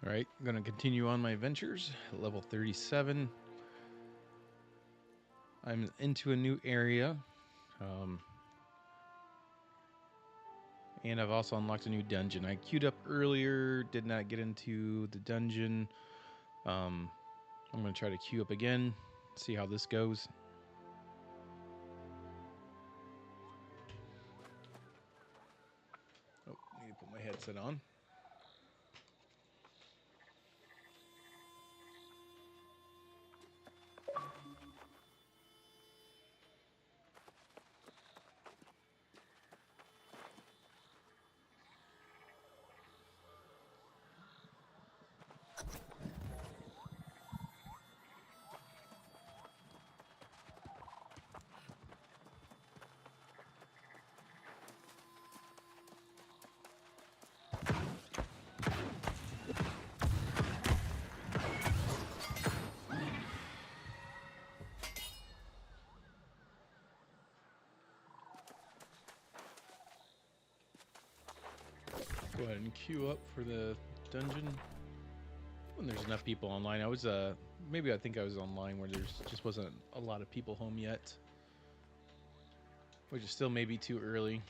Alright, I'm going to continue on my adventures. Level 37. I'm into a new area. And I've also unlocked a new dungeon. I queued up earlier, did not get into the dungeon. I'm going to try to queue up again, see how this goes. Oh, need to put my headset on. Go ahead and queue up for the dungeon. When there's enough people online. I was maybe I think I was online where there's just wasn't a lot of people home yet, which is still maybe too early.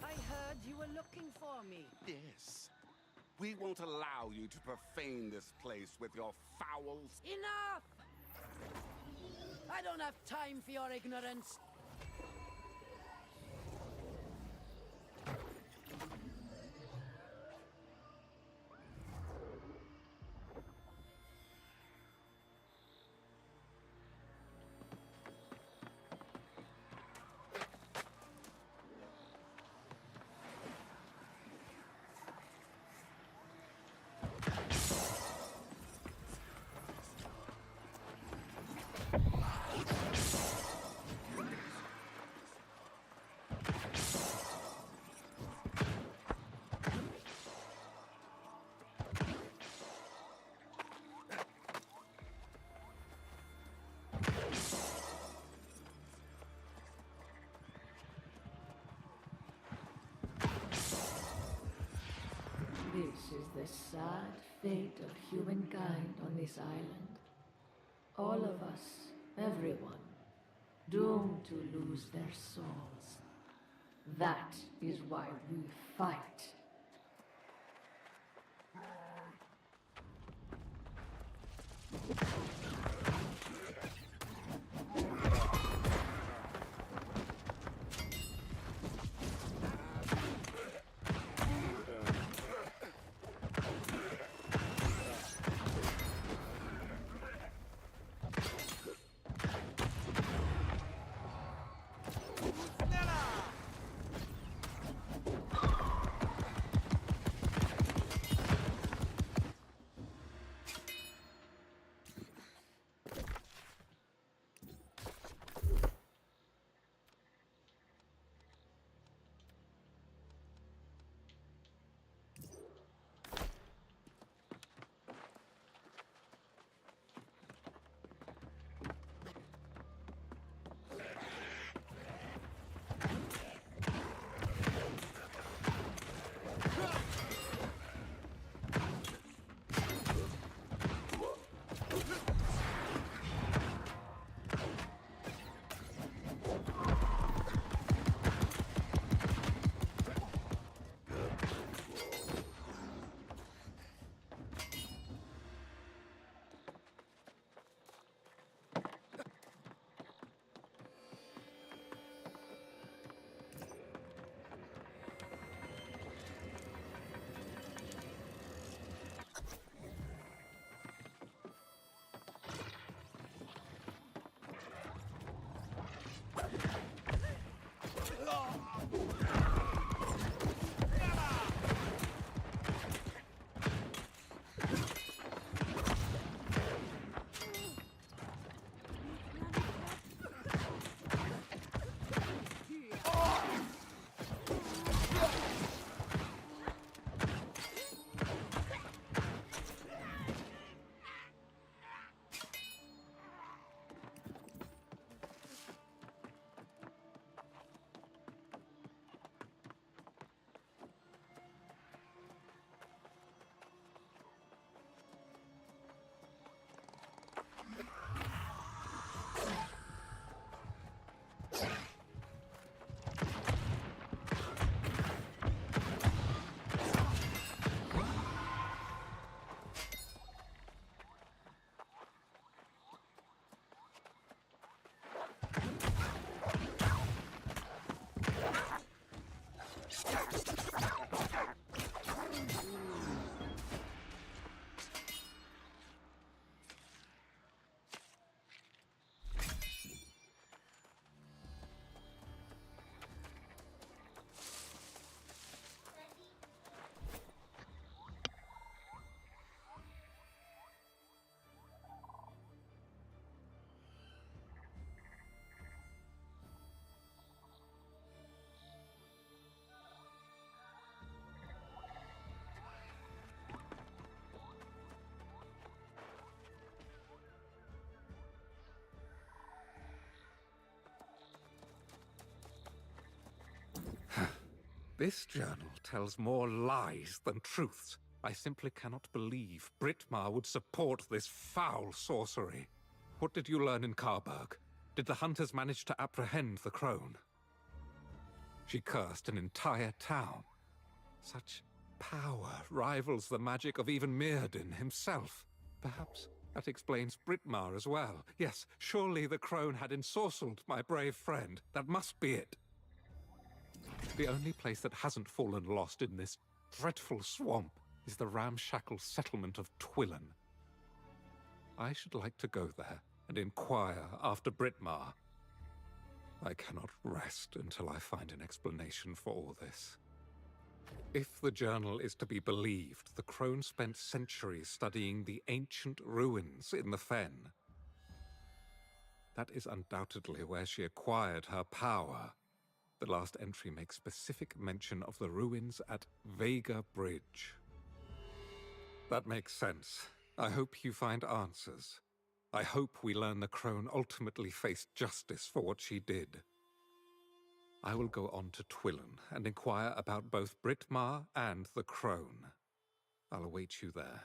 I heard you were looking for me. Yes. We won't allow you to profane this place with your foul... Enough! I don't have time for your ignorance. This is the sad fate of humankind on this island. All of us, everyone, doomed to lose their souls. That is why we fight. This journal tells more lies than truths. I simply cannot believe Britmar would support this foul sorcery. What did you learn in Karberg? Did the hunters manage to apprehend the crone? She cursed an entire town. Such power rivals the magic of even Mirrodin himself. Perhaps that explains Britmar as well. Yes, surely the crone had ensorcelled my brave friend. That must be it. The only place that hasn't fallen lost in this dreadful swamp is the ramshackle settlement of Twillen. I should like to go there and inquire after Britmar. I cannot rest until I find an explanation for all this. If the journal is to be believed, the crone spent centuries studying the ancient ruins in the Fen. That is undoubtedly where she acquired her power. The last entry makes specific mention of the ruins at Vega Bridge. That makes sense. I hope you find answers. I hope we learn the crone ultimately faced justice for what she did. I will go on to Twillen and inquire about both Britmar and the crone. I'll await you there.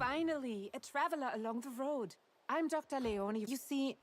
finally, a traveler along the road. I'm Dr. Leone. You see,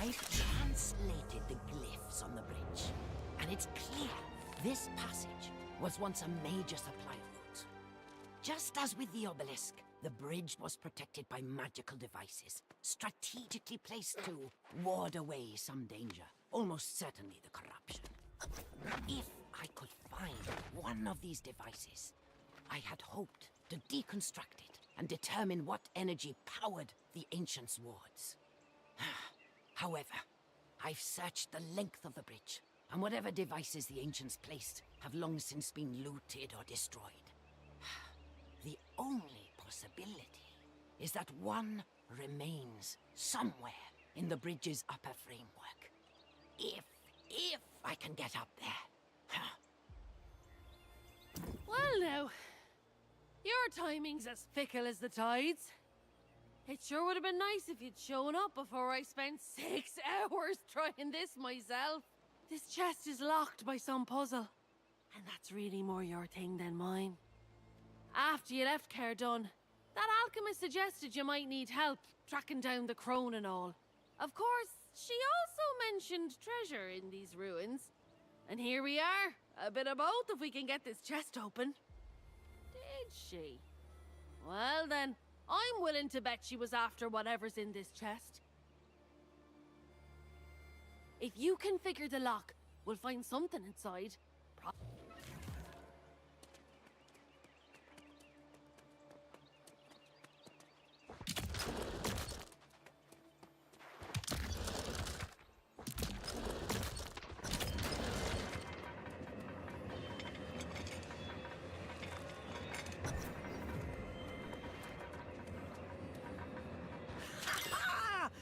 I've translated the glyphs on the bridge, and it's clear this passage was once a major supply route. Just as with the obelisk, the bridge was protected by magical devices, strategically placed to ward away some danger, almost certainly the corruption. If I could find one of these devices, I had hoped to deconstruct it and determine what energy powered the Ancients' wards. However, I've searched the length of the bridge, and whatever devices the Ancients placed have long since been looted or destroyed. The only possibility is that one remains somewhere in the bridge's upper framework. If I can get up there. Well now, your timing's as fickle as the tides. It sure would have been nice if you'd shown up before I spent 6 hours trying this myself. This chest is locked by some puzzle, and that's really more your thing than mine. After you left Cardun, that alchemist suggested you might need help tracking down the crone and all. Of course, she also mentioned treasure in these ruins. And here we are, a bit of both if we can get this chest open. Did she? Well then, I'm willing to bet she was after whatever's in this chest. If you can figure the lock, we'll find something inside.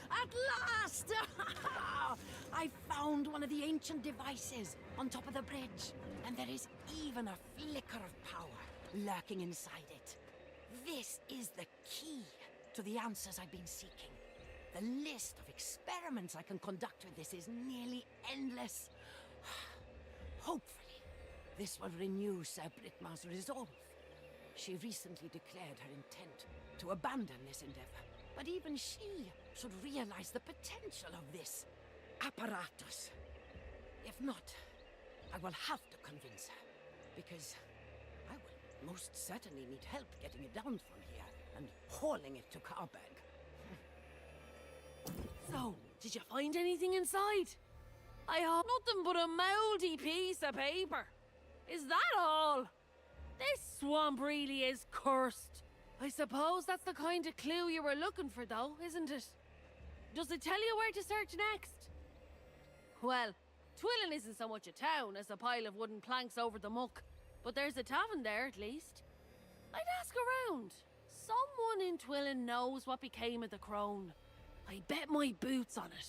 At last! I found one of the ancient devices on top of the bridge, and there is even a flicker of power lurking inside it. This is the key to the answers I've been seeking. The list of experiments I can conduct with this is nearly endless. Hopefully, this will renew Sir Britmar's resolve. She recently declared her intent to abandon this endeavor, but even she should realize the potential of this apparatus. If not, I will have to convince her, because I will most certainly need help getting it down from here and hauling it to Carberg. So, did you find anything inside? I have nothing but a mouldy piece of paper. Is that all? This swamp really is cursed. I suppose that's the kind of clue you were looking for, though, isn't it? Does it tell you where to search next? Well, Twillin isn't so much a town as a pile of wooden planks over the muck, but there's a tavern there, at least. I'd ask around. Someone in Twillin knows what became of the crone. I bet my boots on it.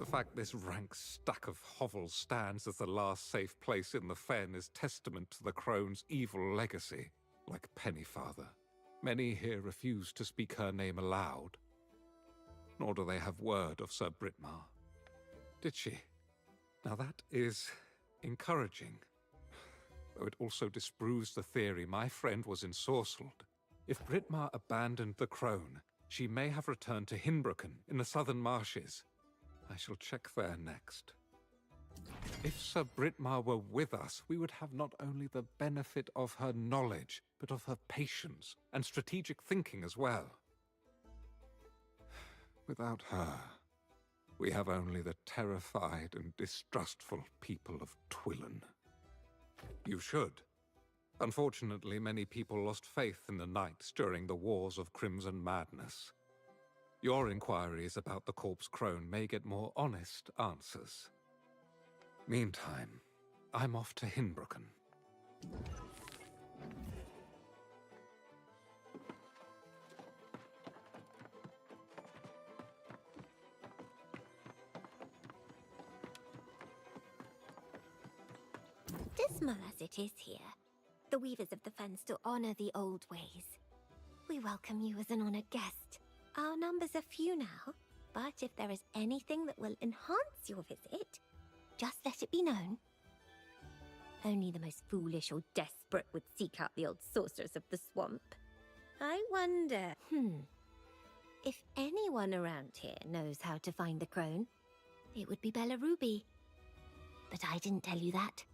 The fact this rank stack of hovels stands as the last safe place in the fen is testament to the crone's evil legacy. Like Pennyfather, many here refuse to speak her name aloud, nor do they have word of Sir Britmar. Did she? Now that is encouraging, though it also disproves the theory my friend was ensorcelled. If Britmar abandoned the crone, she may have returned to Hinbroken in the southern marshes. I shall check there next. If Sir Britmar were with us, we would have not only the benefit of her knowledge, but of her patience and strategic thinking as well. Without her, we have only the terrified and distrustful people of Twillen. You should. Unfortunately, many people lost faith in the Knights during the Wars of Crimson Madness. Your inquiries about the Corpse Crone may get more honest answers. Meantime, I'm off to Hinbroken. Dismal as it is here, the Weavers of the Fen still honor the old ways. We welcome you as an honored guest. Our numbers are few now, but if there is anything that will enhance your visit, just let it be known. Only the most foolish or desperate would seek out the old sorcerers of the swamp. I wonder, if anyone around here knows how to find the crone, it would be Bella Ruby. But I didn't tell you that.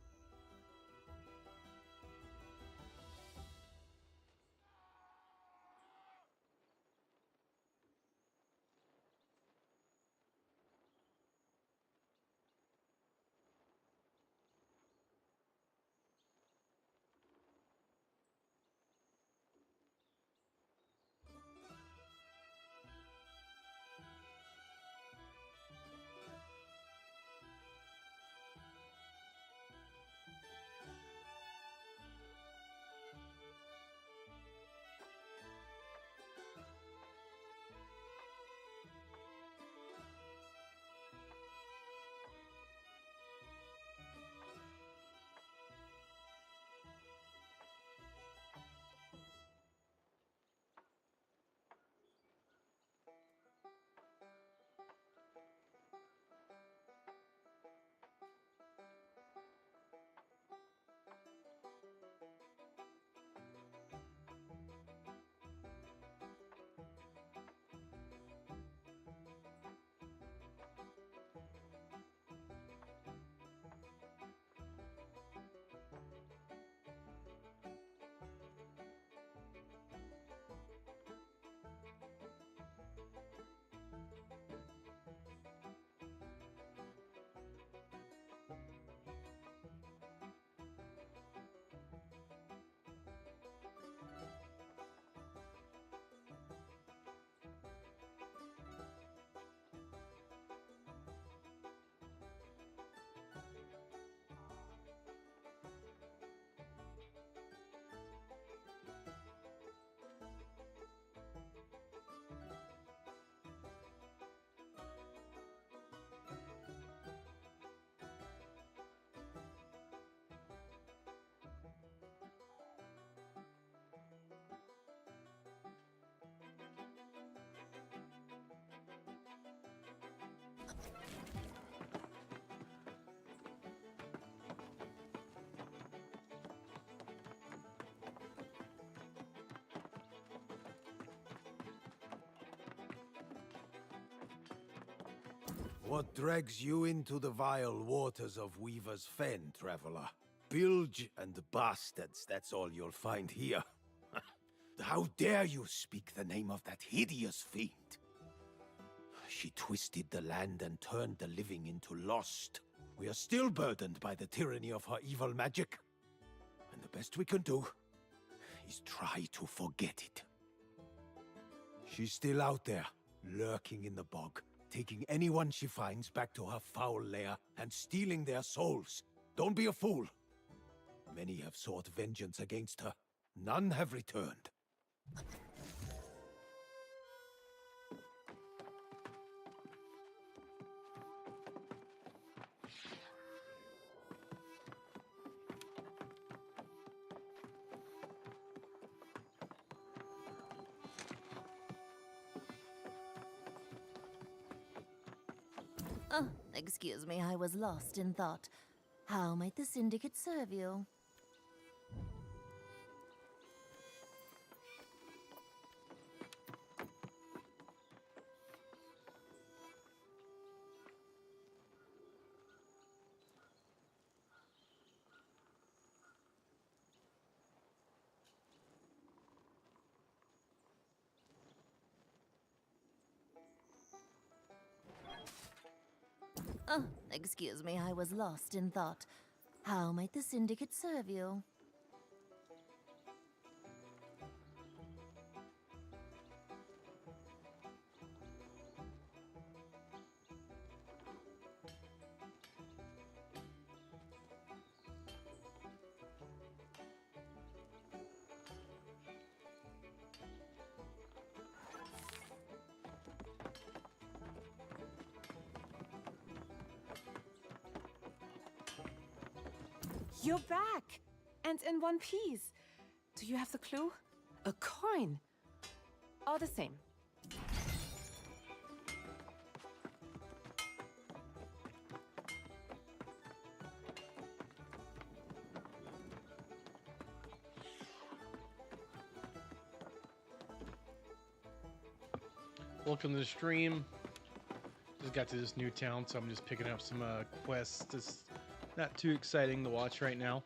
What drags you into the vile waters of Weaver's Fen, traveler? Bilge and bastards, that's all you'll find here. How dare you speak the name of that hideous fiend? She twisted the land and turned the living into lost. We are still burdened by the tyranny of her evil magic. And the best we can do is try to forget it. She's still out there, lurking in the bog, taking anyone she finds back to her foul lair and stealing their souls. Don't be a fool. Many have sought vengeance against her. None have returned. Oh, excuse me, I was lost in thought. How might the Syndicate serve you? Oh, excuse me, I was lost in thought. How might the Syndicate serve you? You're back! And in one piece. Do you have the clue? A coin. All the same. Welcome to the stream. Just got to this new town, so I'm just picking up some quests. It's not too exciting to watch right now.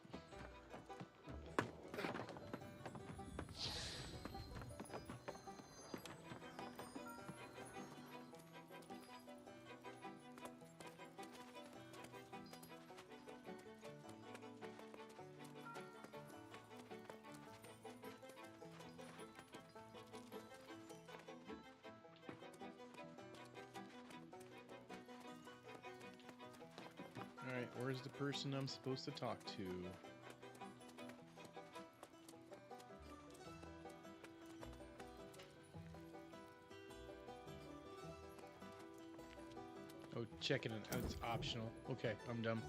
Alright, where's the person I'm supposed to talk to? Oh, checking it. It's optional. Okay, I'm done.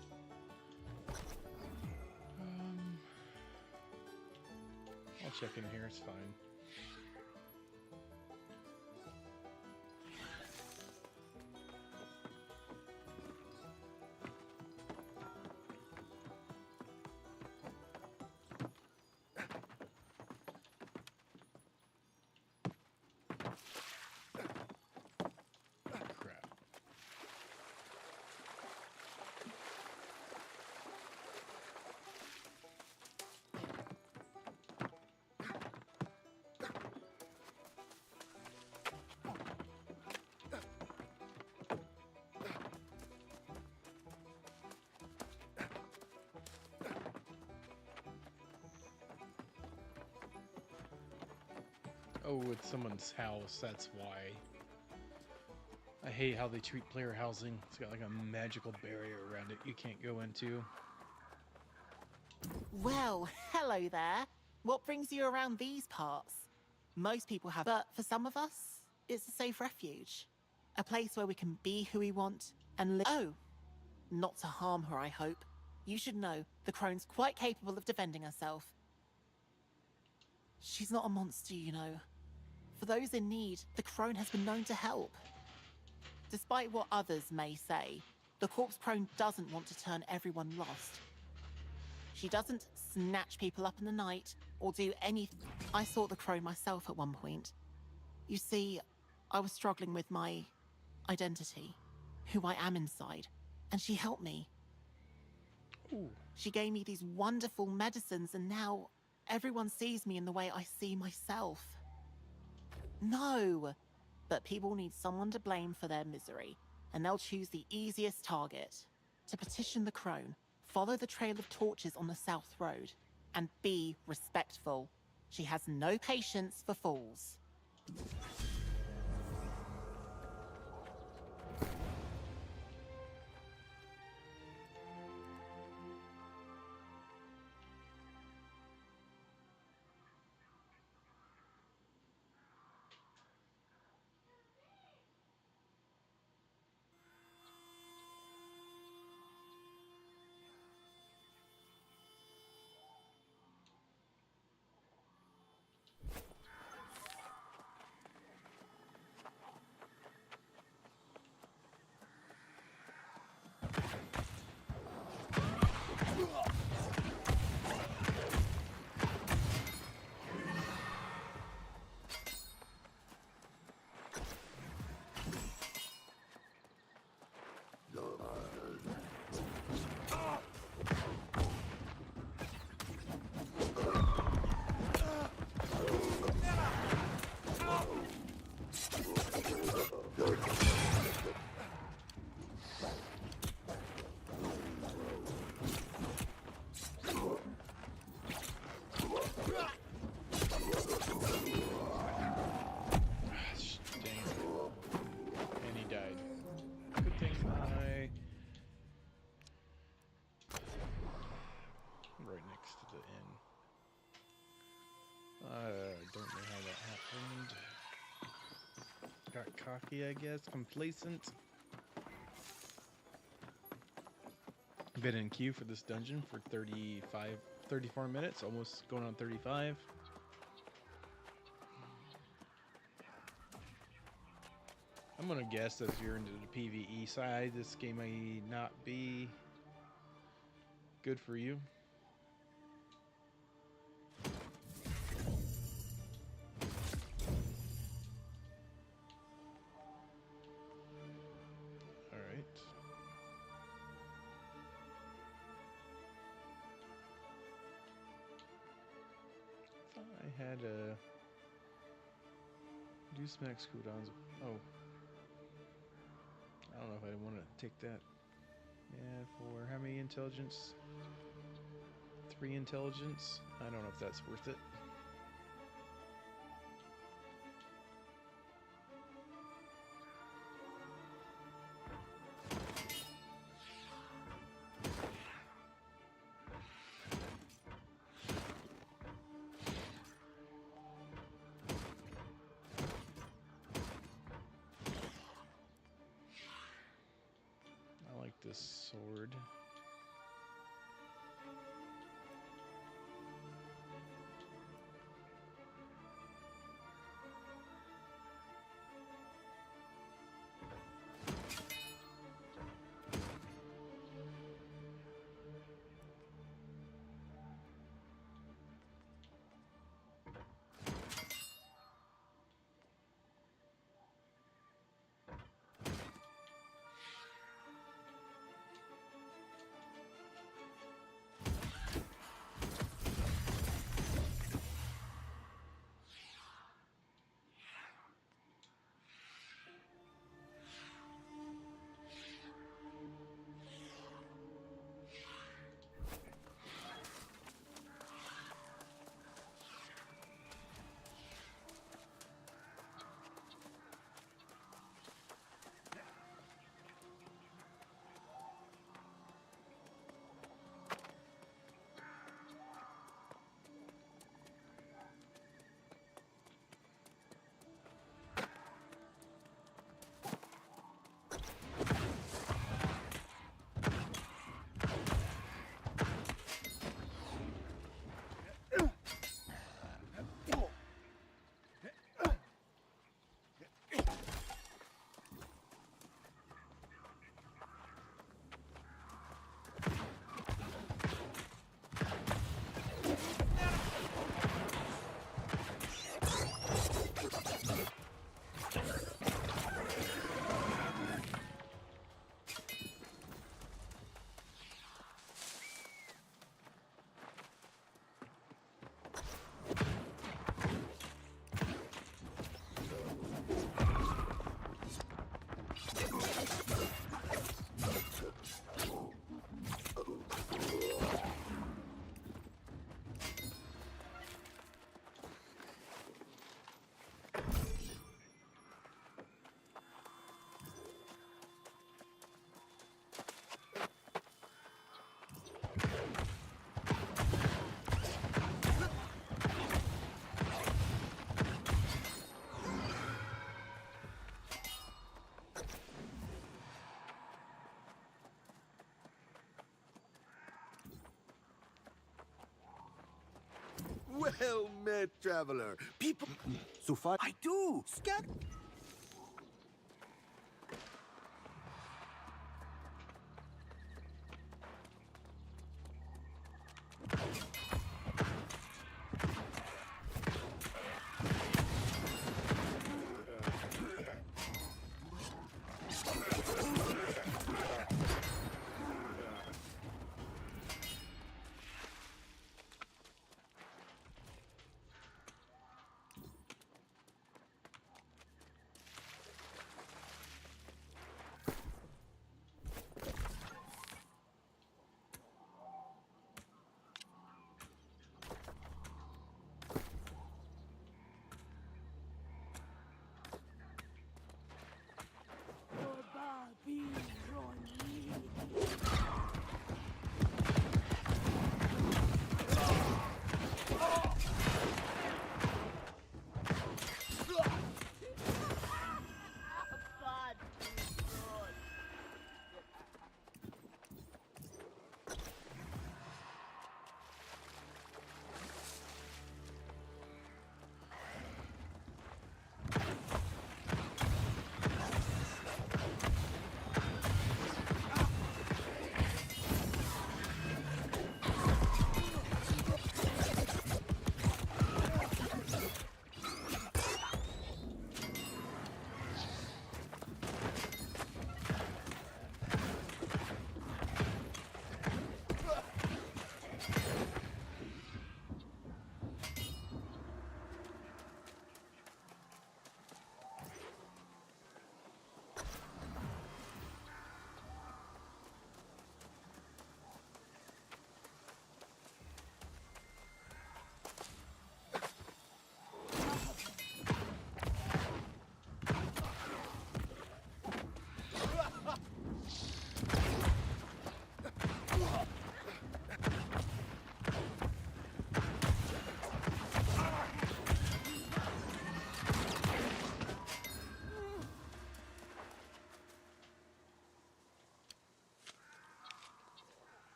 I'll check in here, it's fine. Crap. Oh, it's someone's house, that's why. I hate how they treat player housing. It's got like a magical barrier around it you can't go into. Well, hello there. What brings you around these parts? Most people have, but for some of us, it's a safe refuge. A place where we can be who we want and live. Oh, not to harm her, I hope. You should know, the crone's quite capable of defending herself. She's not a monster, you know. For those in need, the crone has been known to help. Despite what others may say, the corpse crone doesn't want to turn everyone lost. She doesn't snatch people up in the night or do anything. I sought the crone myself at one point. You see, I was struggling with my identity, who I am inside, and she helped me. Ooh. She gave me these wonderful medicines, and now everyone sees me in the way I see myself. No, but people need someone to blame for their misery, and they'll choose the easiest target. To petition the crone, follow the trail of torches on the South Road, and be respectful. She has no patience for fools. don't know how that happened. Got cocky, I guess. Complacent. Been in queue for this dungeon for 34 minutes, almost going on 35. I'm gonna guess that if you're into the PvE side, this game may not be good for you. I had a reduce max cooldowns. Oh, I don't know if I want to take that. Yeah, for how many intelligence? 3 intelligence. I don't know if that's worth it. This sword. Well met, traveler. People... So far... I do! Scat...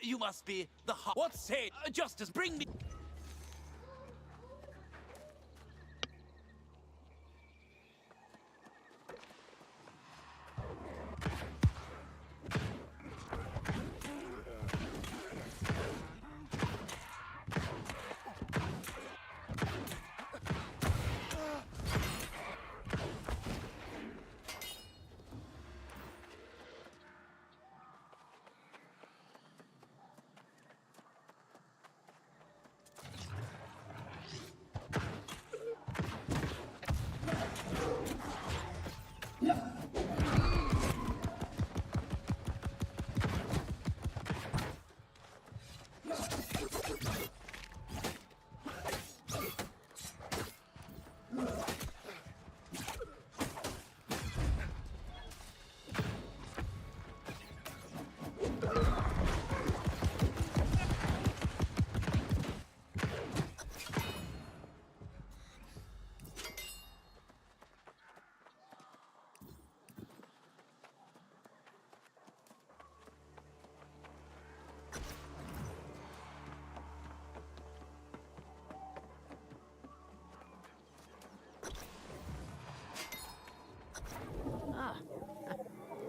You must be the What say? Justice, bring me...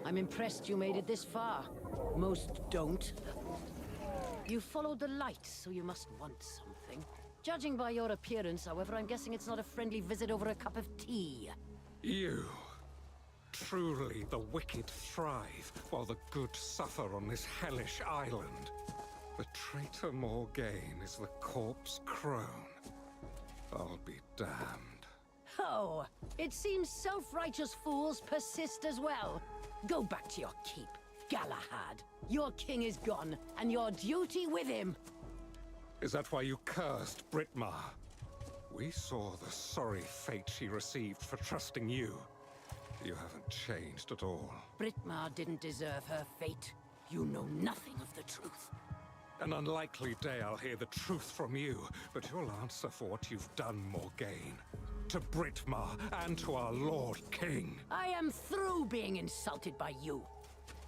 I'm impressed you made it this far. Most don't. You followed the light, so you must want something. Judging by your appearance, however, I'm guessing it's not a friendly visit over a cup of tea. You. Truly, the wicked thrive, while the good suffer on this hellish island. The traitor Morgaine is the corpse crone. I'll be damned. Oh, it seems self-righteous fools persist as well. Go back to your keep, Galahad. Your king is gone, and your duty with him. Is that why you cursed Britmar? We saw the sorry fate she received for trusting you. You haven't changed at all. Britmar didn't deserve her fate. You know nothing of the truth. An unlikely day I'll hear the truth from you, but you'll answer for what you've done, Morgaine. To Britmar and to our Lord King. I am through being insulted by you.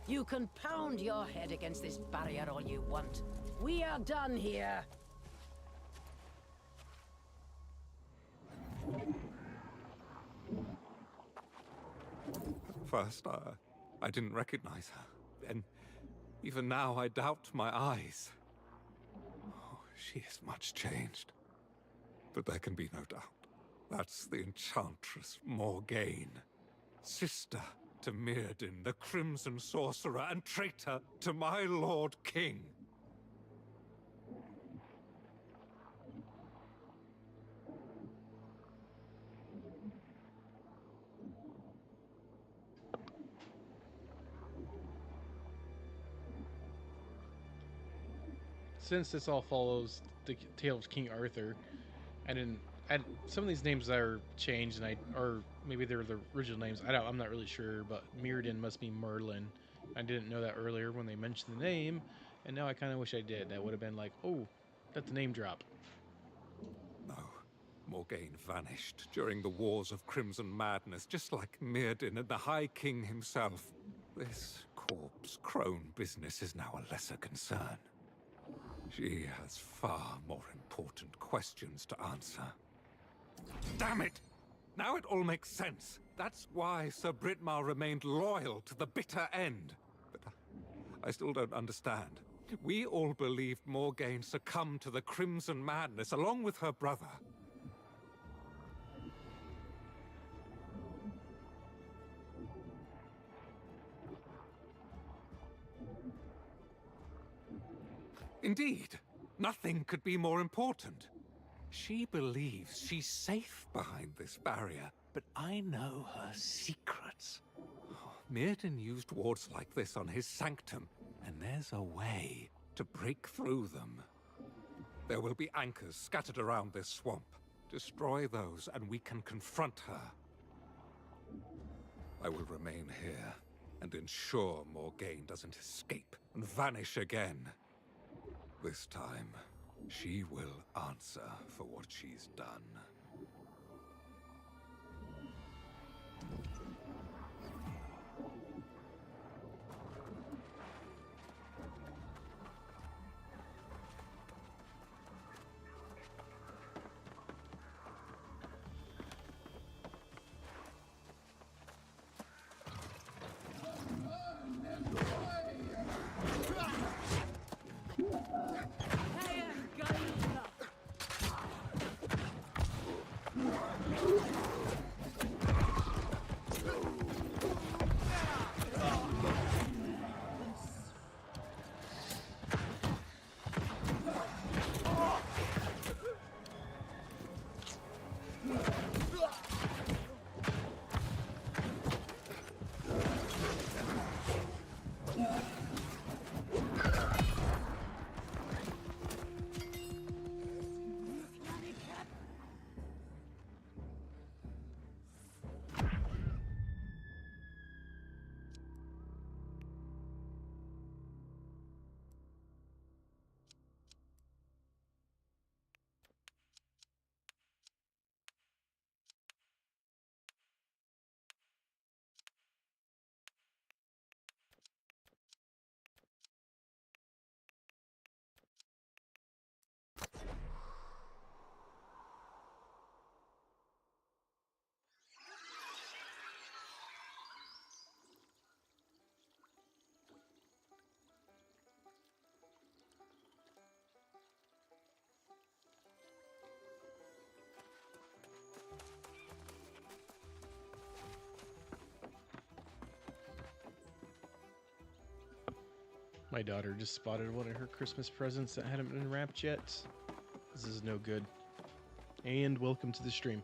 You can pound your head against this barrier all you want. We are done here. First, I didn't recognize her. And even now, I doubt my eyes. Oh, she is much changed. But there can be no doubt. That's the Enchantress Morgaine. Sister to Mirrodin, the Crimson Sorcerer, and traitor to my Lord King. Since this all follows the tale of King Arthur, and some of these names are changed, or maybe they're the original names. I'm not really sure, but Mirrodin must be Merlin. I didn't know that earlier when they mentioned the name, and now I kind of wish I did. That would have been like, oh, that's a name drop. No, Morgaine vanished during the Wars of Crimson Madness, just like Mirrodin and the High King himself. This corpse crone business is now a lesser concern. She has far more important questions to answer. Damn it! Now it all makes sense. That's why Sir Britmar remained loyal to the bitter end. But I still don't understand. We all believed Morgaine succumbed to the Crimson Madness along with her brother. Indeed, nothing could be more important. She believes she's safe behind this barrier, but I know her secrets. Mirrodin used wards like this on his sanctum, and there's a way to break through them. There will be anchors scattered around this swamp. Destroy those, and we can confront her. I will remain here, and ensure Morgaine doesn't escape and vanish again. This time, she will answer for what she's done. My daughter just spotted one of her Christmas presents that hadn't been wrapped yet. This is no good. And welcome to the stream.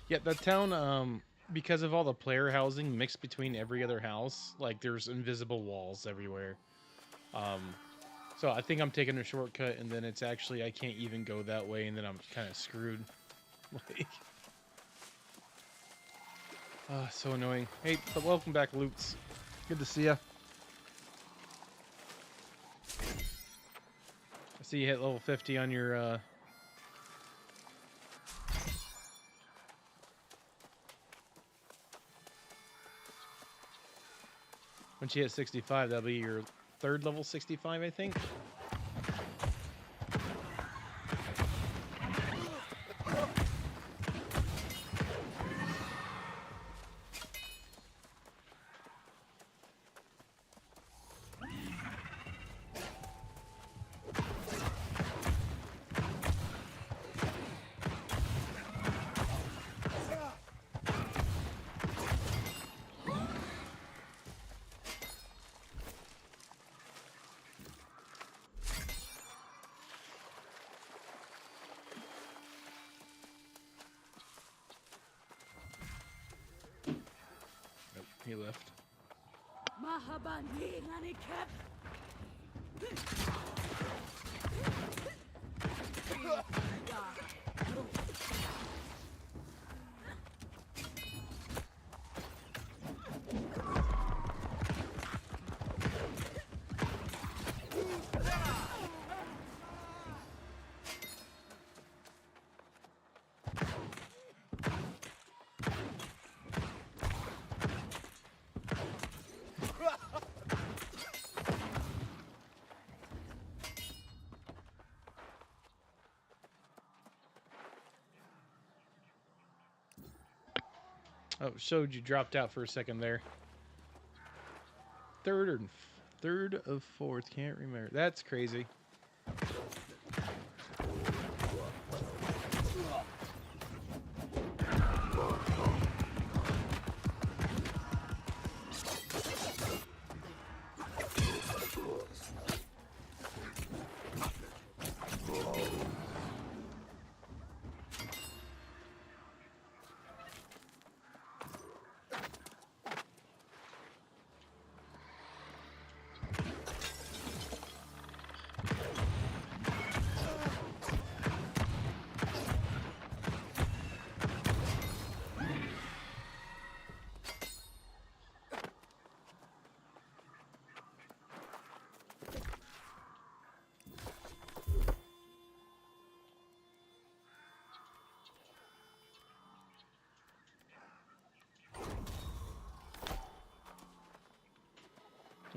Yeah, that town, because of all the player housing mixed between every other house, like there's invisible walls everywhere. So I think I'm taking a shortcut, and then it's actually I can't even go that way, and then I'm kind of screwed. Like, so annoying. Hey, but welcome back, Lutz. Good to see ya. I see you hit level 50 on your once you hit 65, that'll be your third level 65, I think. He left. Oh, showed you dropped out for a second there. Third of fourth, can't remember. That's crazy.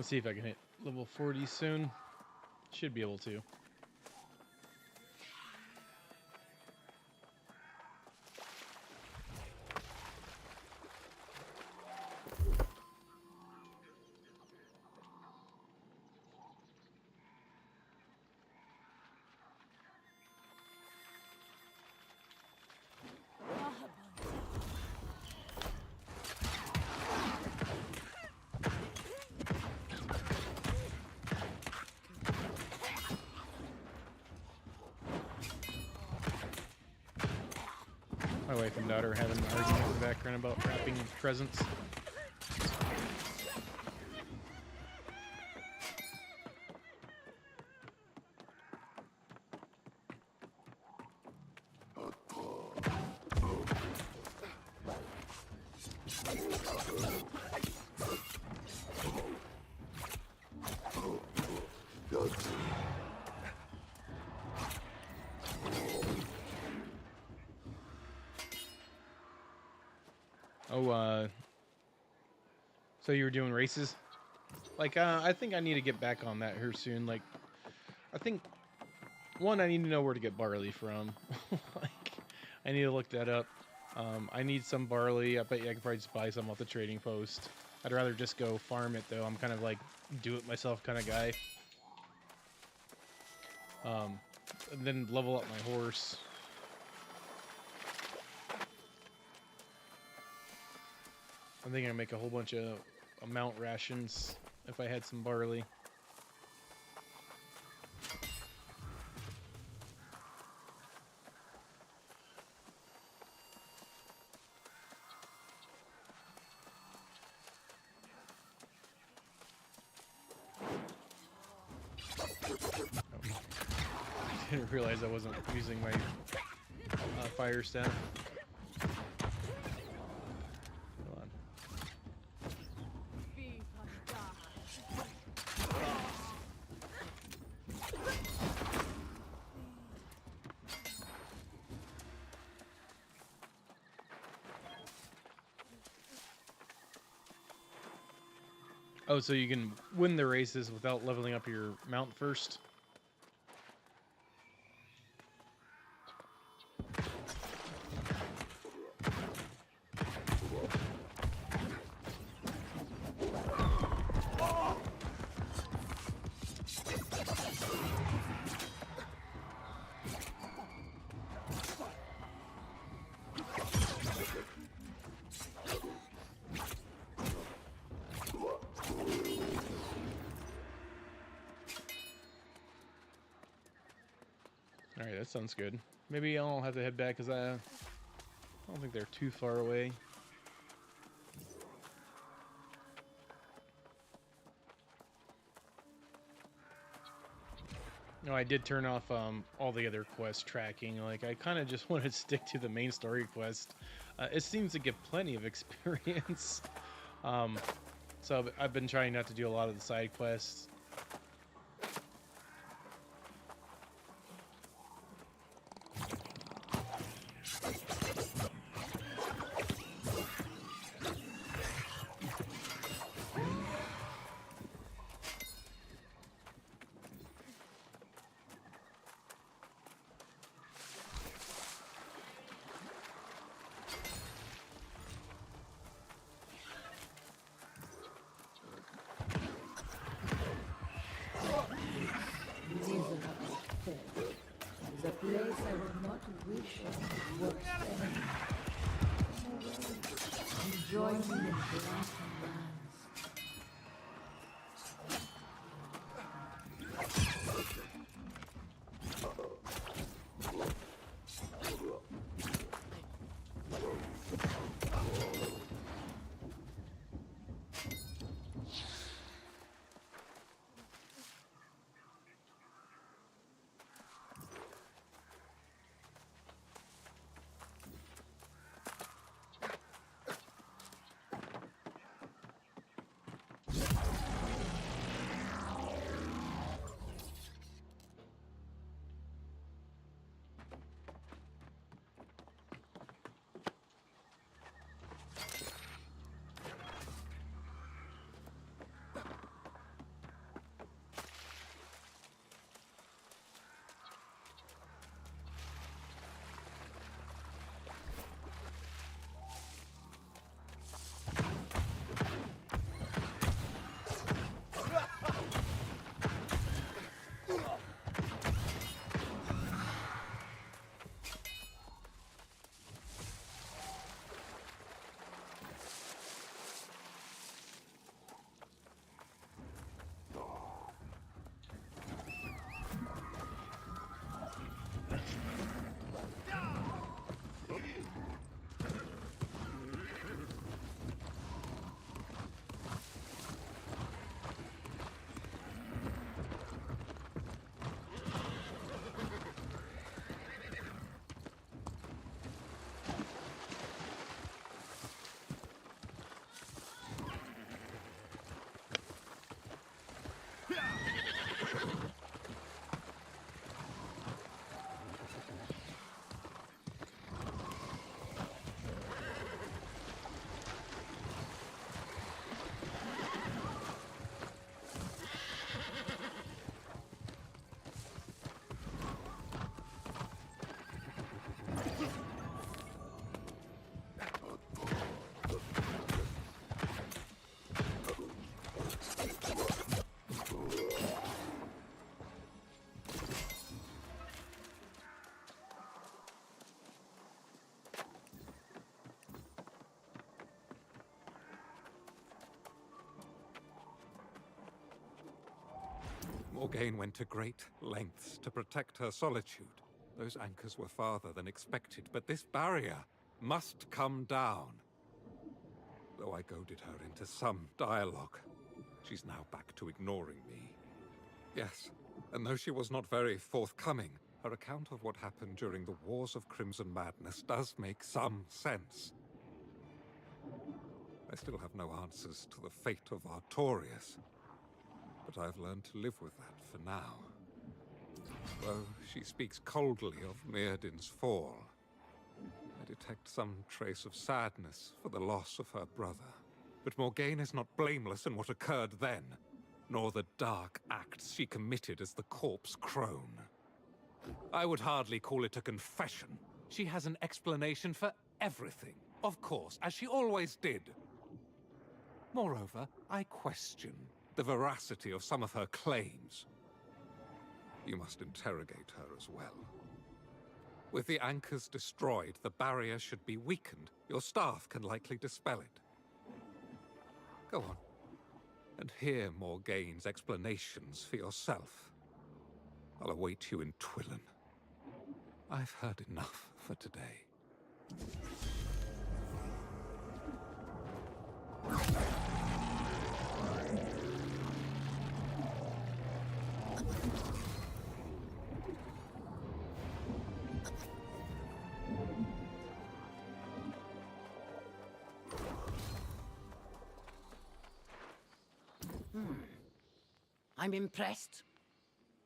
Let's see if I can hit level 40 soon. Should be able to. My wife and daughter having an argument in the background about wrapping presents. Oh, so you were doing races? Like, I think I need to get back on that here soon. Like, I think, one, I need to know where to get barley from. Like, I need to look that up. I need some barley. I bet you I could probably just buy some off the trading post. I'd rather just go farm it, though. I'm kind of like do-it-myself kind of guy. And then level up my horse. I think I'd make a whole bunch of mount rations if I had some barley. I didn't realize I wasn't using my fire staff. Hold on. Oh, so you can win the races without leveling up your mount first? Alright, that sounds good. Maybe I'll have to head back because I don't think they're too far away. No, I did turn off all the other quest tracking. Like, I kind of just want to stick to the main story quest. It seems to give plenty of experience. So I've been trying not to do a lot of the side quests. The place I would not wish on worse enemy. Join me in Black lands. Morgaine went to great lengths to protect her solitude. Those anchors were farther than expected, but this barrier must come down. Though I goaded her into some dialogue, she's now back to ignoring me. Yes, and though she was not very forthcoming, her account of what happened during the Wars of Crimson Madness does make some sense. I still have no answers to the fate of Artorias, but I've learned to live with that for now. Though she speaks coldly of Mirrodin's fall, I detect some trace of sadness for the loss of her brother. But Morgaine is not blameless in what occurred then, nor the dark acts she committed as the corpse crone. I would hardly call it a confession. She has an explanation for everything, of course, as she always did. Moreover, I question the veracity of some of her claims. You must interrogate her as well. With the anchors destroyed, the barrier should be weakened. Your staff can likely dispel it. Go on, and hear Morgaine's explanations for yourself. I'll await you in Twillin. I've heard enough for today. I'm impressed.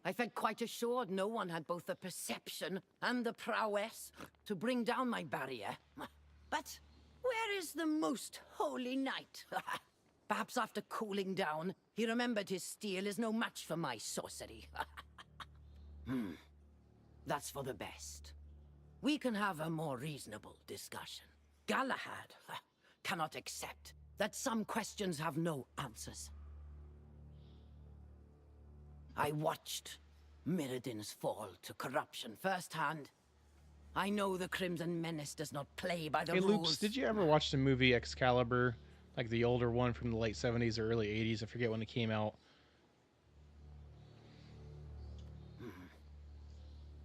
I felt quite assured no one had both the perception and the prowess to bring down my barrier. But where is the most holy knight? Perhaps after cooling down, he remembered his steel is no match for my sorcery. That's for the best. We can have a more reasonable discussion. Galahad cannot accept that some questions have no answers. I watched Mirrodin's fall to corruption firsthand. I know the Crimson Menace does not play by the Hey, rules. Loops, did you ever watch the movie Excalibur? Like the older one from the late 70s or early 80s? I forget when it came out.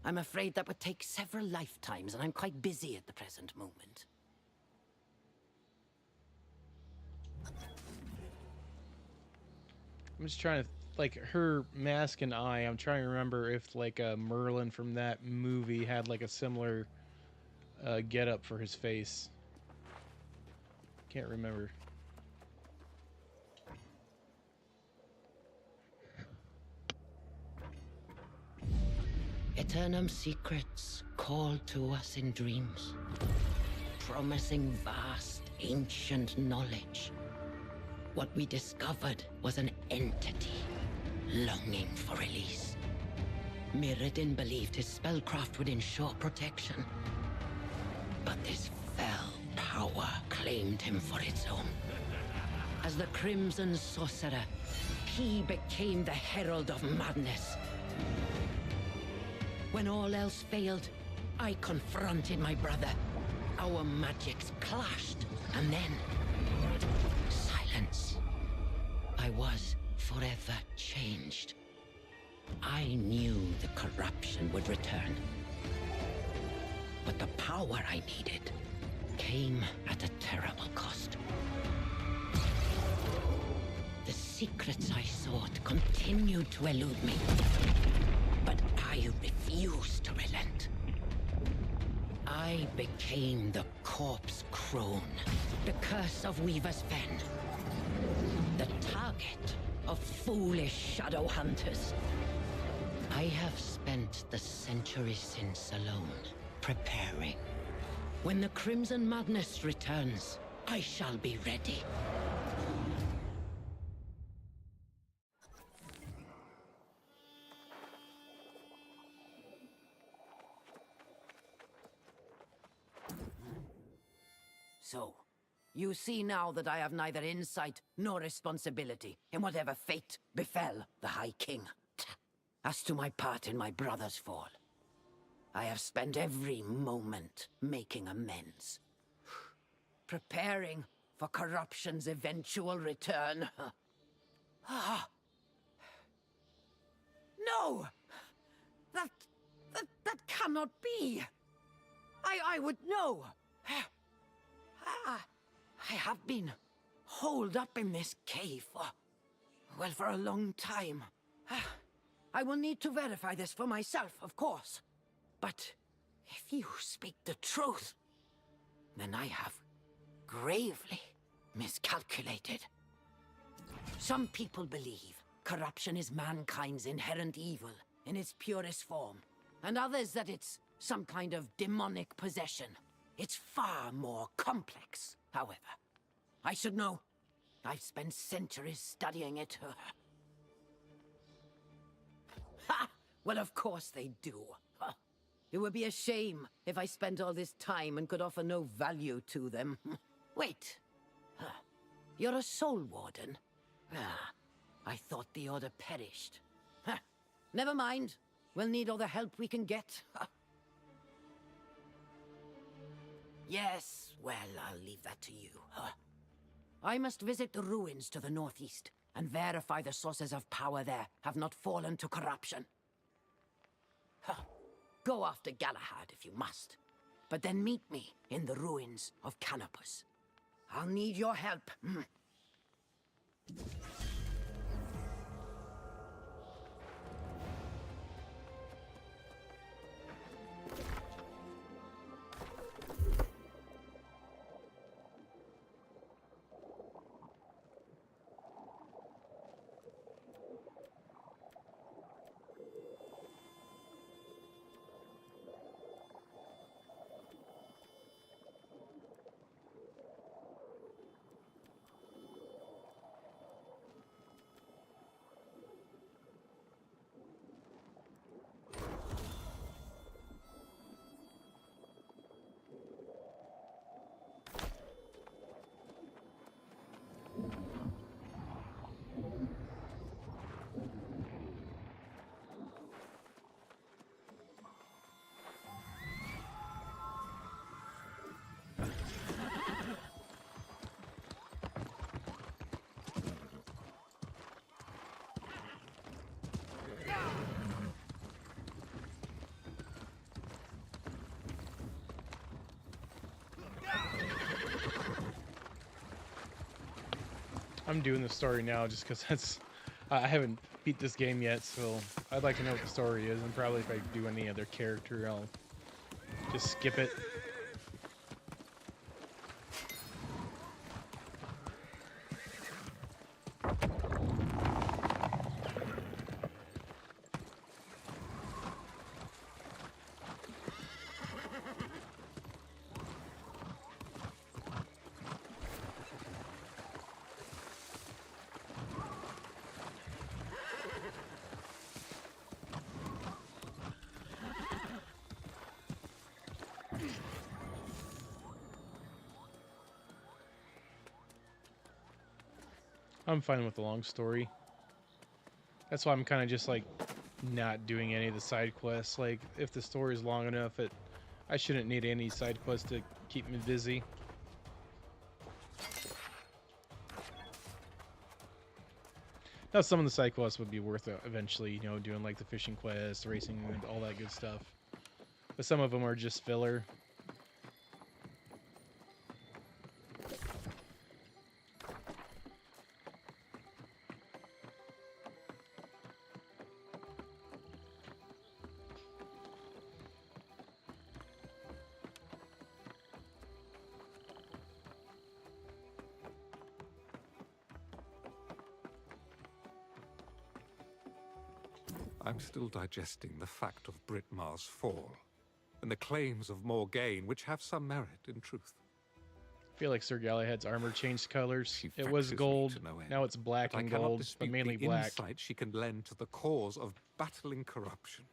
I'm afraid that would take several lifetimes, and I'm quite busy at the present moment. I'm just trying to, like, her mask and eye, I'm trying to remember if, like, Merlin from that movie had, like, a similar get-up for his face. Can't remember. Eternum secrets called to us in dreams, promising vast, ancient knowledge. What we discovered was an entity longing for release. Mirrodin believed his spellcraft would ensure protection. But this fell power claimed him for its own. As the Crimson Sorcerer, he became the Herald of Madness. When all else failed, I confronted my brother. Our magics clashed, and then... silence. I was forever changed. I knew the corruption would return. But the power I needed came at a terrible cost. The secrets I sought continued to elude me. But I refused to relent. I became the Corpse Crone, the curse of Weaver's Fen. The target of foolish shadow hunters. I have spent the century since alone, preparing. When the Crimson Madness returns, I shall be ready. So, you see now that I have neither insight nor responsibility in whatever fate befell the High King. As to my part in my brother's fall, I have spent every moment making amends. Preparing for corruption's eventual return. No! That cannot be! I would know! I have been holed up in this cave for a long time. I will need to verify this for myself, of course. But if you speak the truth, then I have gravely miscalculated. Some people believe corruption is mankind's inherent evil in its purest form, and others that it's some kind of demonic possession. It's far more complex, however. I should know. I've spent centuries studying it. Ha! Well, of course they do. It would be a shame if I spent all this time and could offer no value to them. Wait. You're a soul warden? I thought the order perished. Never mind. We'll need all the help we can get. Yes, well, I'll leave that to you. I must visit the ruins to the northeast and verify the sources of power there have not fallen to corruption. Go after Galahad if you must, but then meet me in the ruins of Canopus. I'll need your help. I'm doing the story now just because I haven't beat this game yet, so I'd like to know what the story is, and probably if I do any other character, I'll just skip it. I'm fine with the long story. That's why I'm kind of just like not doing any of the side quests. Like if the story is long enough, I shouldn't need any side quests to keep me busy. Now some of the side quests would be worth it eventually, you know, doing like the fishing quest, racing, and all that good stuff. But some of them are just filler. I'm still digesting the fact of Britmar's fall, and the claims of Morgaine, which have some merit in truth. I feel like Sir Galahad's armor changed colors. She It was vexes me gold, to no end, now it's black but and I cannot gold, but dispute mainly the black. insight she can lend to the cause of battling corruption.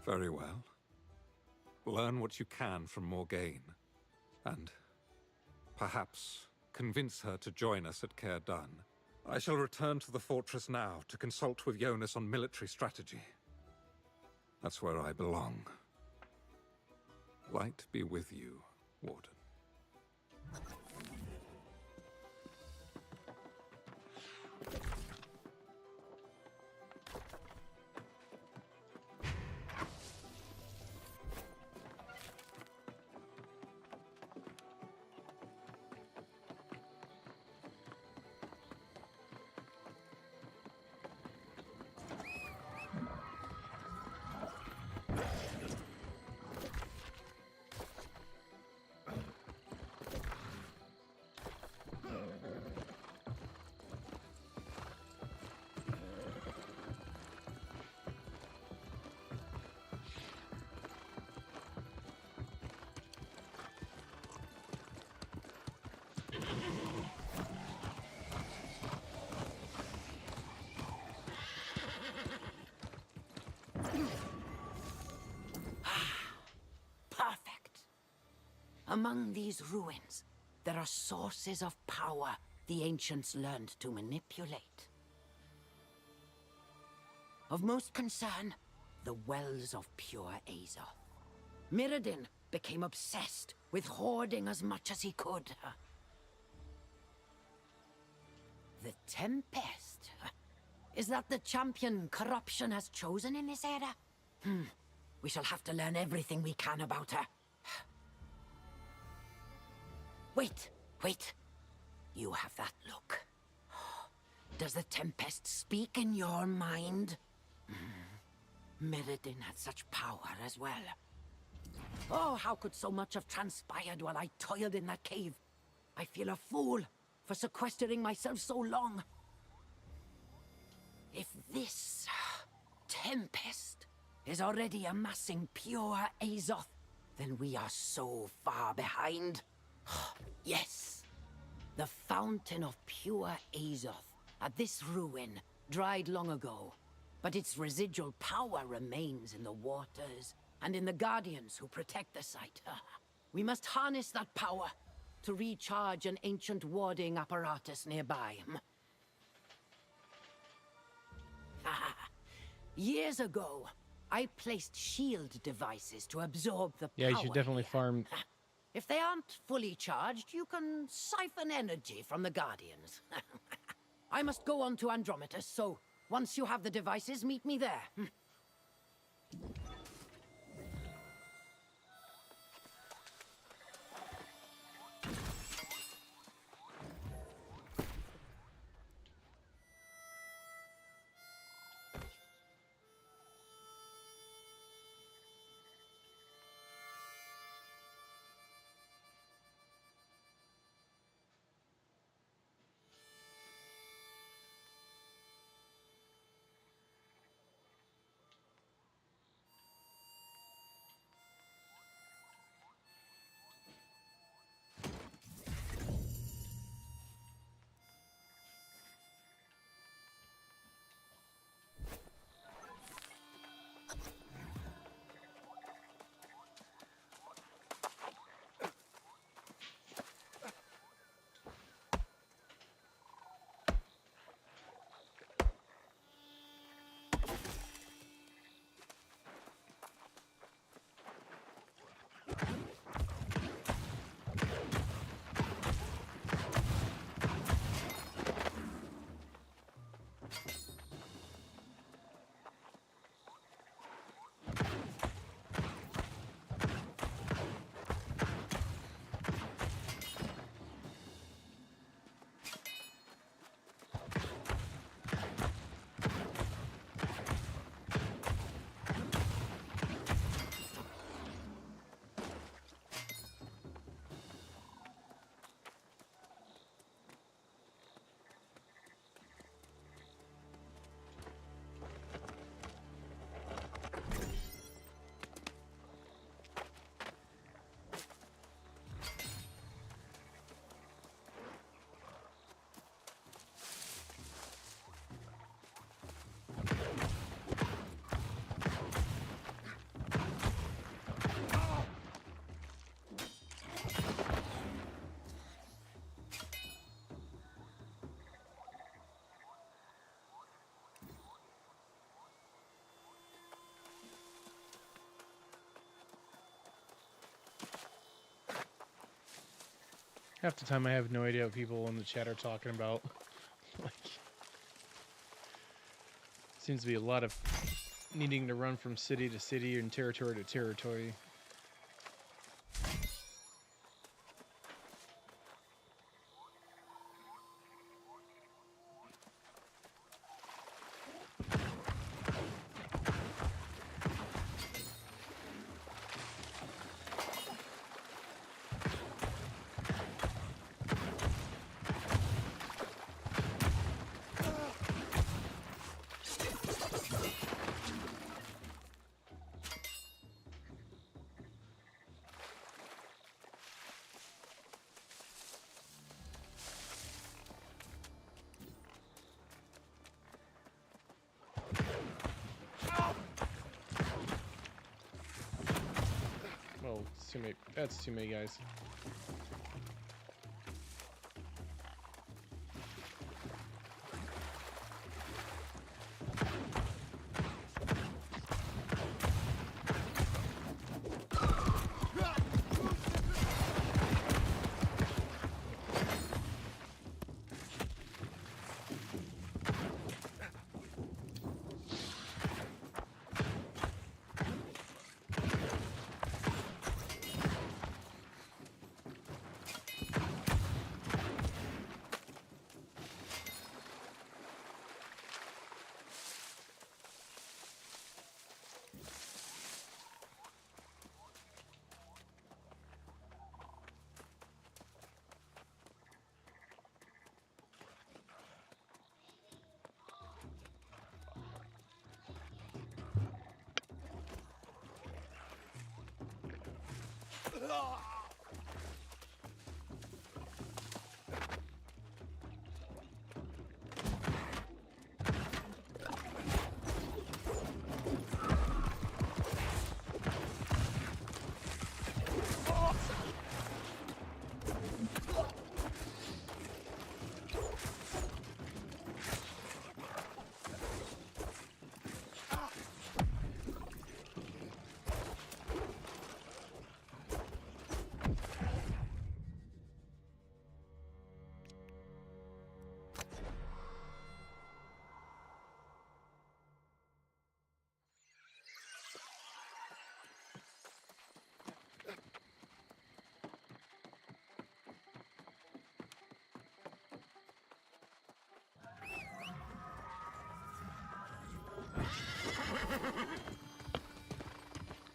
Very well. Learn what you can from Morgaine, and perhaps convince her to join us at Caer Dun. I shall return to the fortress now to consult with Jonas on military strategy. That's where I belong. Light be with you, Warden. Among these ruins, there are sources of power the ancients learned to manipulate. Of most concern, the wells of pure Azoth. Mirrodin became obsessed with hoarding as much as he could. The Tempest? Is that the champion corruption has chosen in this era? We shall have to learn everything we can about her. Wait. You have that look. Does the Tempest speak in your mind? Mirrodin had such power as well. Oh, how could so much have transpired while I toiled in that cave? I feel a fool for sequestering myself so long. If this Tempest is already amassing pure Azoth, then we are so far behind. Yes, the fountain of pure Azoth at this ruin dried long ago, but its residual power remains in the waters and in the guardians who protect the site. We must harness that power to recharge an ancient warding apparatus nearby. Years ago, I placed shield devices to absorb the power. Yeah, you should definitely farm. If they aren't fully charged, you can siphon energy from the Guardians. I must go on to Andrometus, so once you have the devices, meet me there. Half the time I have no idea what people in the chat are talking about. Like, seems to be a lot of needing to run from city to city and territory to territory. too many. That's too many guys.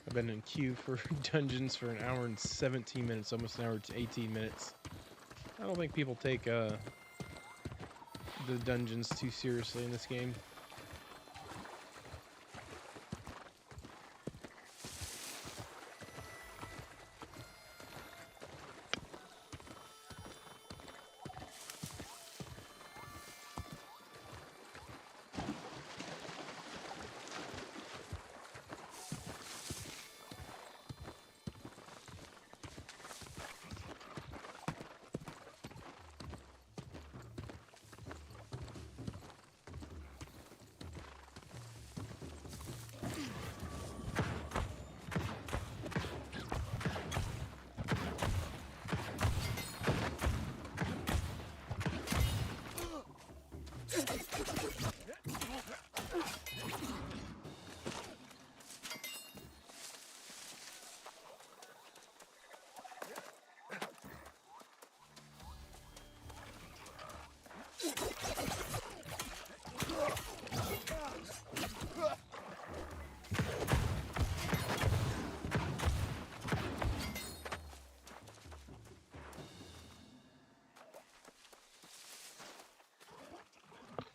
I've been in queue for dungeons for an hour and 17 minutes, almost an hour to 18 minutes. I don't think people take the dungeons too seriously in this game.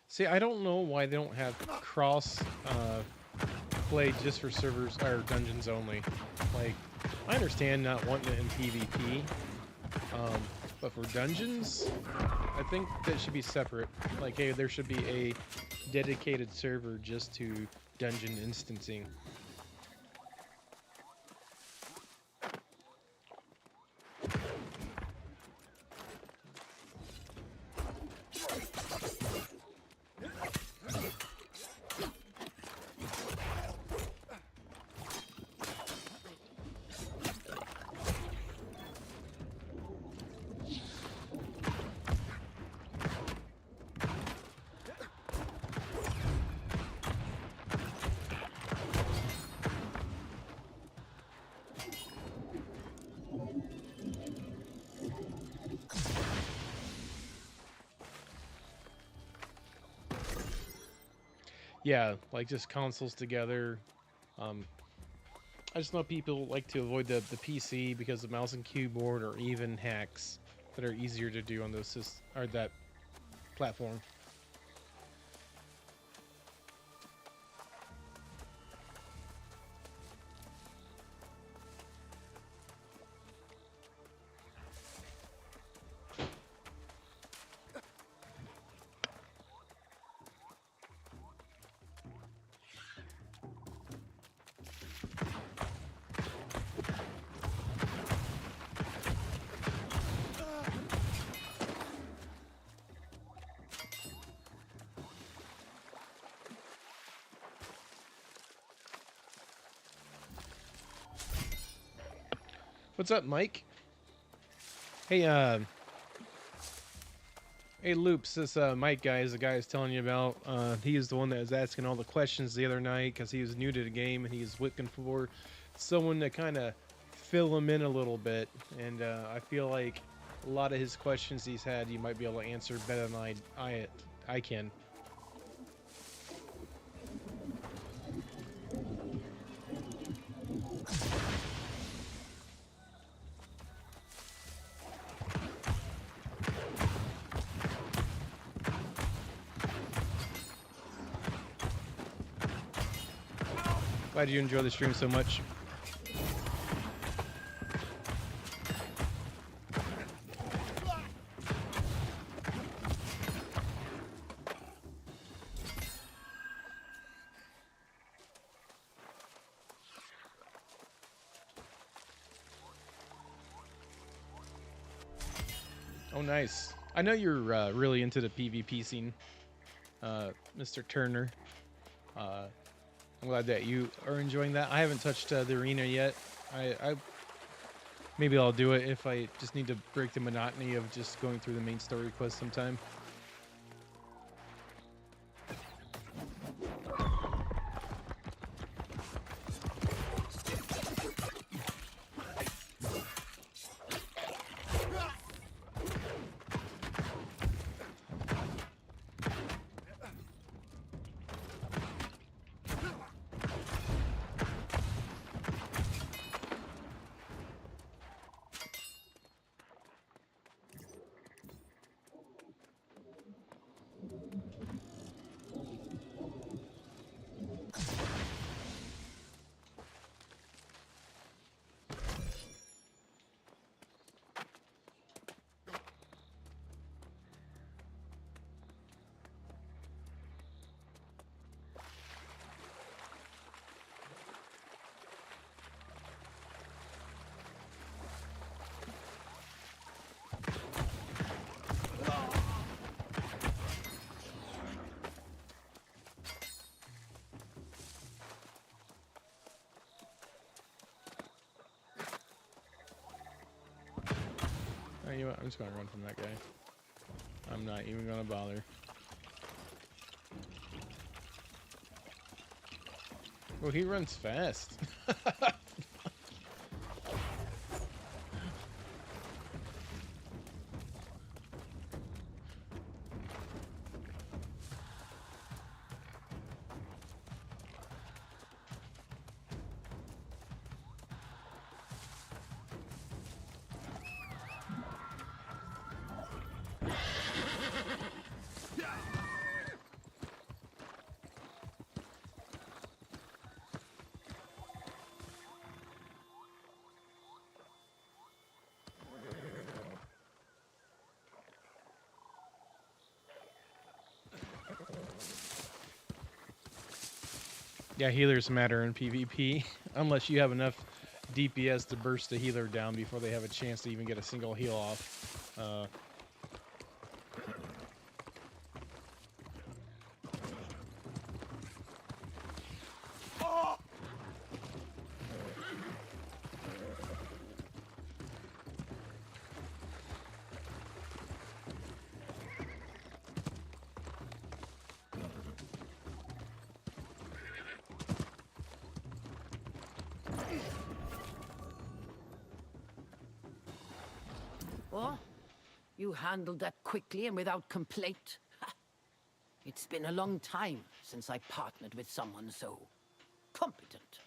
See, I don't know why they don't have cross play just for servers or dungeons only. Like, I understand not wanting it in PvP, but for dungeons, I think that should be separate. Like, hey, there should be a dedicated server just to dungeon instancing. Yeah, like just consoles together. I just know people like to avoid the PC because of mouse and keyboard, or even hacks that are easier to do on those or that platform. What's up, Mike? Hey, hey, Loops. This Mike guy is the guy I was telling you about. He is the one that was asking all the questions the other night because he was new to the game and he's looking for someone to kind of fill him in a little bit. And I feel like a lot of his questions he's had, you might be able to answer better than I can. Glad you enjoy the stream so much. Oh, nice. I know you're really into the PvP scene, Mr. Turner. I'm glad that you are enjoying that. I haven't touched the arena yet. I maybe I'll do it if I just need to break the monotony of just going through the main story quest sometime. You know what? I'm just gonna run from that guy. I'm not even gonna bother. Well, he runs fast. Yeah, healers matter in PvP, unless you have enough DPS to burst the healer down before they have a chance to even get a single heal off. Oh, you handled that quickly and without complaint. It's been a long time since I partnered with someone so competent.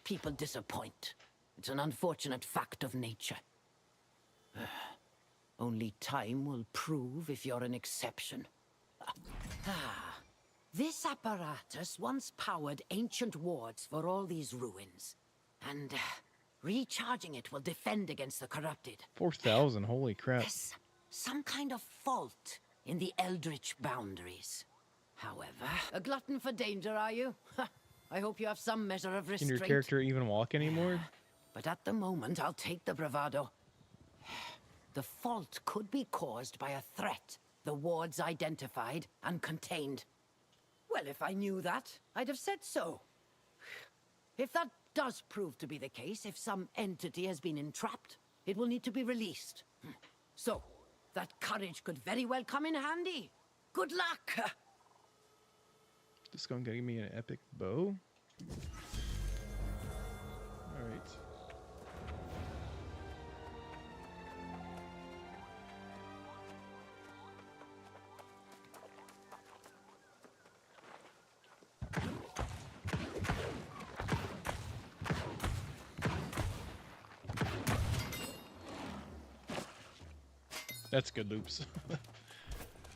People disappoint. It's an unfortunate fact of nature. Only time will prove if you're an exception. This apparatus once powered ancient wards for all these ruins. And recharging it will defend against the corrupted. 4,000, holy crap. There's some kind of fault in the eldritch boundaries. However, a glutton for danger, are you? I hope you have some measure of restraint. Can your character even walk anymore? But at the moment, I'll take the bravado. The fault could be caused by a threat the wards identified and contained. Well, if I knew that, I'd have said so. If that does prove to be the case, if some entity has been entrapped, it will need to be released. So, that courage could very well come in handy. Good luck! This gonna give me an epic bow? Alright. That's good loops.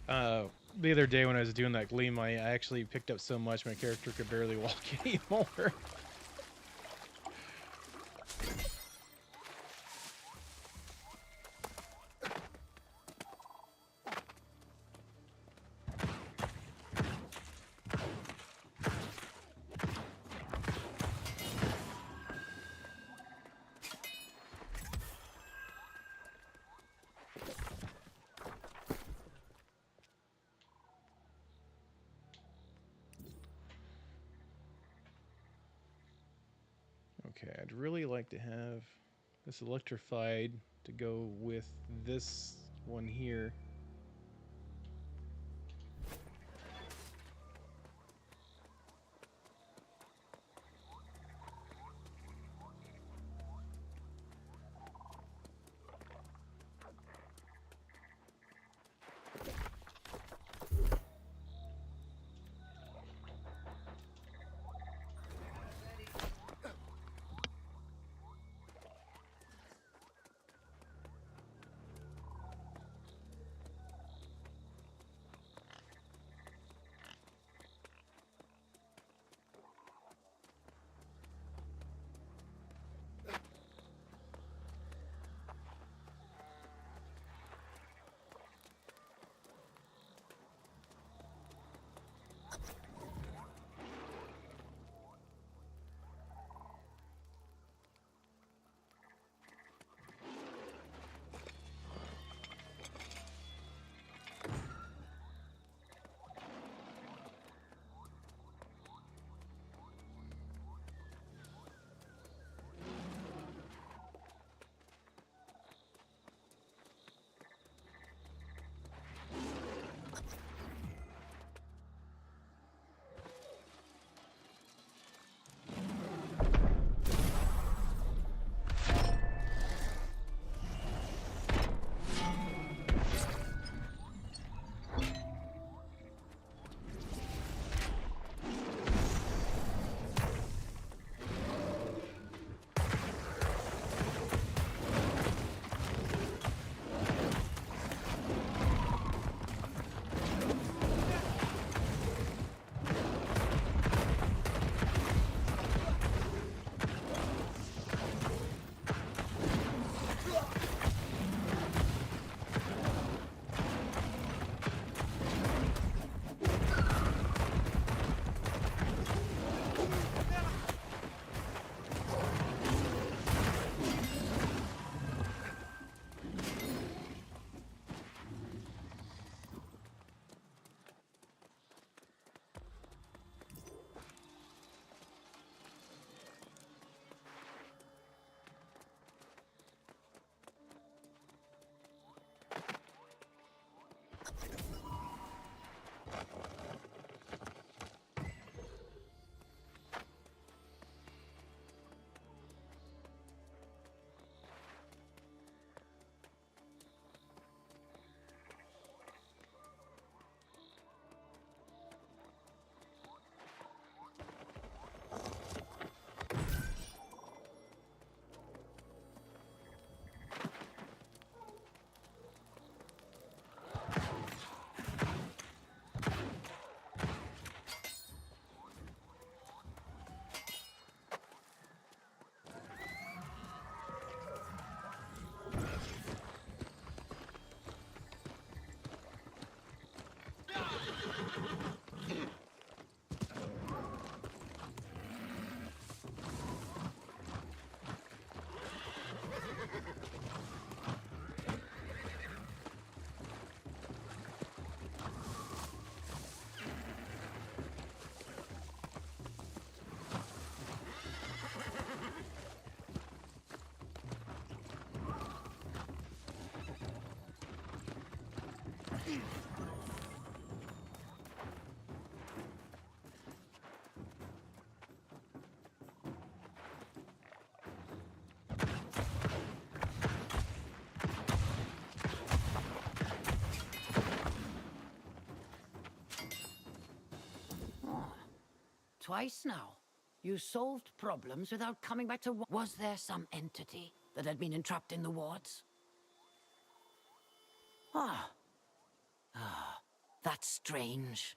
The other day when I was doing that gleam, I actually picked up so much my character could barely walk anymore. Okay, I'd really like to have this electrified to go with this one here. Twice now. You solved problems without coming back to... Was there some entity that had been entrapped in the wards? That's strange.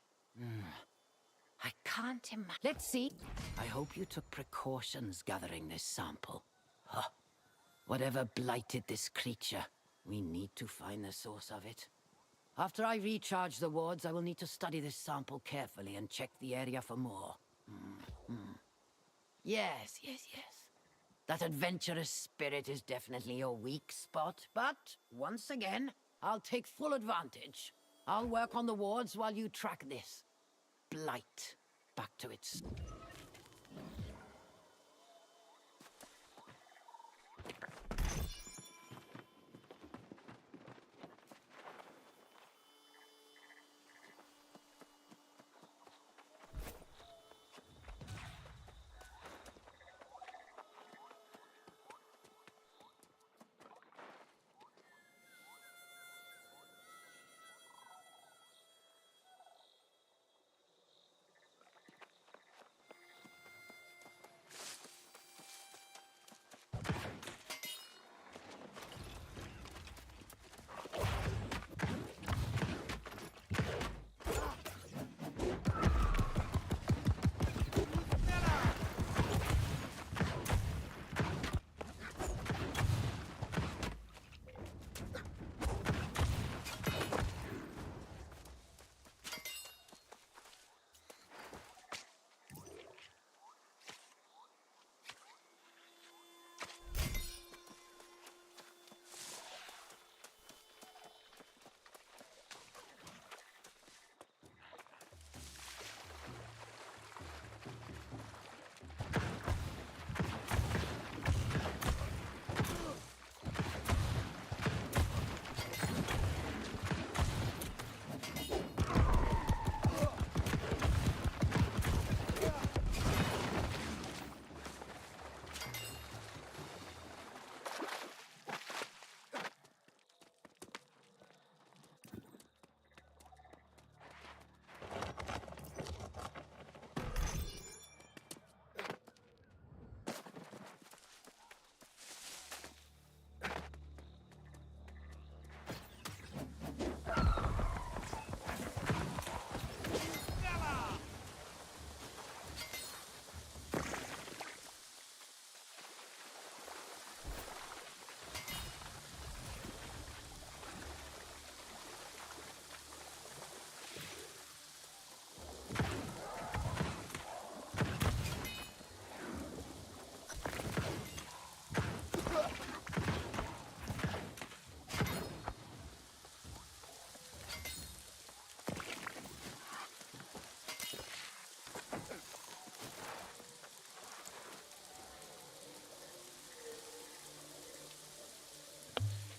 I can't imagine. Let's see. I hope you took precautions gathering this sample. Whatever blighted this creature, we need to find the source of it. After I recharge the wards, I will need to study this sample carefully and check the area for more. Yes. That adventurous spirit is definitely your weak spot, but once again, I'll take full advantage. I'll work on the wards while you track this blight back to its...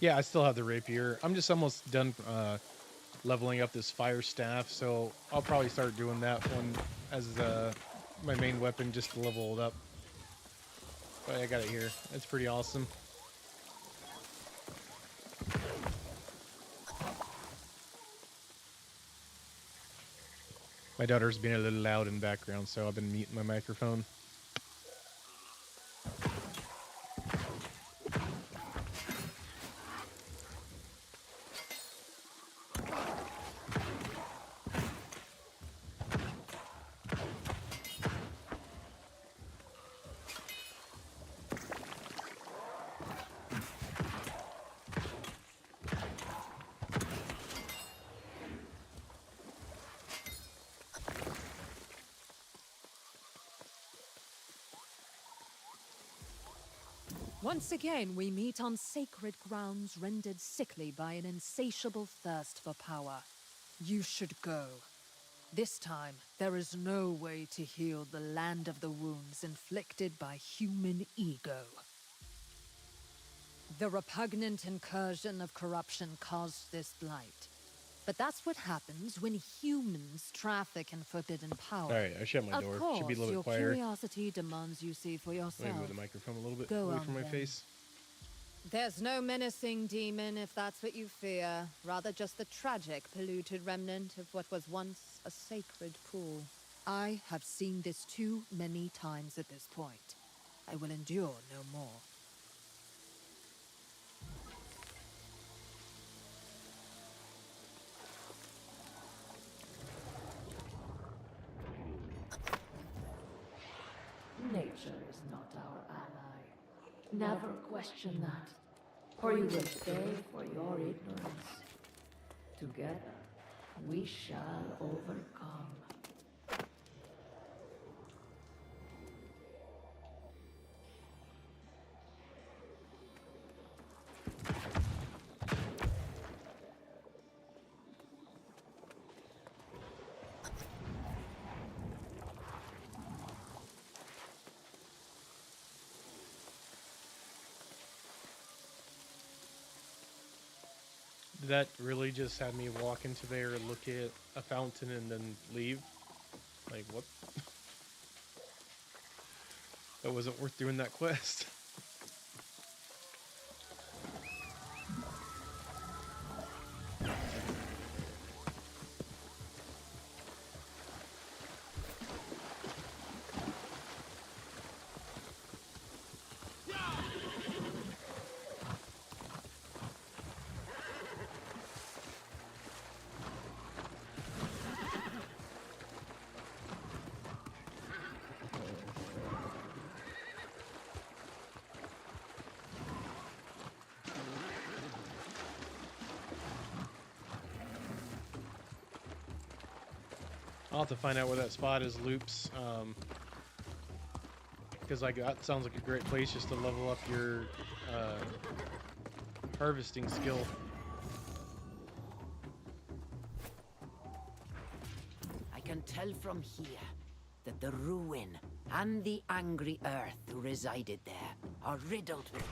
Yeah, I still have the rapier. I'm just almost done leveling up this fire staff, so I'll probably start doing that one as my main weapon just to level it up. But I got it here. It's pretty awesome. My daughter's being a little loud in the background, so I've been muting my microphone. Once again, we meet on sacred grounds rendered sickly by an insatiable thirst for power. You should go. This time, there is no way to heal the land of the wounds inflicted by human ego. The repugnant incursion of corruption caused this blight. But that's what happens when humans traffic in forbidden power. All right, I shut my door. Of course, Should be a little your bit quieter. curiosity demands you see for yourself. Let me move the microphone a little bit Go away on, from my then. face. There's no menacing demon, if that's what you fear. Rather just the tragic, polluted remnant of what was once a sacred pool. I have seen this too many times at this point. I will endure no more. Nature is not our ally. Never question that, or you will pay for your ignorance. Together, we shall overcome. That really just had me walk into there, look at a fountain, and then leave. Like, what? That wasn't worth doing that quest. I'll have to find out where that spot is, Loops, because like that sounds like a great place just to level up your harvesting skill. I can tell from here that the ruin and the angry earth who resided there are riddled with...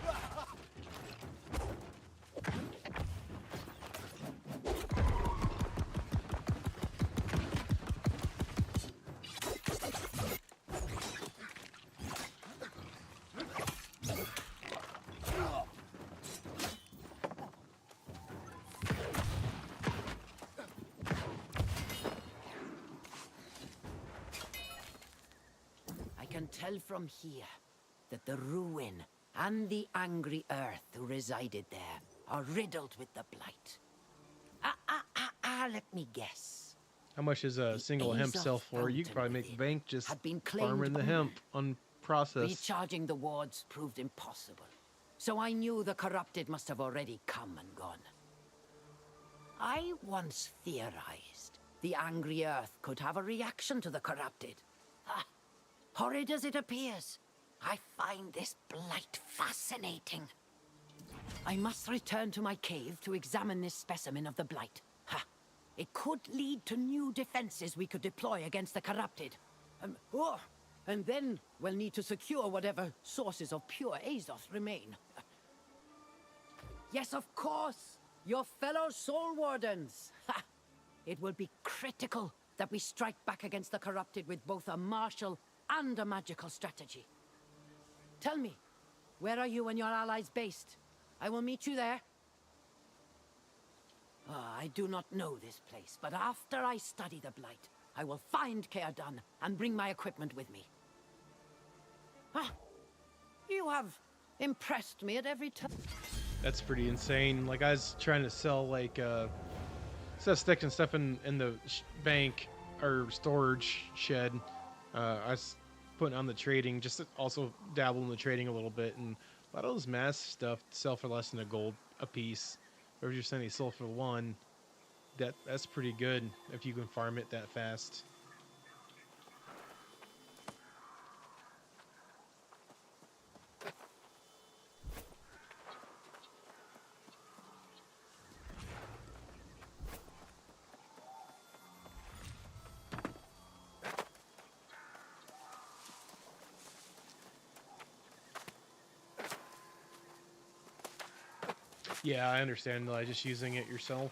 Tell from here that the ruin and the angry earth who resided there are riddled with the blight. Let me guess. How much is a single hemp sell for? You could probably make bank just farming the hemp unprocessed. Recharging the wards proved impossible, so I knew the corrupted must have already come and gone. I once theorized the angry earth could have a reaction to the corrupted. Horrid as it appears, I find this blight fascinating. I must return to my cave to examine this specimen of the blight. It could lead to new defenses we could deploy against the corrupted. And then we'll need to secure whatever sources of pure Azoth remain. Yes, of course, your fellow Soul Wardens. It will be critical that we strike back against the corrupted with both a martial and a magical strategy. Tell me, where are you and your allies based? I will meet you there. I do not know this place, but after I study the blight, I will find Caer'dun and bring my equipment with me. You have impressed me at every turn. That's pretty insane. Like, I was trying to sell, like, instead of sticking stuff in the bank or storage shed, I was putting on the trading, just to also dabble in the trading a little bit, and a lot of those mass stuff sell for less than a gold a piece. Or if you're saying they sell for 1, that's pretty good if you can farm it that fast. Yeah, I understand. Like, just using it yourself.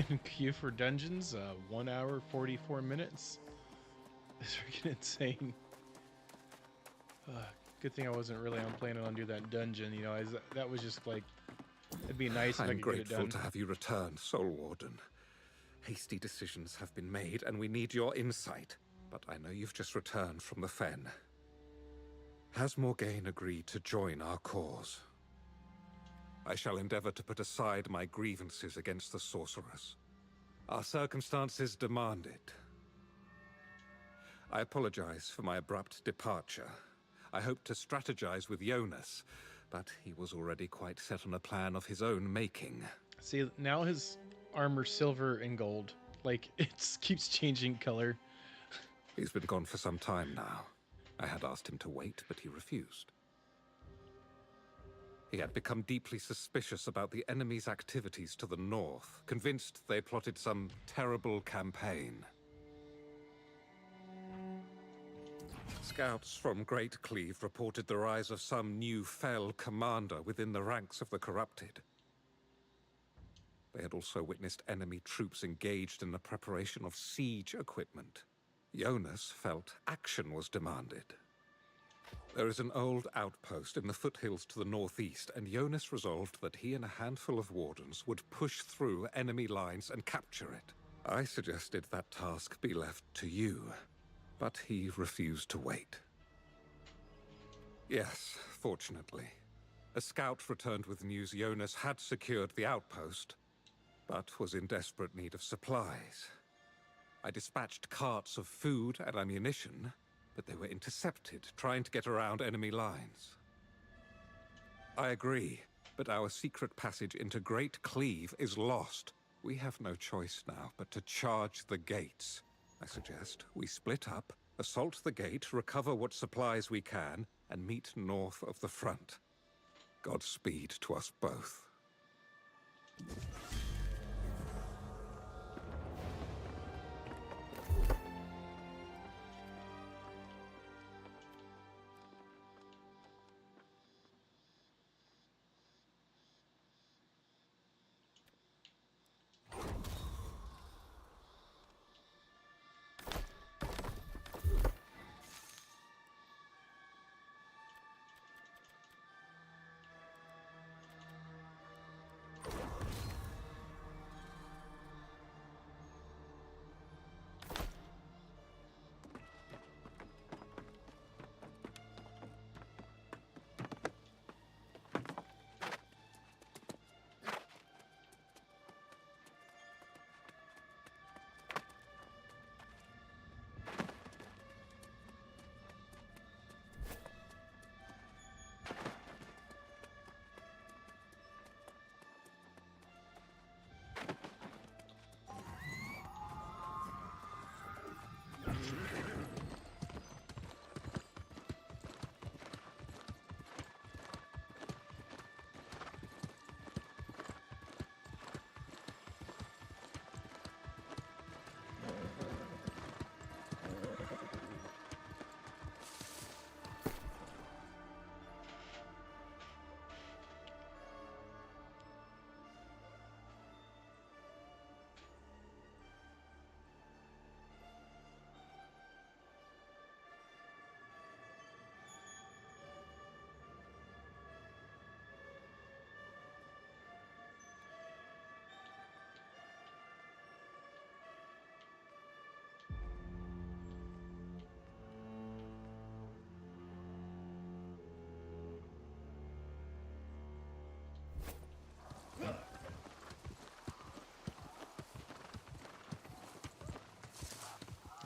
In queue for dungeons, 1 hour 44 minutes. It's freaking insane. Good thing I wasn't really planning on doing that dungeon. You know, that was just like, it'd be nice if I I'm could get it done. grateful to have you return, Soul Warden. Hasty decisions have been made, and we need your insight. But I know you've just returned from the Fen. Has Morgaine agreed to join our cause? I shall endeavor to put aside my grievances against the sorceress. Our circumstances demand it. I apologize for my abrupt departure. I hoped to strategize with Jonas, but he was already quite set on a plan of his own making. See, now his armor's silver and gold. Like, it keeps changing color. He's been gone for some time now. I had asked him to wait, but he refused. He had become deeply suspicious about the enemy's activities to the north, convinced they plotted some terrible campaign. Scouts from Great Cleave reported the rise of some new fell commander within the ranks of the corrupted. They had also witnessed enemy troops engaged in the preparation of siege equipment. Jonas felt action was demanded. There is an old outpost in the foothills to the northeast, and Jonas resolved that he and a handful of wardens would push through enemy lines and capture it. I suggested that task be left to you, but he refused to wait. Yes, fortunately. A scout returned with news Jonas had secured the outpost, but was in desperate need of supplies. I dispatched carts of food and ammunition, but they were intercepted, trying to get around enemy lines. I agree, but our secret passage into Great Cleave is lost. We have no choice now but to charge the gates. I suggest we split up, assault the gate, recover what supplies we can, and meet north of the front. Godspeed to us both.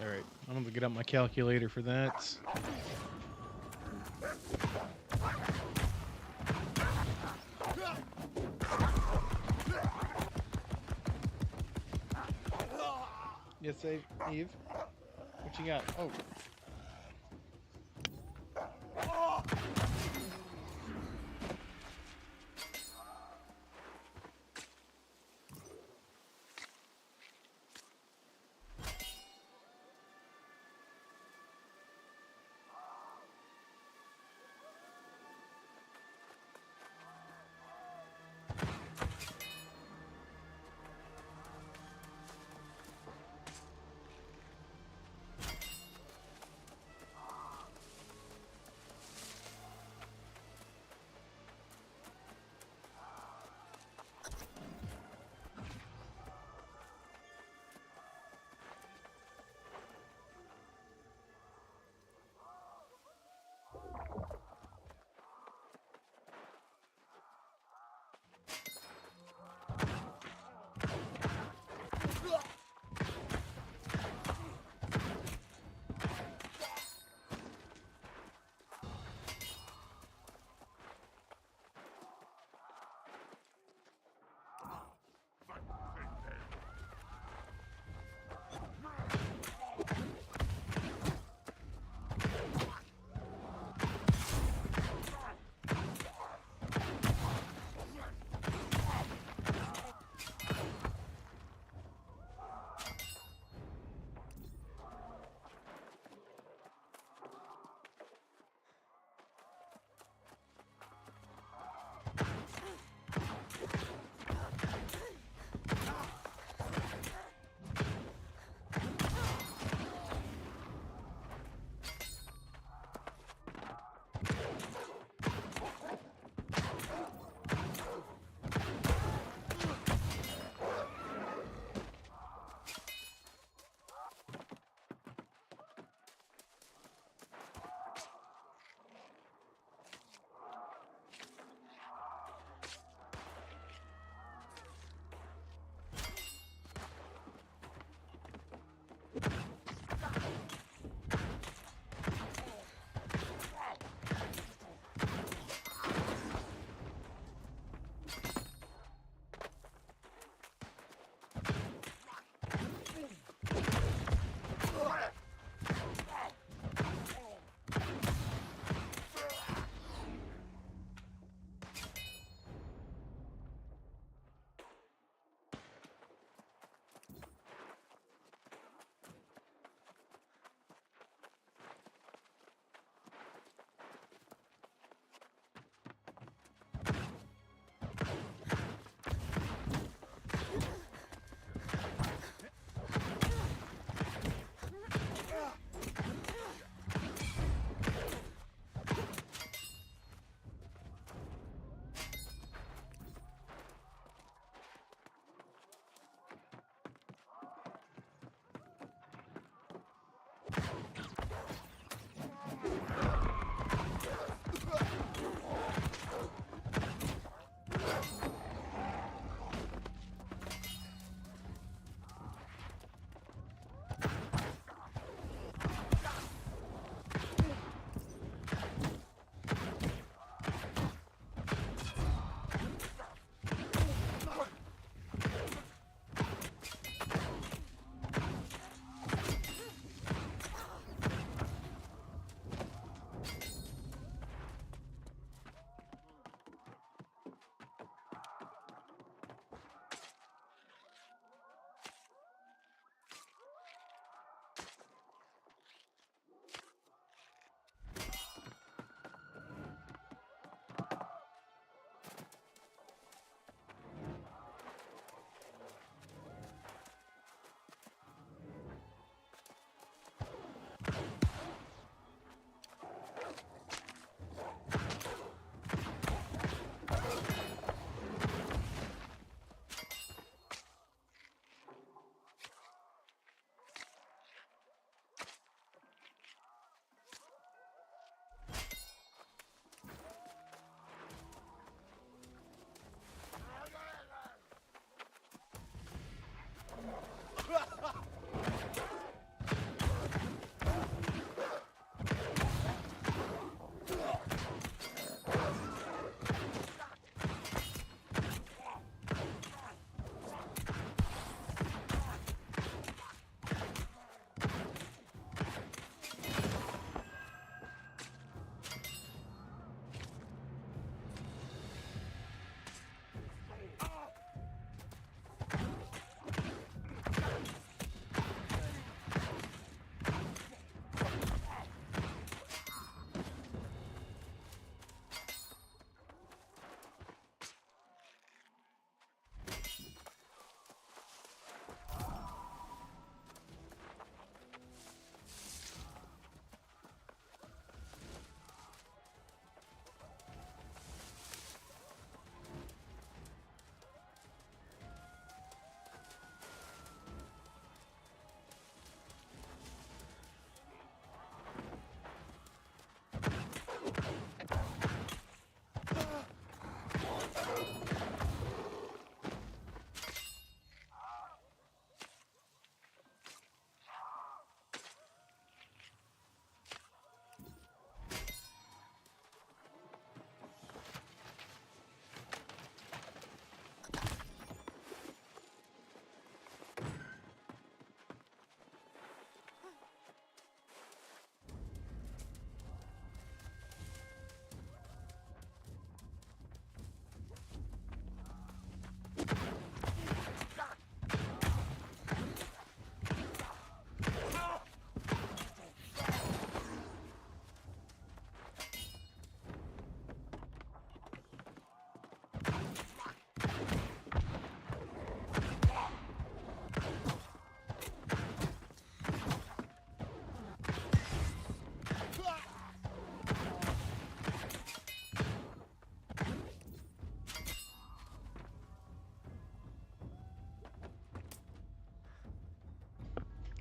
All right, I'm gonna get out my calculator for that. Yes, Eve. What you got? Oh.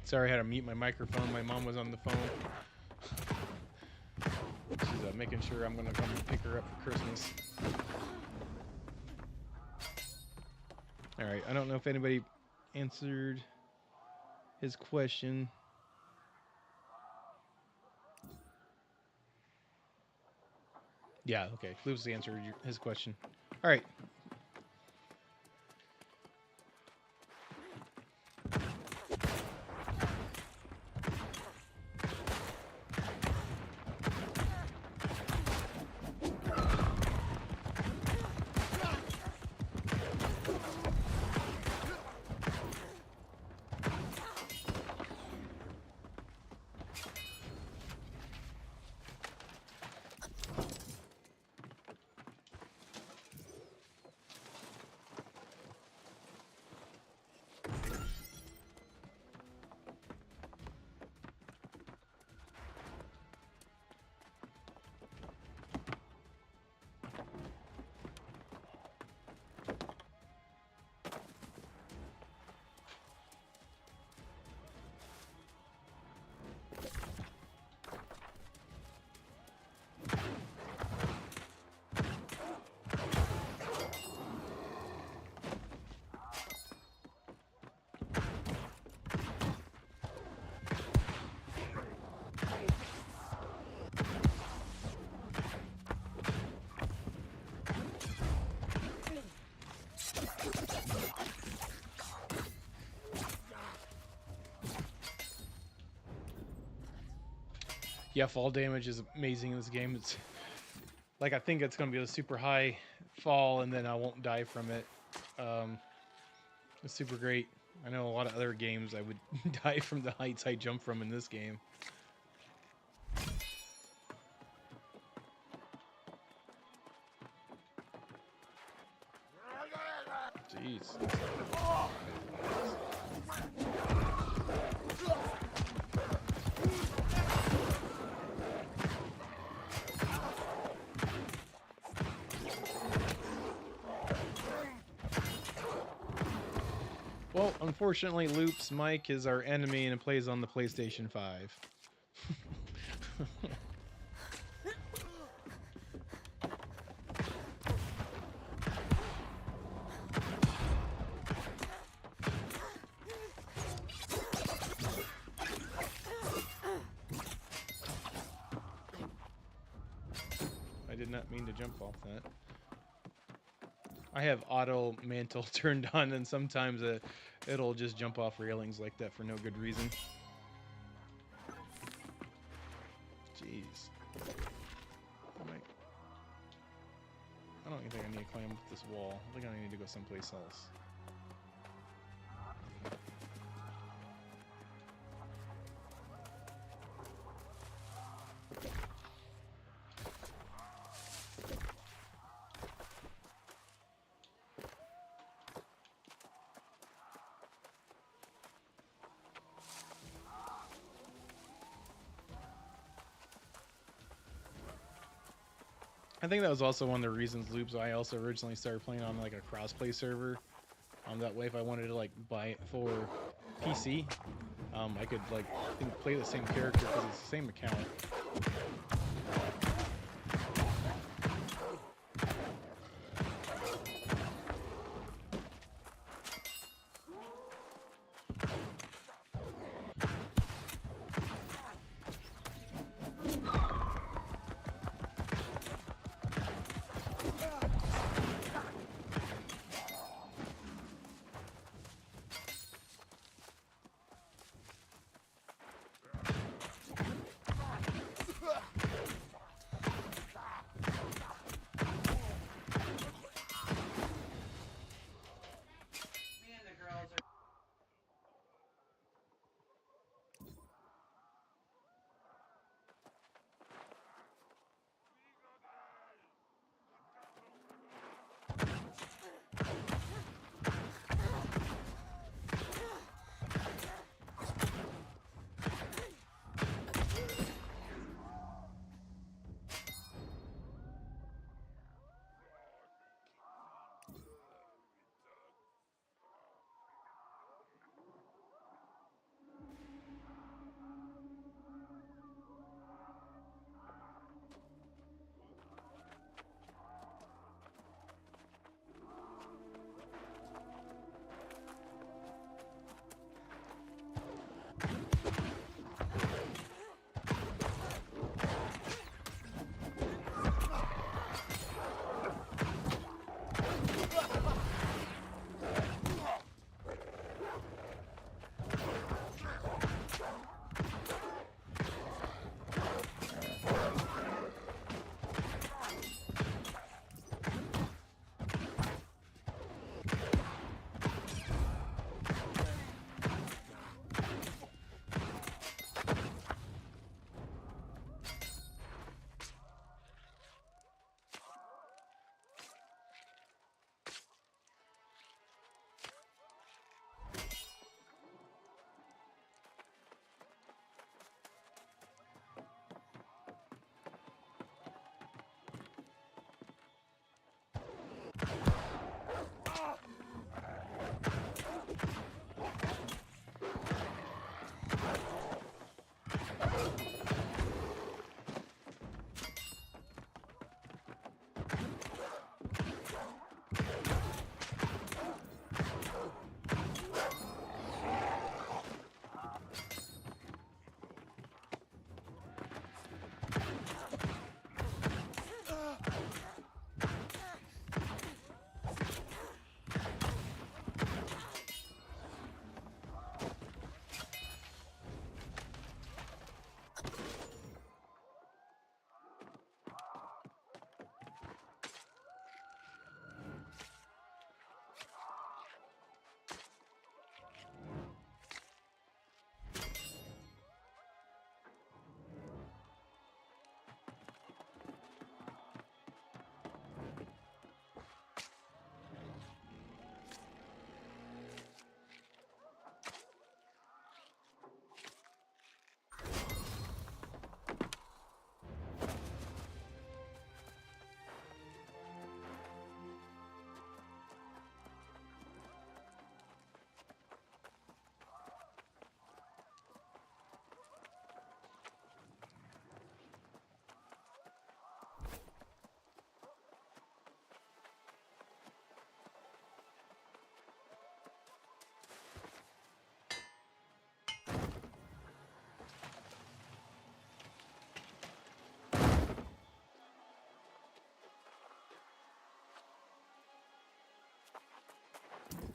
Sorry, I had to mute my microphone. My mom was on the phone. She's making sure I'm gonna come pick her up for Christmas. All right, I don't know if anybody answered his question. Yeah, okay. Lucy answered his question. All right. Yeah, fall damage is amazing in this game. It's like, I think it's going to be a super high fall and then I won't die from it. It's super great. I know a lot of other games I would die from the heights I jump from in this game. Jeez. Well, unfortunately, Loop's mic is our enemy and it plays on the PlayStation 5. I did not mean to jump off that. I have auto mantle turned on, and sometimes it'll just jump off railings like that for no good reason. Jeez. I don't even think I need to climb up this wall. I think I need to go someplace else. I think that was also one of the reasons Loops I also originally started playing on like a crossplay server. That way, if I wanted to like buy it for PC, I could like play the same character because it's the same account.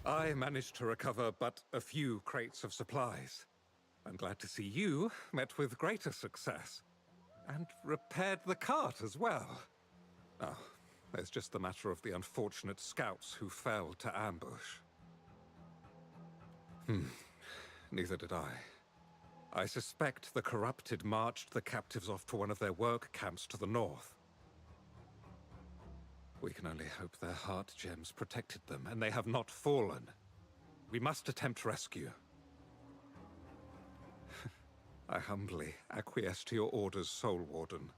I managed to recover but a few crates of supplies. I'm glad to see you met with greater success. And repaired the cart as well. Oh, there's just the matter of the unfortunate scouts who fell to ambush. Neither did I. I suspect the corrupted marched the captives off to one of their work camps to the north. We can only hope their heart gems protected them, and they have not fallen. We must attempt rescue. I humbly acquiesce to your orders, Soul Warden.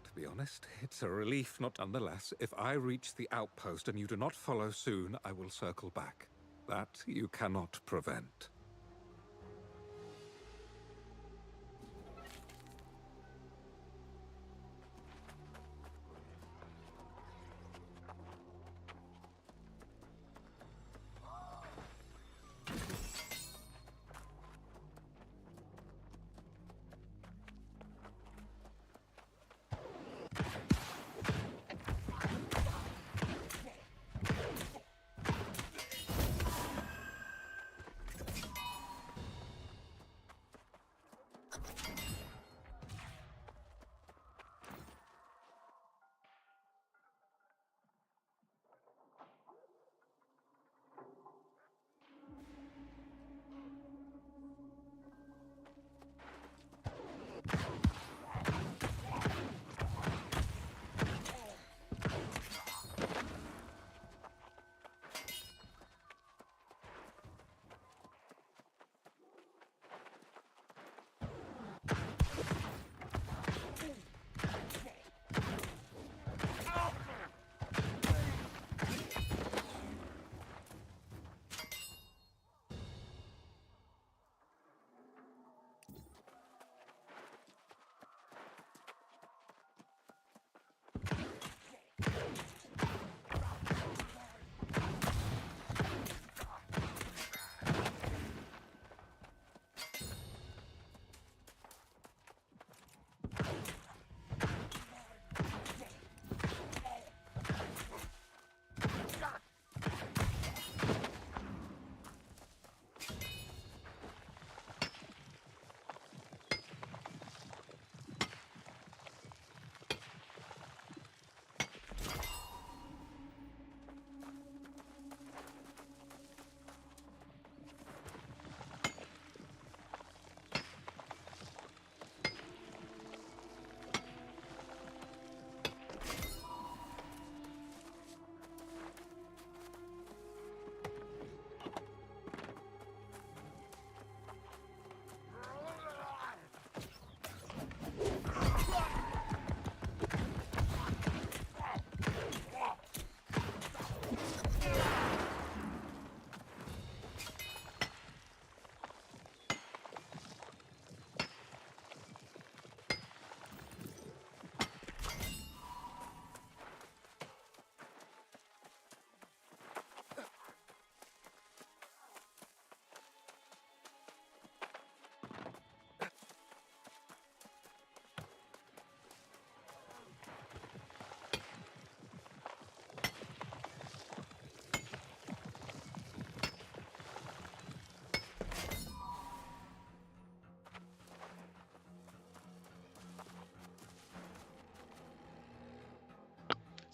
To be honest, it's a relief nonetheless. If I reach the outpost and you do not follow soon, I will circle back. That you cannot prevent.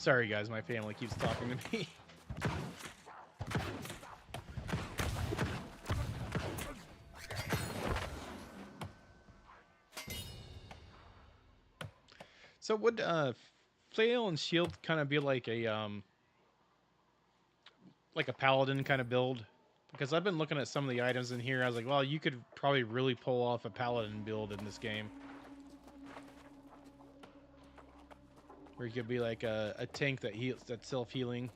Sorry, guys, my family keeps talking to me. So would flail and shield kind of be like a paladin kind of build? Because I've been looking at some of the items in here. I was like, well, you could probably really pull off a paladin build in this game. Where you could be like a tank that heals, that's self-healing.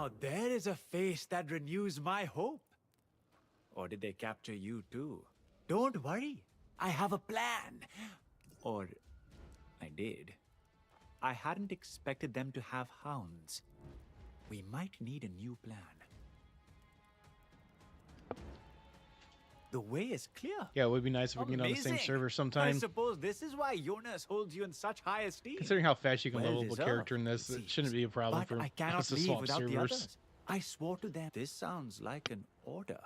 Now there is a face that renews my hope. Or did they capture you too? Don't worry. I have a plan. Or I did. I hadn't expected them to have hounds. We might need a new plan. The way is clear. Yeah, it would be nice if we can get on the same Amazing. server I sometime. suppose this is why Jonas holds you in such high esteem. Considering how fast you can Well level up a deserved, character in this, it shouldn't be a problem but for I cannot us to leave swap without the servers. others. I swore to them. This sounds like an order.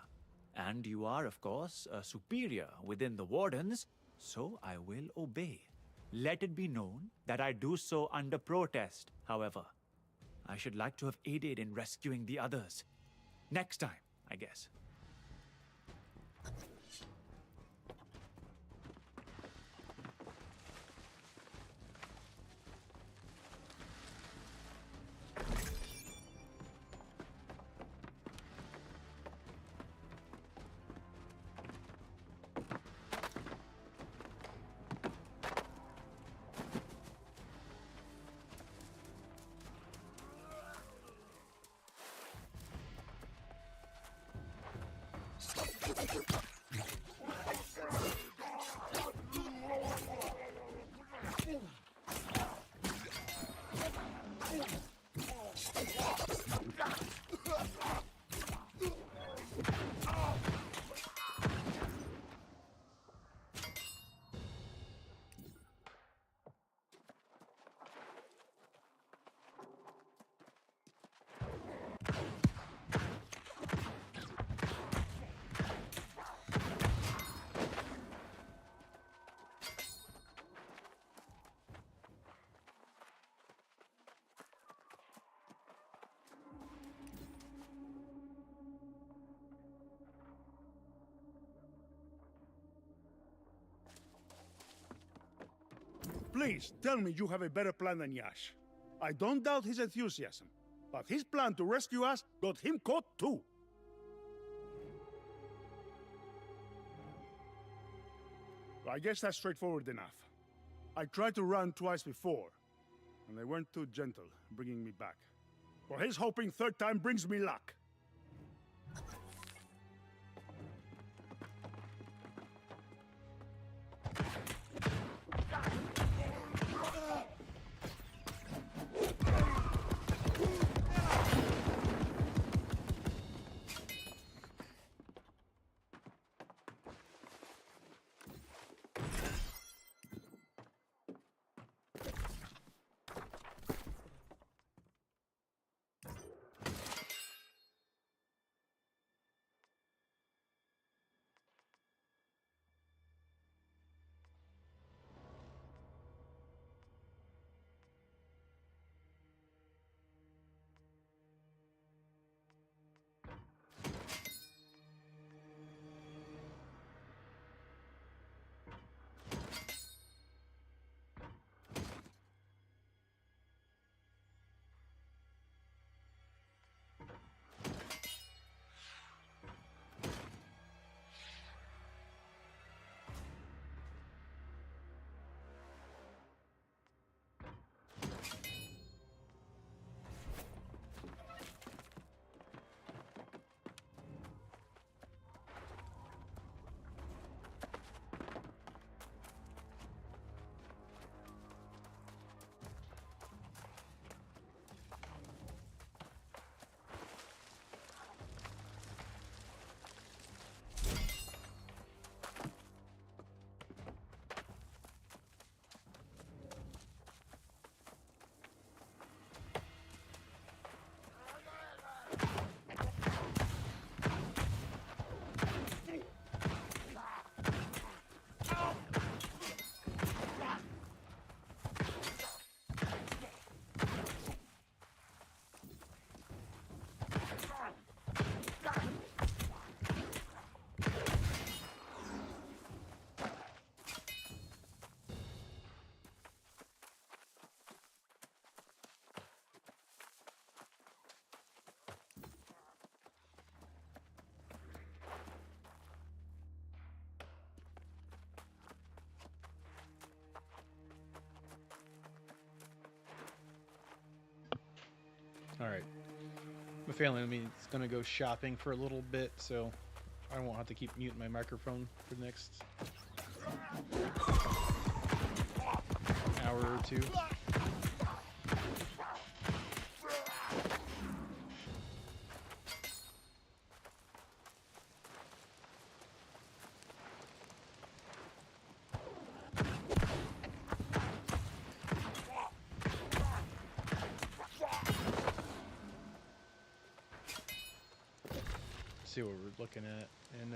And you are, of course, a superior within the Wardens, so I will obey. Let it be known that I do so under protest, however. I should like to have aided in rescuing the others. Next time, I guess. Please, tell me you have a better plan than Yash. I don't doubt his enthusiasm, but his plan to rescue us got him caught too. I guess that's straightforward enough. I tried to run twice before, and they weren't too gentle, bringing me back. For his hoping third time brings me luck. All right. My family, I mean, it's gonna go shopping for a little bit, so I won't have to keep muting my microphone for the next hour or two. See what we're looking at, and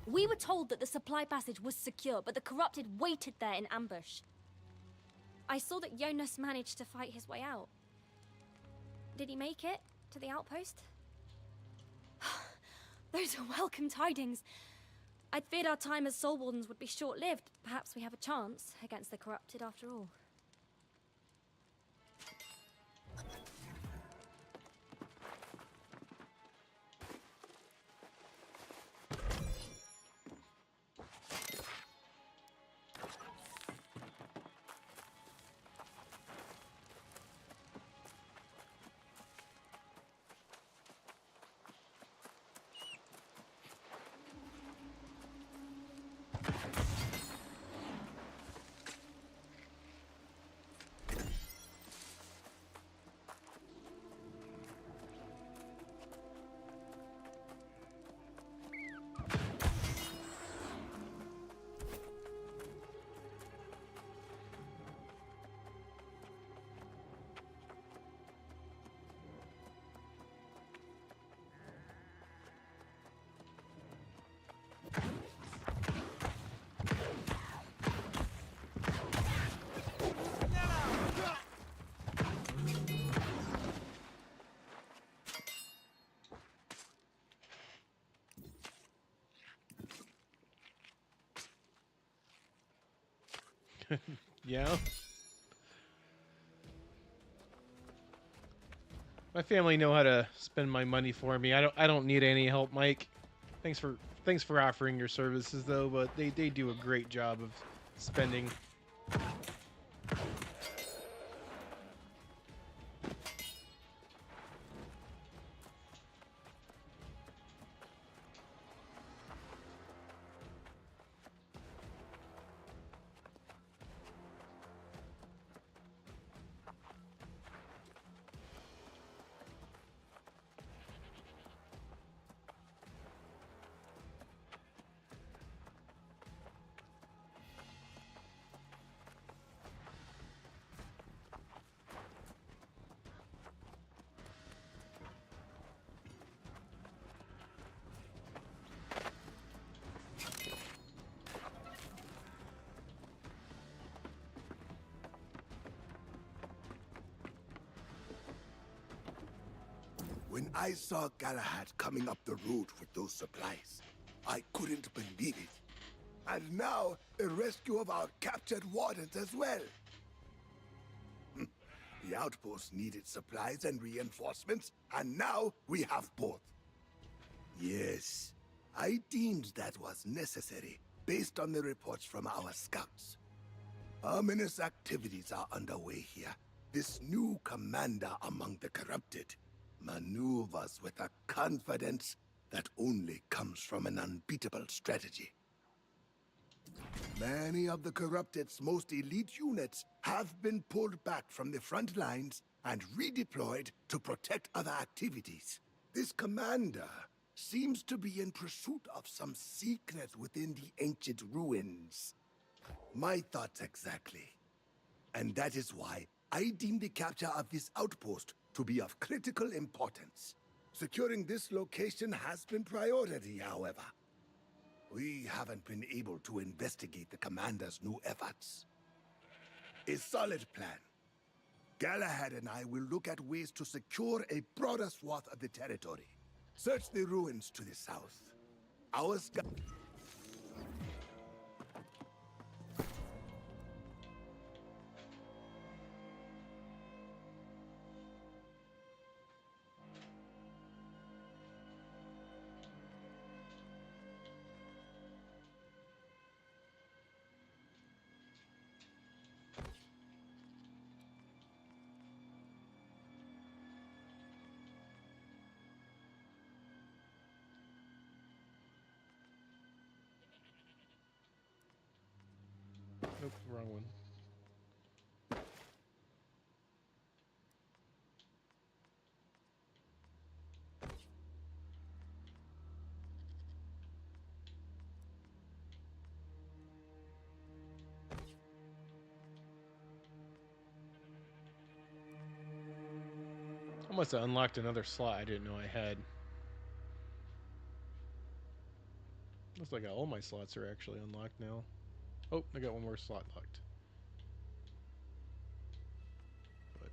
We were told that the supply passage was secure, but the corrupted waited there in ambush. I saw that Jonas managed to fight his way out. Did he make it to the outpost? Those are welcome tidings. I'd feared our time as Soul Wardens would be short-lived. Perhaps we have a chance against the corrupted after all. yeah. My family know how to spend my money for me. I don't need any help, Mike. Thanks for offering your services though, but they do a great job of spending. When I saw Galahad coming up the road with those supplies, I couldn't believe it. And now, a rescue of our captured wardens as well. The outpost needed supplies and reinforcements, and now we have both. Yes, I deemed that was necessary, based on the reports from our scouts. Ominous activities are underway here. This new commander among the corrupted maneuvers with a confidence that only comes from an unbeatable strategy. Many of the corrupted's most elite units have been pulled back from the front lines and redeployed to protect other activities. This commander seems to be in pursuit of some secret within the ancient ruins. My thoughts exactly. And that is why I deem the capture of this outpost to be of critical importance. Securing this location has been priority, however. we haven't been able to investigate the commander's new efforts. A solid plan. Galahad and I will look at ways to secure a broader swath of the territory. Search the ruins to the south. Our scout... Nope, wrong one. I must have unlocked another slot I didn't know I had. Looks like all my slots are actually unlocked now. Oh, I got one more slot locked. But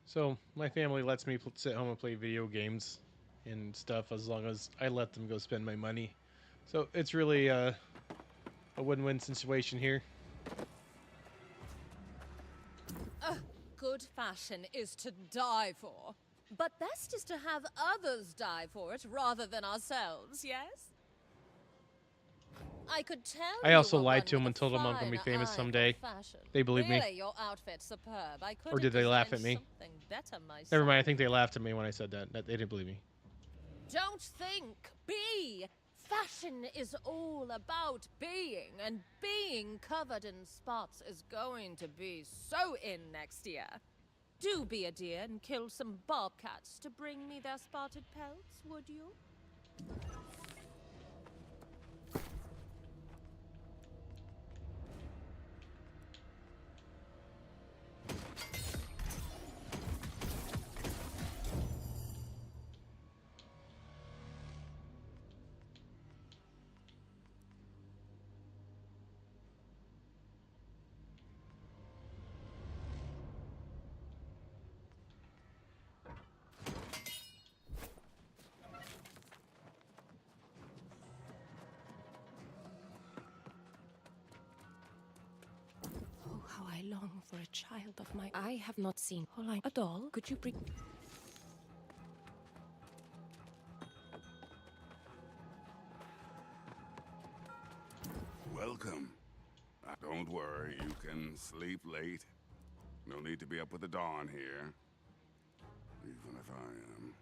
so my family lets me sit home and play video games and stuff as long as I let them go spend my money. So it's really a win-win situation here. Good fashion is to die for. But best is to have others die for it rather than ourselves, yes? I could tell I also you were lied one to them with and told them I'm going to be fine famous eye someday. for fashion. They believe me. Really, your outfit's superb. I Or did they laugh at me? something better myself. Never mind, I think they laughed at me when I said that. They didn't believe me. Don't think, be. Fashion is all about being, and being covered in spots is going to be so in next year. Do be a dear and kill some bobcats to bring me their spotted pelts, would you? I long for a child of my... I have not seen... A doll? Could you bring... Welcome. Don't worry, you can sleep late. No need to be up with the dawn here. Even if I am.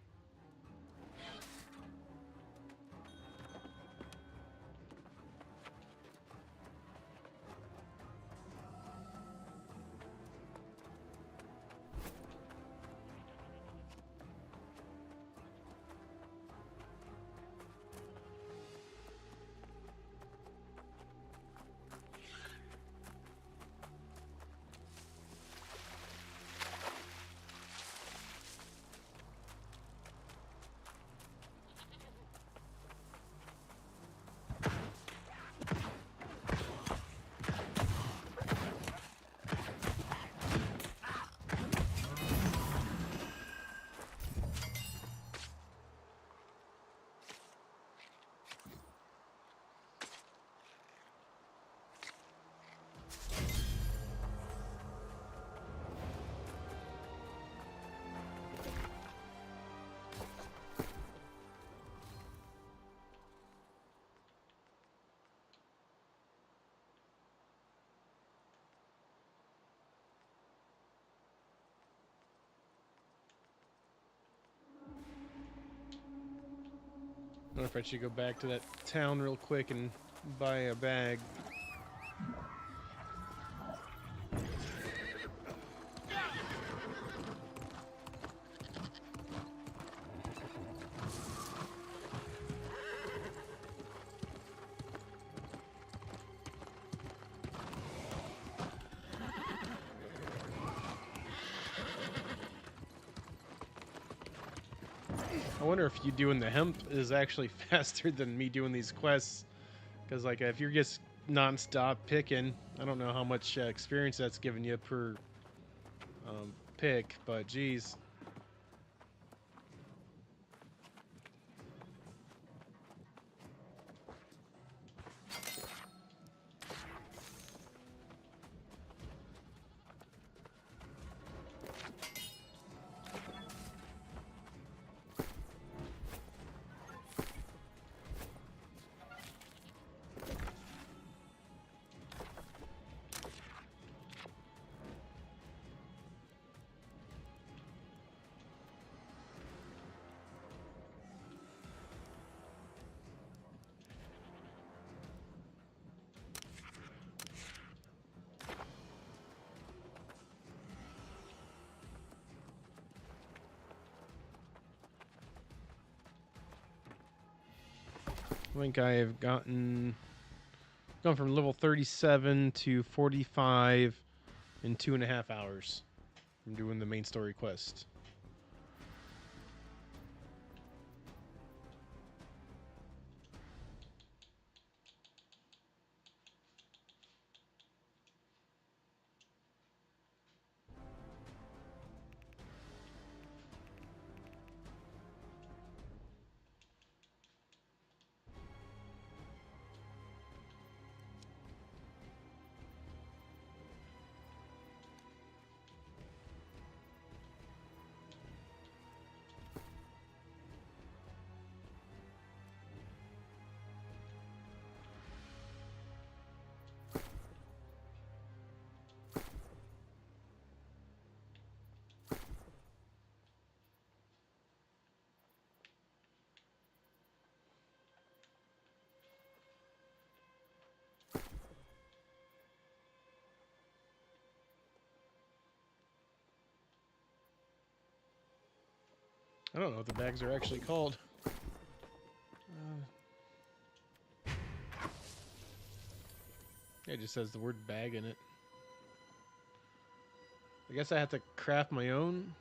wonder if I should go back to that town real quick and buy a bag. I wonder if you doing the hemp is actually faster than me doing these quests, because like if you're just non-stop picking, I don't know how much experience that's giving you per pick, but geez. I think I have gone from level 37 to 45 in 2.5 hours from doing the main story quest. I don't know what the bags are actually called. It just says the word bag in it. I guess I have to craft my own.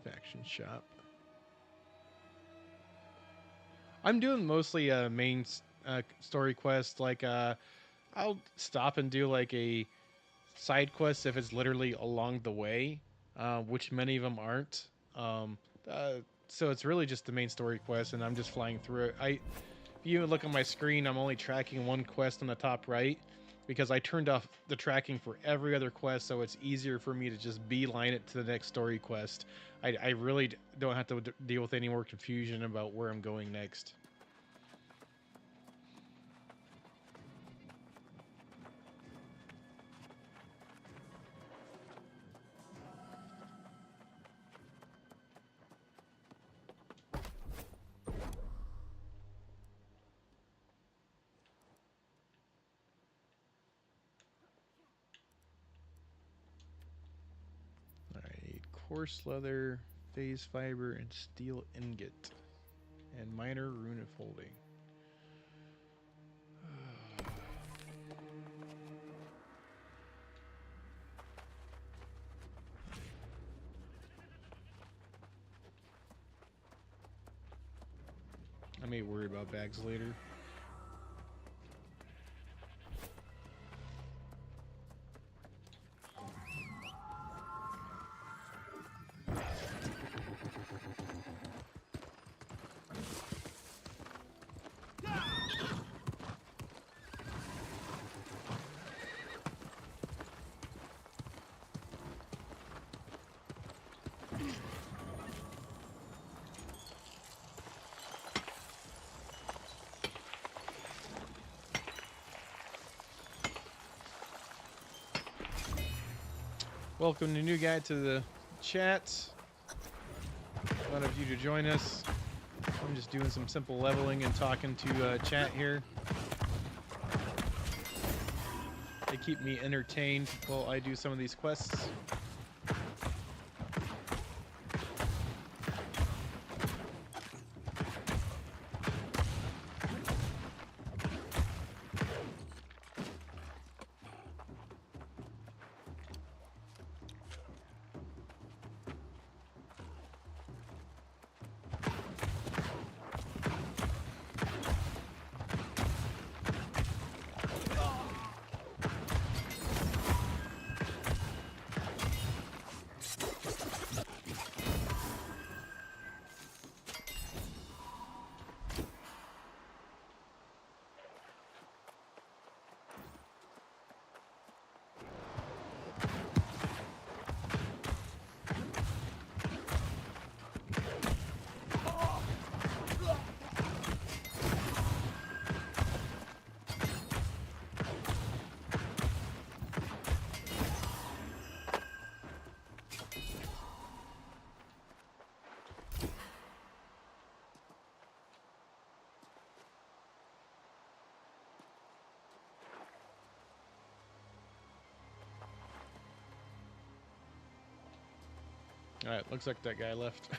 Faction shop. I'm doing mostly main story quests. Like I'll stop and do like a side quest if it's literally along the way. Which many of them aren't. So it's really just the main story quest, and I'm just flying through it. If you look on my screen, I'm only tracking one quest on the top right, because I turned off the tracking for every other quest, so it's easier for me to just beeline it to the next story quest. I really don't have to deal with any more confusion about where I'm going next. Coarse leather, phase fiber, and steel ingot, and minor rune folding. I may worry about bags later. Welcome to new guy to the chat. One of you to join us. I'm just doing some simple leveling and talking to chat here. They keep me entertained while I do some of these quests. Alright, looks like that guy left.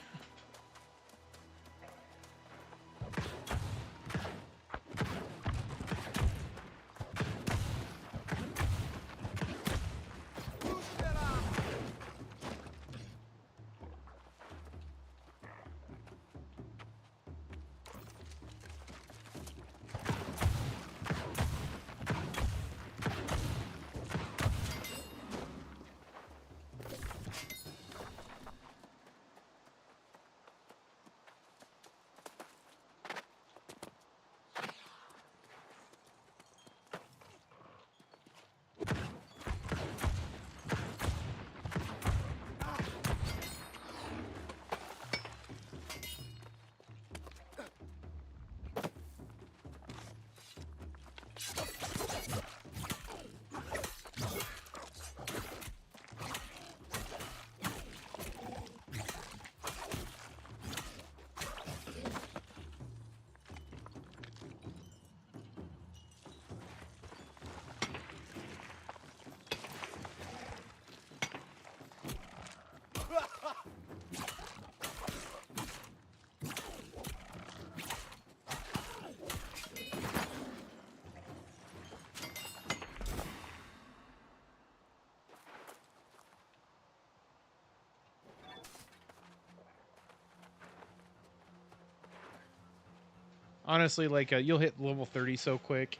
Honestly, like you'll hit level 30 so quick.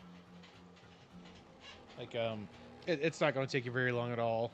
Like it's not going to take you very long at all.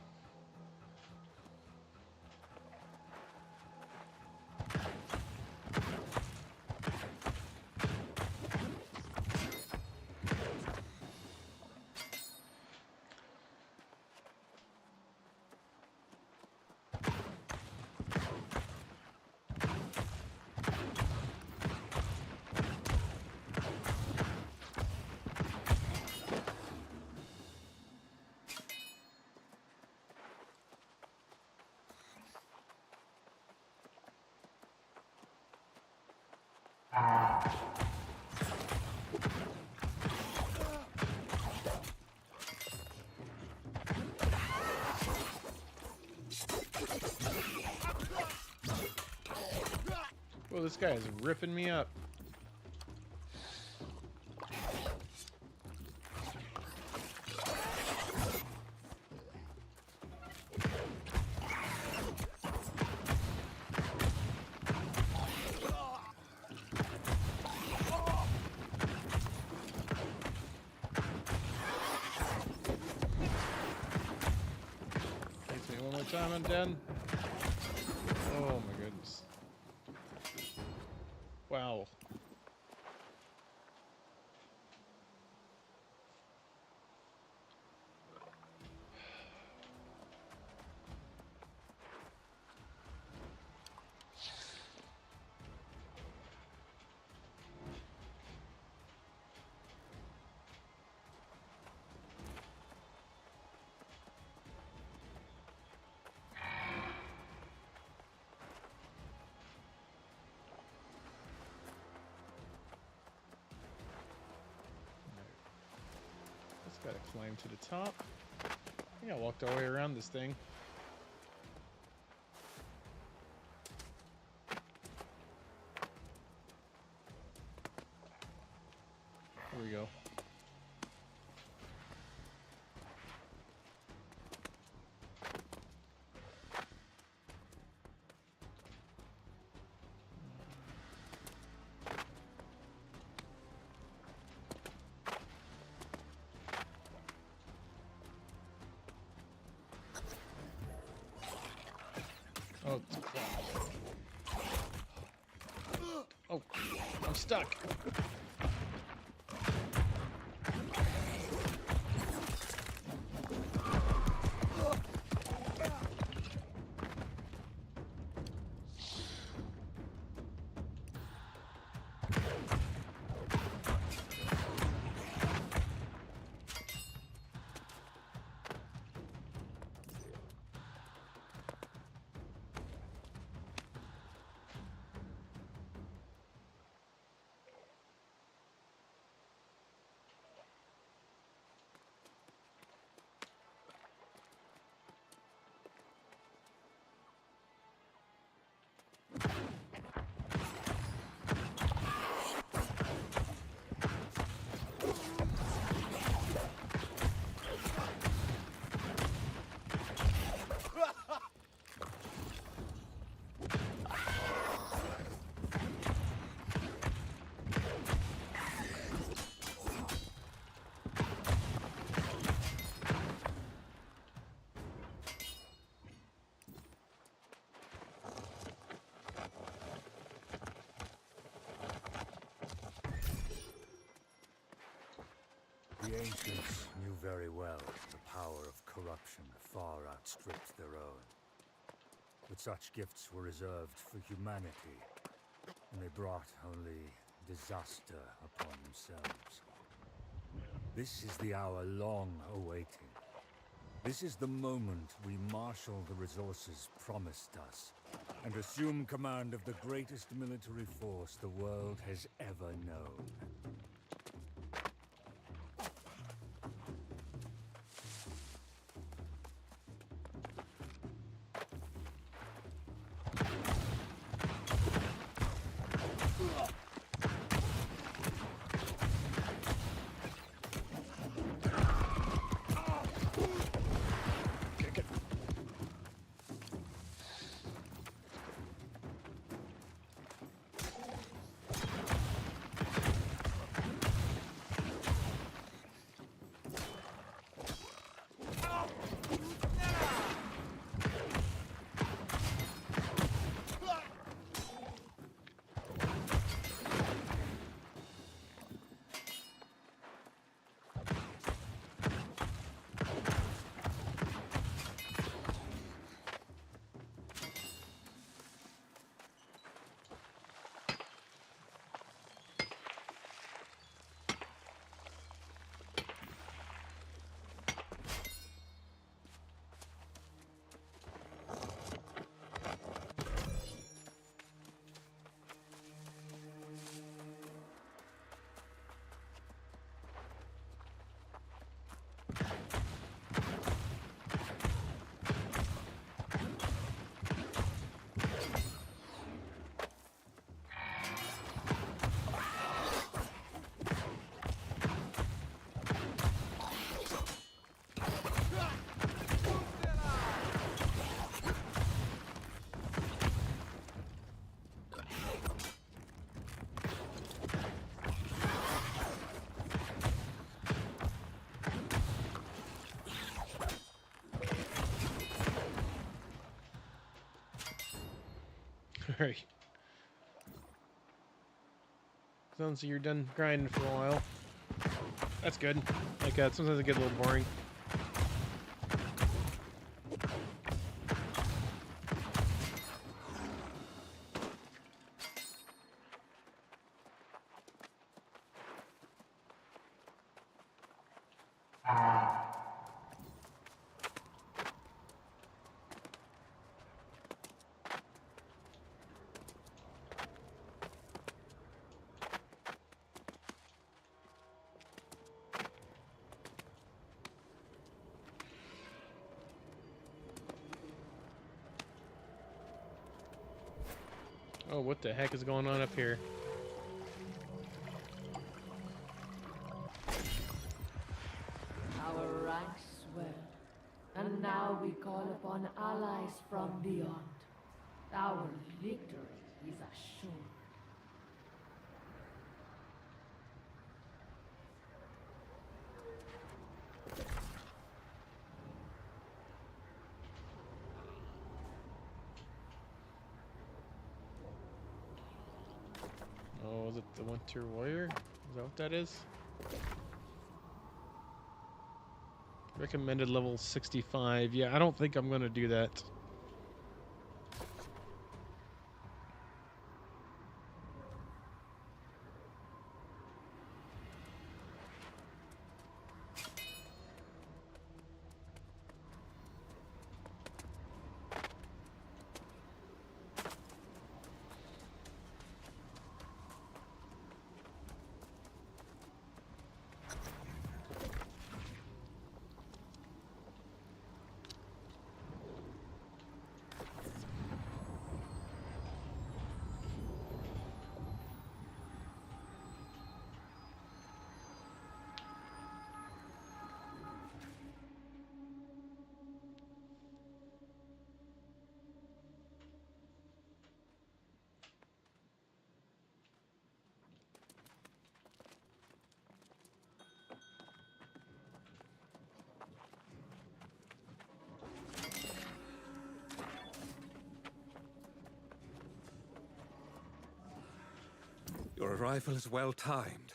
Well, this guy is ripping me up. Takes me one more time and done. Oh my goodness. Wow. Gotta climb to the top. I think I walked all the way around this thing. Here we go. Oh, oh, I'm stuck. The ancients knew very well the power of corruption far outstripped their own. But such gifts were reserved for humanity, and they brought only disaster upon themselves. This is the hour long awaiting. This is the moment we marshal the resources promised us, and assume command of the greatest military force the world has ever known. Alright. Sounds like you're done grinding for a while. That's good. Like, sometimes it gets a little boring. Oh, what the heck is going on up here? Our ranks swell, and now we call upon allies from beyond. Our victory is assured. Oh, is it the Winter Warrior? Is that what that is? Recommended level 65. Yeah, I don't think I'm going to do that. Your arrival is well timed.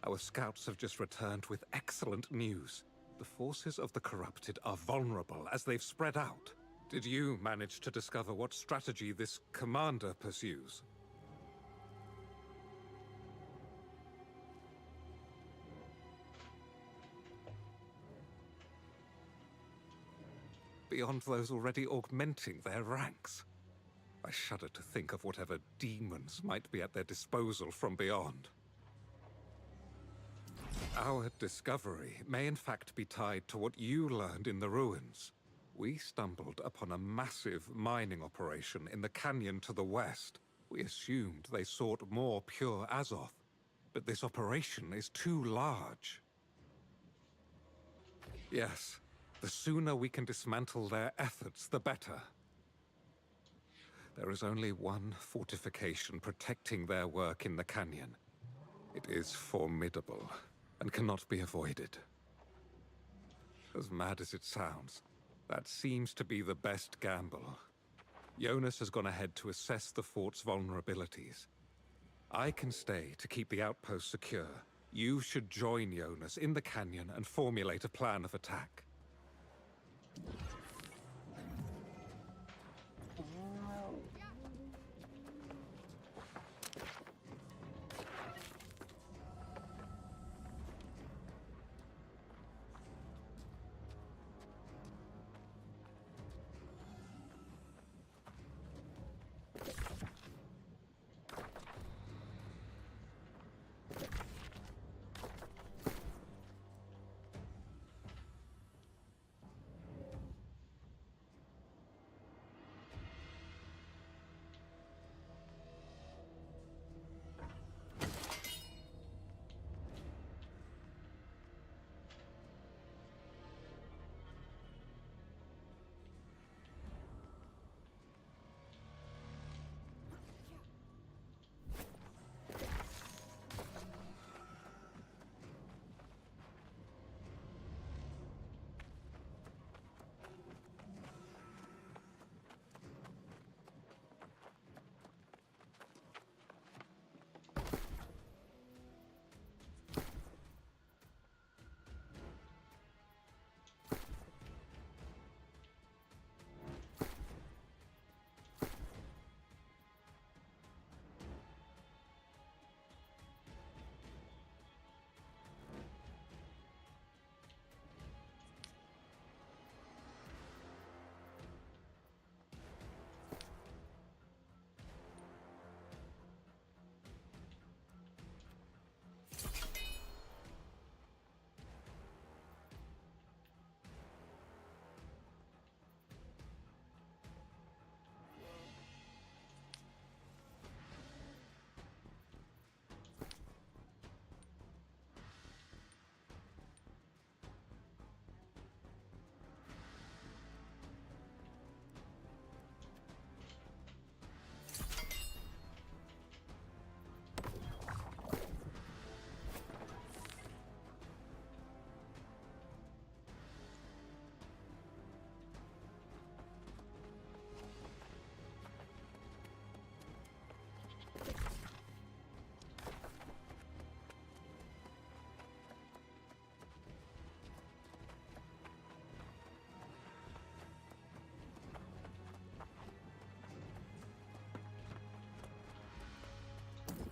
Our scouts have just returned with excellent news. The forces of the corrupted are vulnerable as they've spread out. Did you manage to discover what strategy this commander pursues? Beyond those already augmenting their ranks. I shudder to think of whatever demons might be at their disposal from beyond. Our discovery may in fact be tied to what you learned in the ruins. We stumbled upon a massive mining operation in the canyon to the west. We assumed they sought more pure Azoth, but this operation is too large. Yes, the sooner we can dismantle their efforts, the better. There is only one fortification protecting their work in the canyon. It is formidable and cannot be avoided. As mad as it sounds, that seems to be the best gamble. Jonas has gone ahead to assess the fort's vulnerabilities. I can stay to keep the outpost secure. You should join Jonas in the canyon and formulate a plan of attack.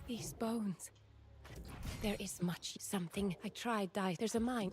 These bones. There is much something. I tried die. There's a mine.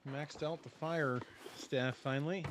Maxed out the fire staff finally.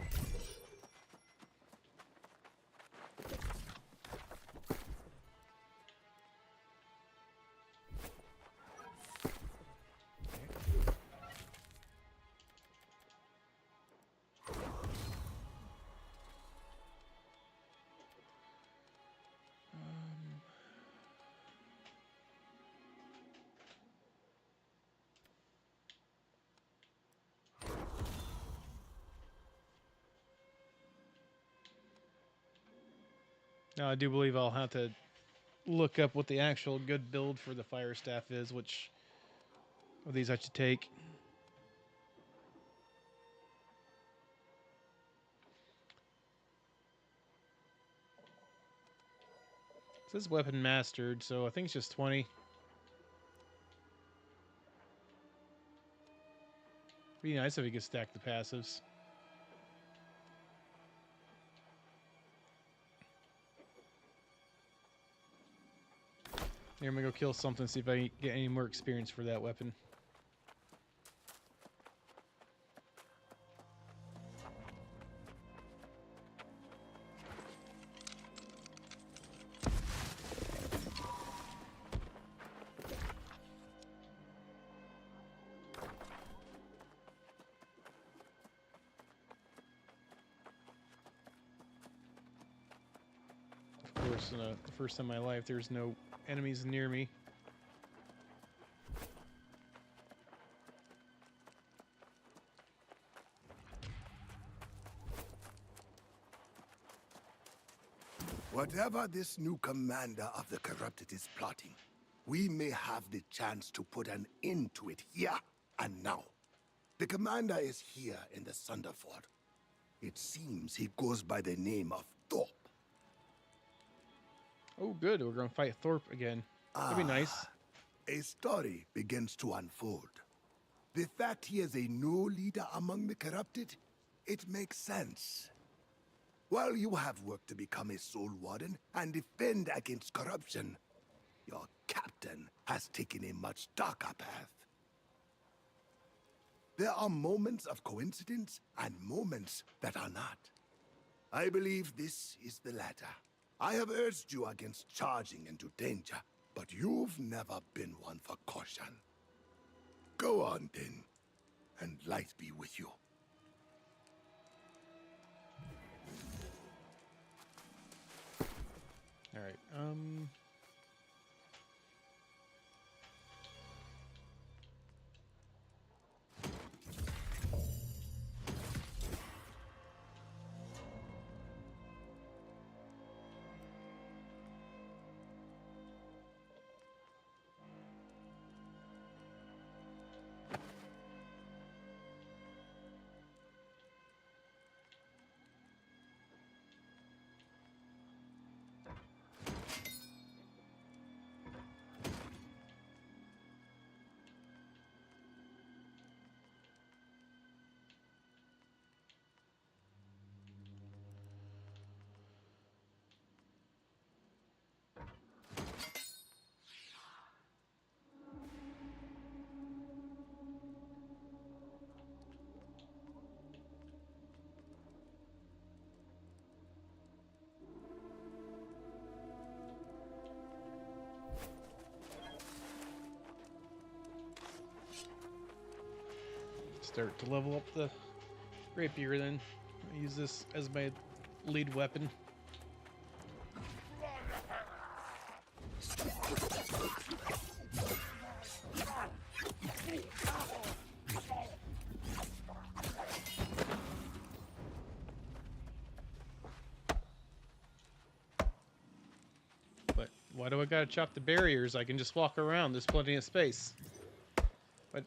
Now, I do believe I'll have to look up what the actual good build for the fire staff is, which of these I should take. It says weapon mastered, so I think it's just 20. Be nice if we could stack the passives. Here, I'm gonna go kill something, see if I get any more experience for that weapon. Of course, the first time in my life, there's no enemies near me. Whatever this new commander of the Corrupted is plotting, we may have the chance to put an end to it here and now. The commander is here in the Sunderford. It seems he goes by the name of Thorpe. Oh, good. We're going to fight Thorpe again. That'd be nice. A story begins to unfold. The fact he is a new leader among the Corrupted, it makes sense. While you have work to become a Soul Warden and defend against corruption, your captain has taken a much darker path. There are moments of coincidence and moments that are not. I believe this is the latter. I have urged you against charging into danger, but you've never been one for caution. Go on, then, and light be with you. All right. Start to level up the rapier, then I'll use this as my lead weapon. But why do I gotta chop the barriers? I can just walk around. There's plenty of space. But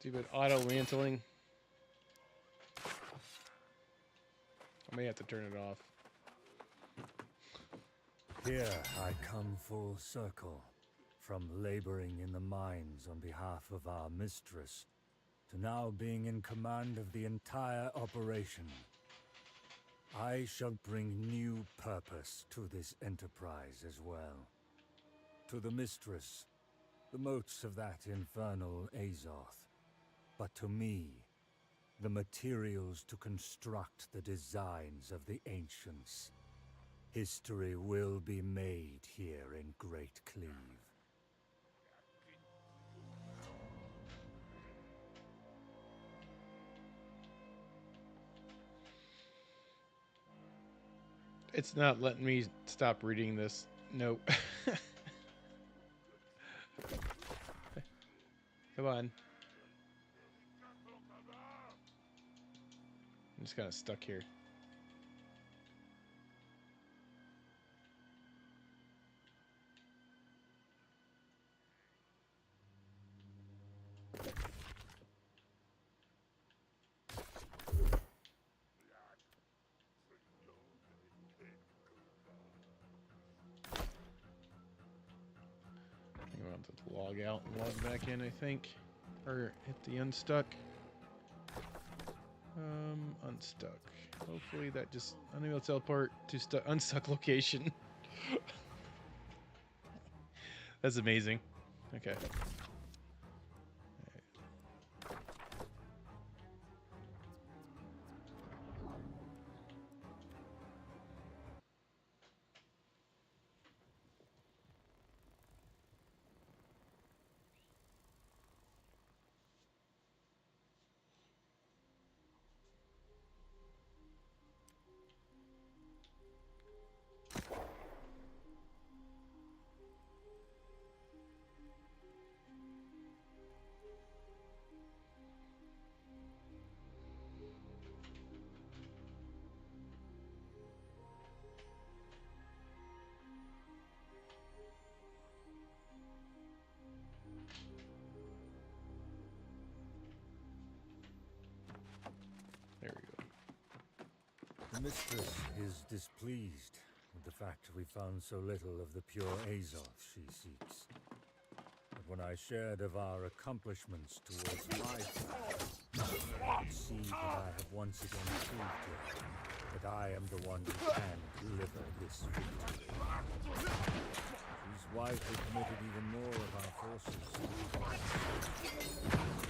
Stupid auto-mantling. I may have to turn it off. Here I come full circle. From laboring in the mines on behalf of our mistress, to now being in command of the entire operation. I shall bring new purpose to this enterprise as well. To the mistress, the motes of that infernal Azoth. But to me, the materials to construct the designs of the ancients. History will be made here in Great Cleave. It's not letting me stop reading this. Nope. Come on. I'm just kind of stuck here. Log out and log back in, I think. Or hit the unstuck. Unstuck. Hopefully that just unable to teleport to unstuck location. That's amazing. Okay. There we go. The mistress is displeased with the fact we found so little of the pure Azoth she seeks. But when I shared of our accomplishments towards my task, I could see that I have once again proved to her that I am the one who can deliver this victory. She's wisely committed even more of our forces.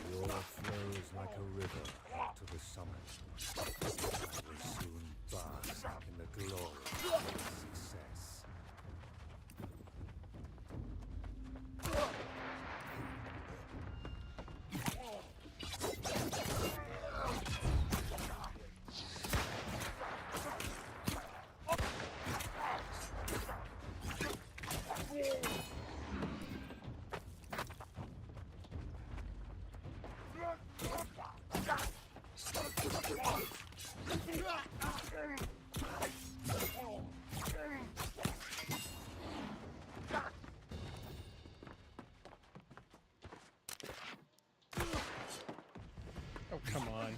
The ore flows like a river to the summit. I will soon bask in the glory of success. Oh, come on.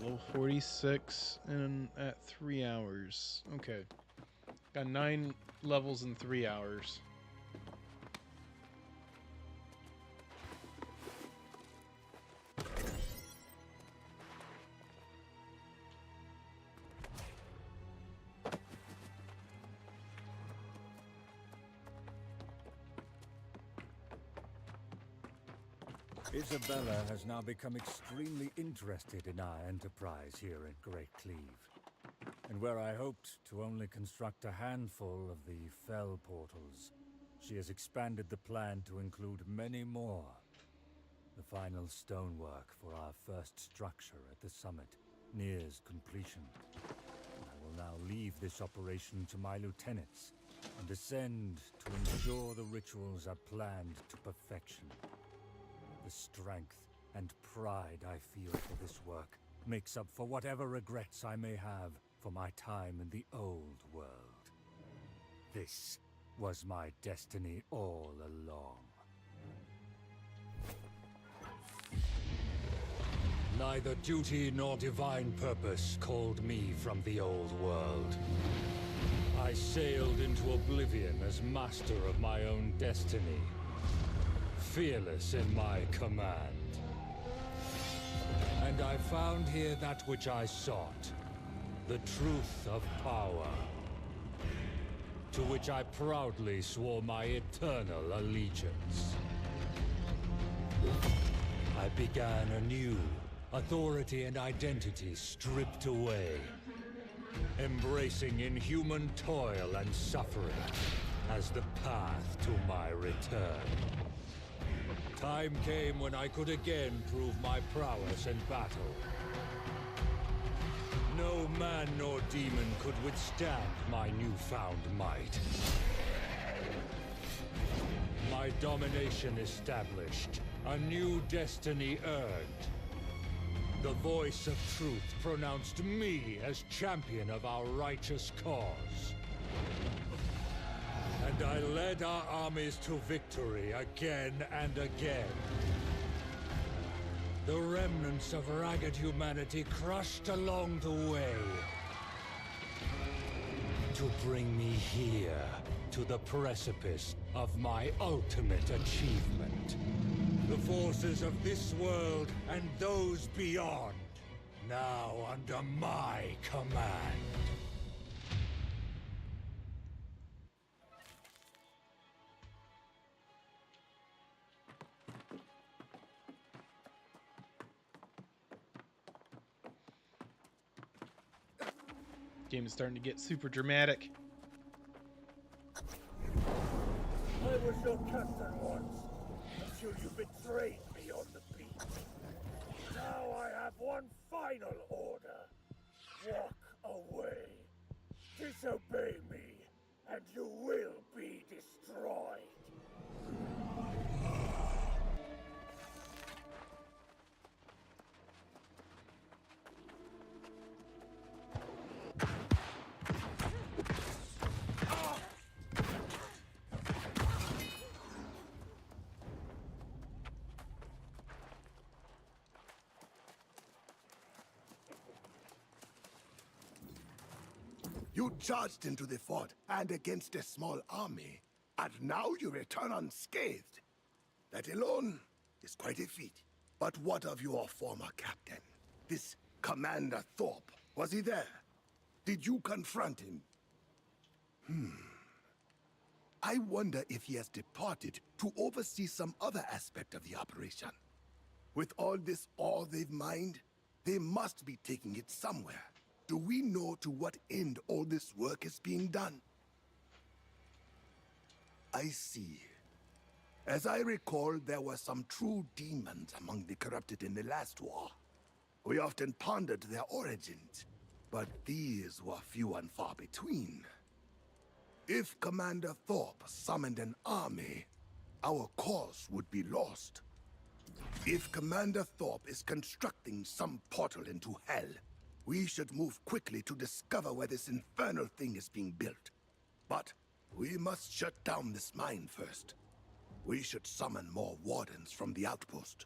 Level 46 and at 3 hours. Okay. Got 9 levels in 3 hours. Isabella has now become extremely interested in our enterprise here at Great Cleave. And where I hoped to only construct a handful of the Fell portals, she has expanded the plan to include many more. The final stonework for our first structure at the summit nears completion. I will now leave this operation to my lieutenants and ascend to ensure the rituals are planned to perfection. The strength and pride I feel for this work makes up for whatever regrets I may have for my time in the old world. This was my destiny all along. Neither duty nor divine purpose called me from the old world. I sailed into oblivion as master of my own destiny, fearless in my command. And I found here that which I sought, the truth of power, to which I proudly swore my eternal allegiance. I began anew, authority and identity stripped away, embracing inhuman toil and suffering as the path to my return. Time came when I could again prove my prowess in battle. No man nor demon could withstand my newfound might. My domination established, a new destiny earned. The voice of truth pronounced me as champion of our righteous cause. And I led our armies to victory again and again. The remnants of ragged humanity crushed along the way. To bring me here, to the precipice of my ultimate achievement. The forces of this world and those beyond, now under my command. Game is starting to get super dramatic. I was your captain once, until you betrayed me on the beach. Now I have one final order. Walk away. Disobey me, and you will be destroyed. You charged into the fort and against a small army, and now you return unscathed. That alone is quite a feat. But what of your former captain? This Commander Thorpe, was he there? Did you confront him? I wonder if he has departed to oversee some other aspect of the operation. With all this ore they've mined, they must be taking it somewhere. Do we know to what end all this work is being done? I see. As I recall, there were some true demons among the corrupted in the last war. We often pondered their origins, but these were few and far between. If Commander Thorpe summoned an army, our cause would be lost. If Commander Thorpe is constructing some portal into Hell, we should move quickly to discover where this infernal thing is being built. But we must shut down this mine first. We should summon more wardens from the outpost.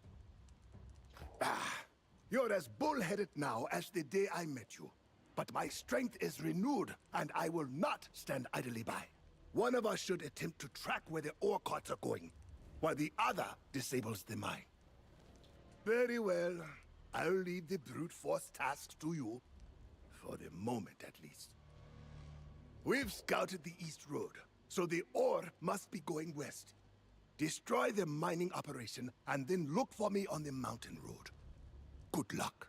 You're as bullheaded now as the day I met you. But my strength is renewed, and I will not stand idly by. One of us should attempt to track where the ore carts are going, while the other disables the mine. Very well. I'll leave the brute force tasks to you, for the moment at least. We've scouted the East Road, so the ore must be going west. Destroy the mining operation, and then look for me on the mountain road. Good luck.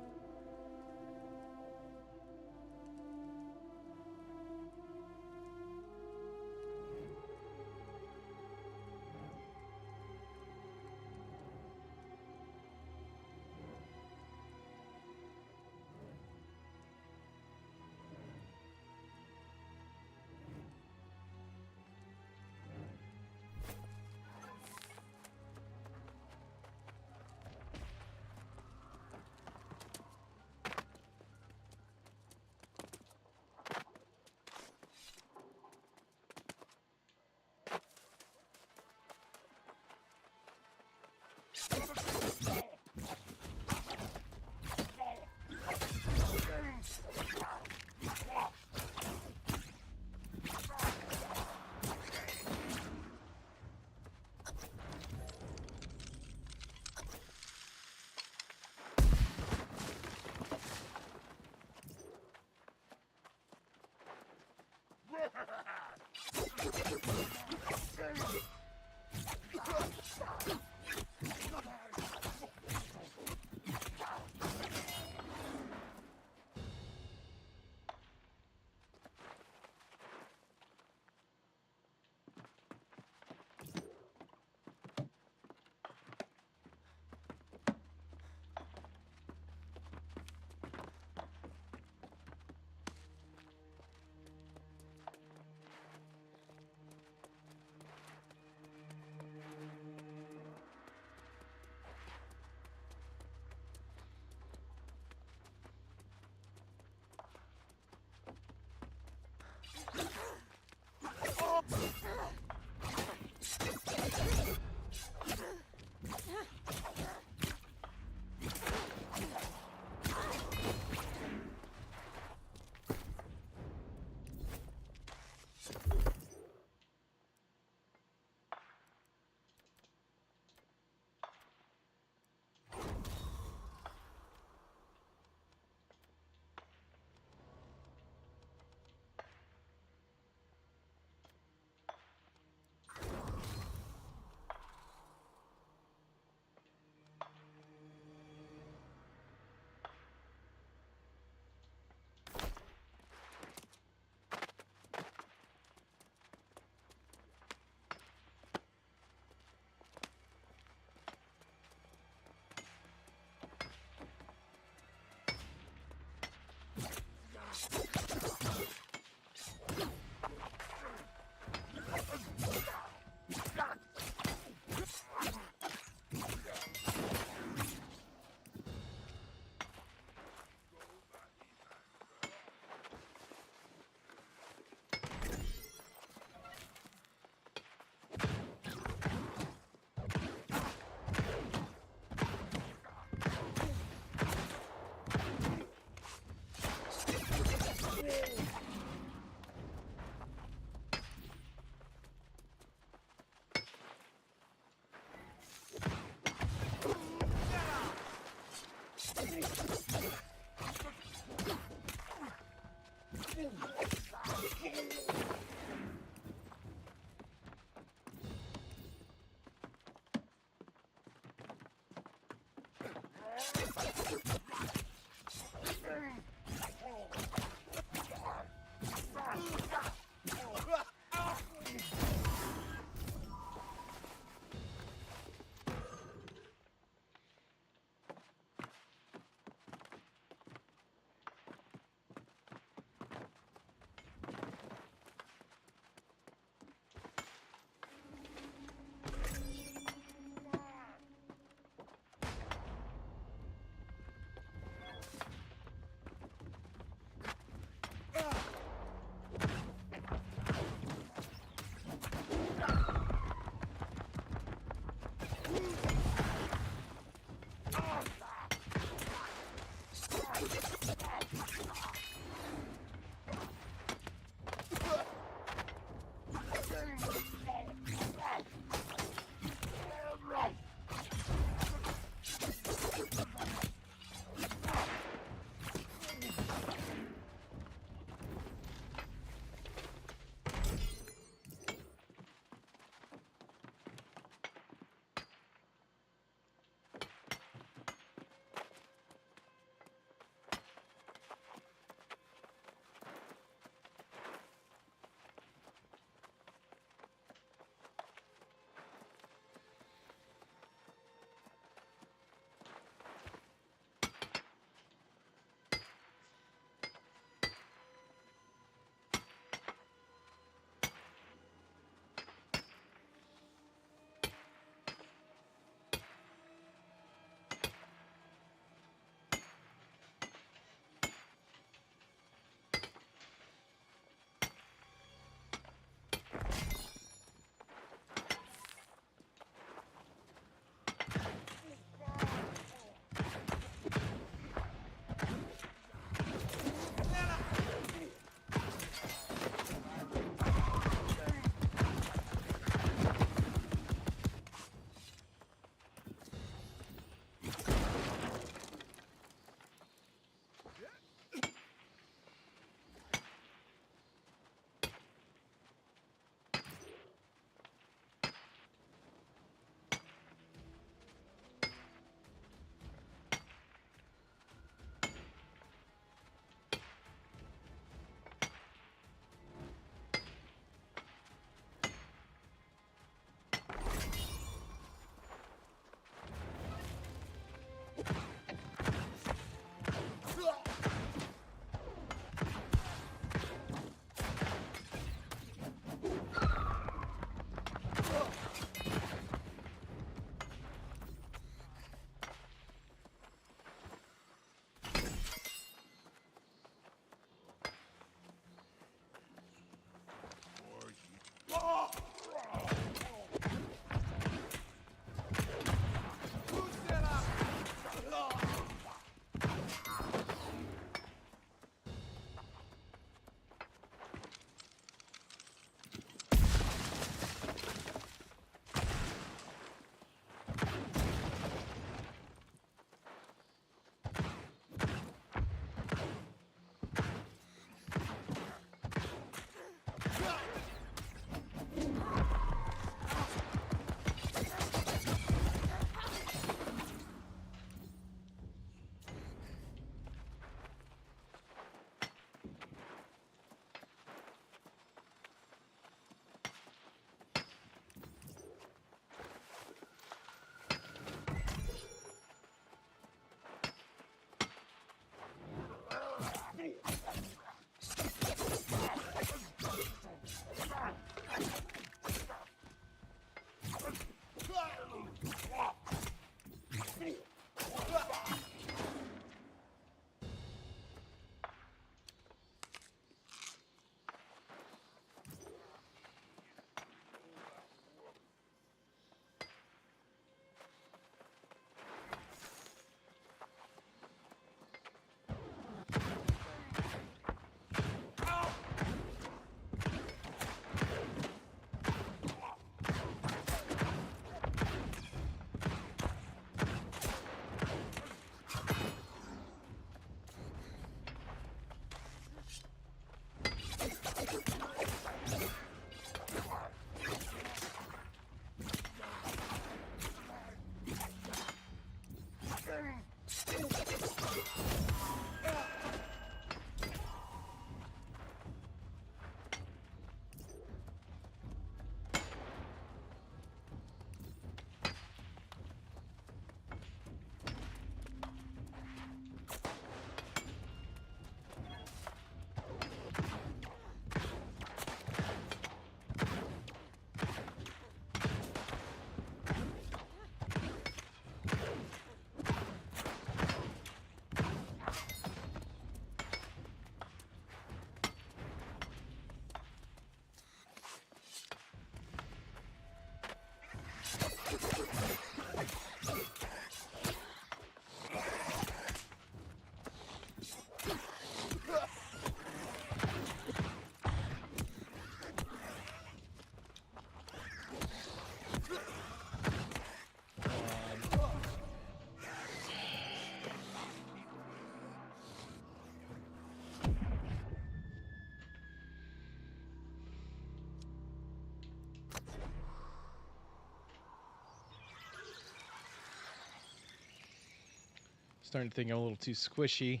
Starting to think I'm a little too squishy.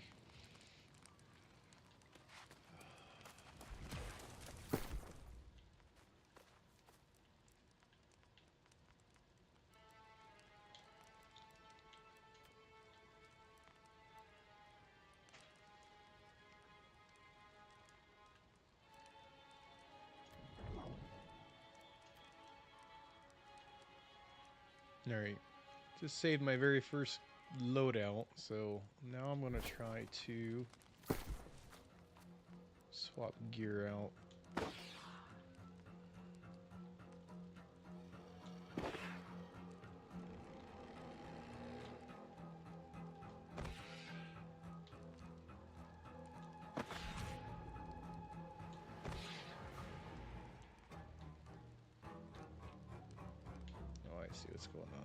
Alright, just saved my very first loadout, so now I'm going to try to swap gear out. Oh, I see what's going on.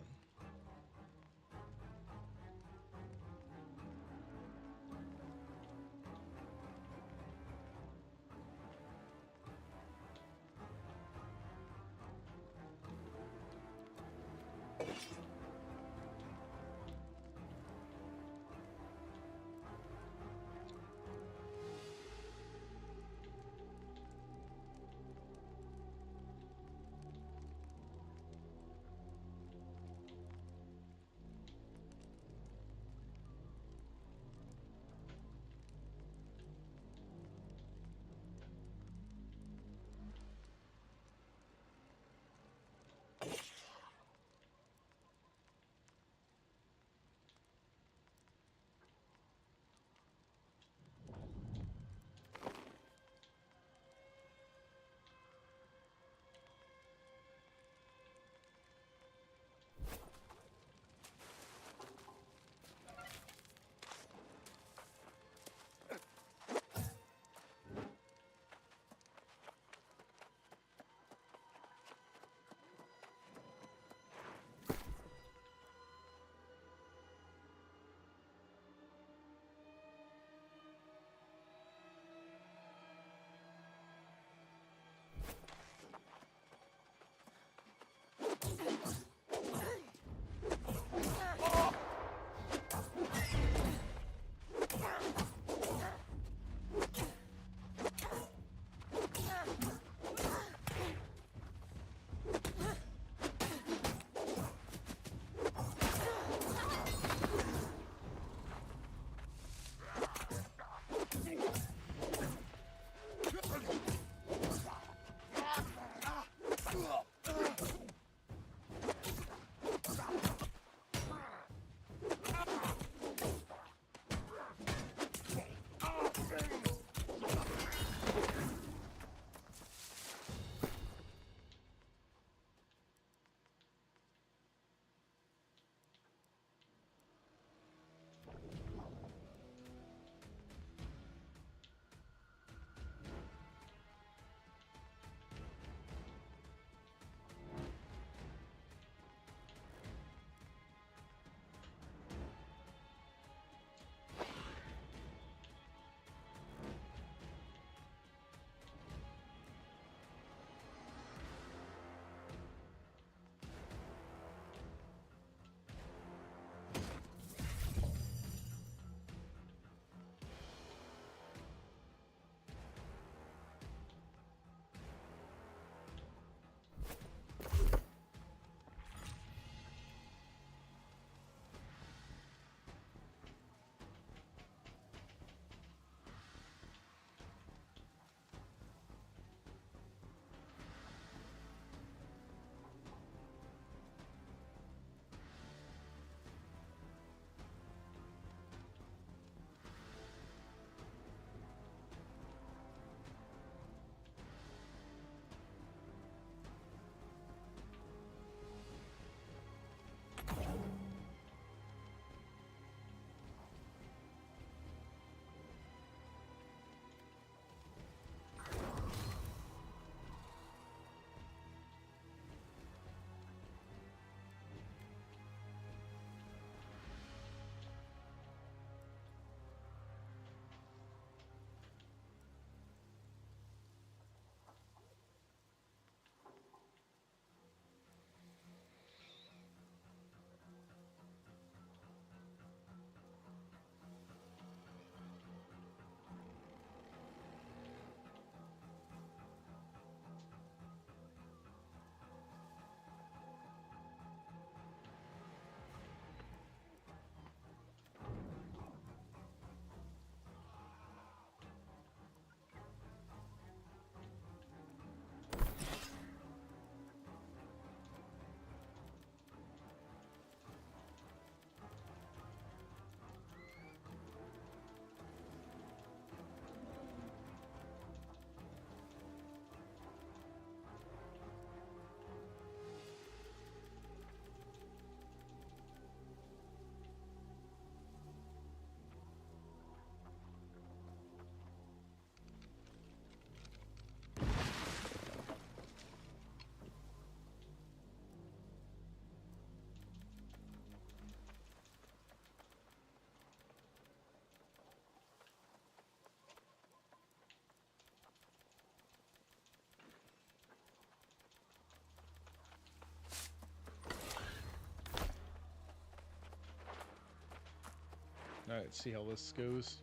All right, let's see how this goes.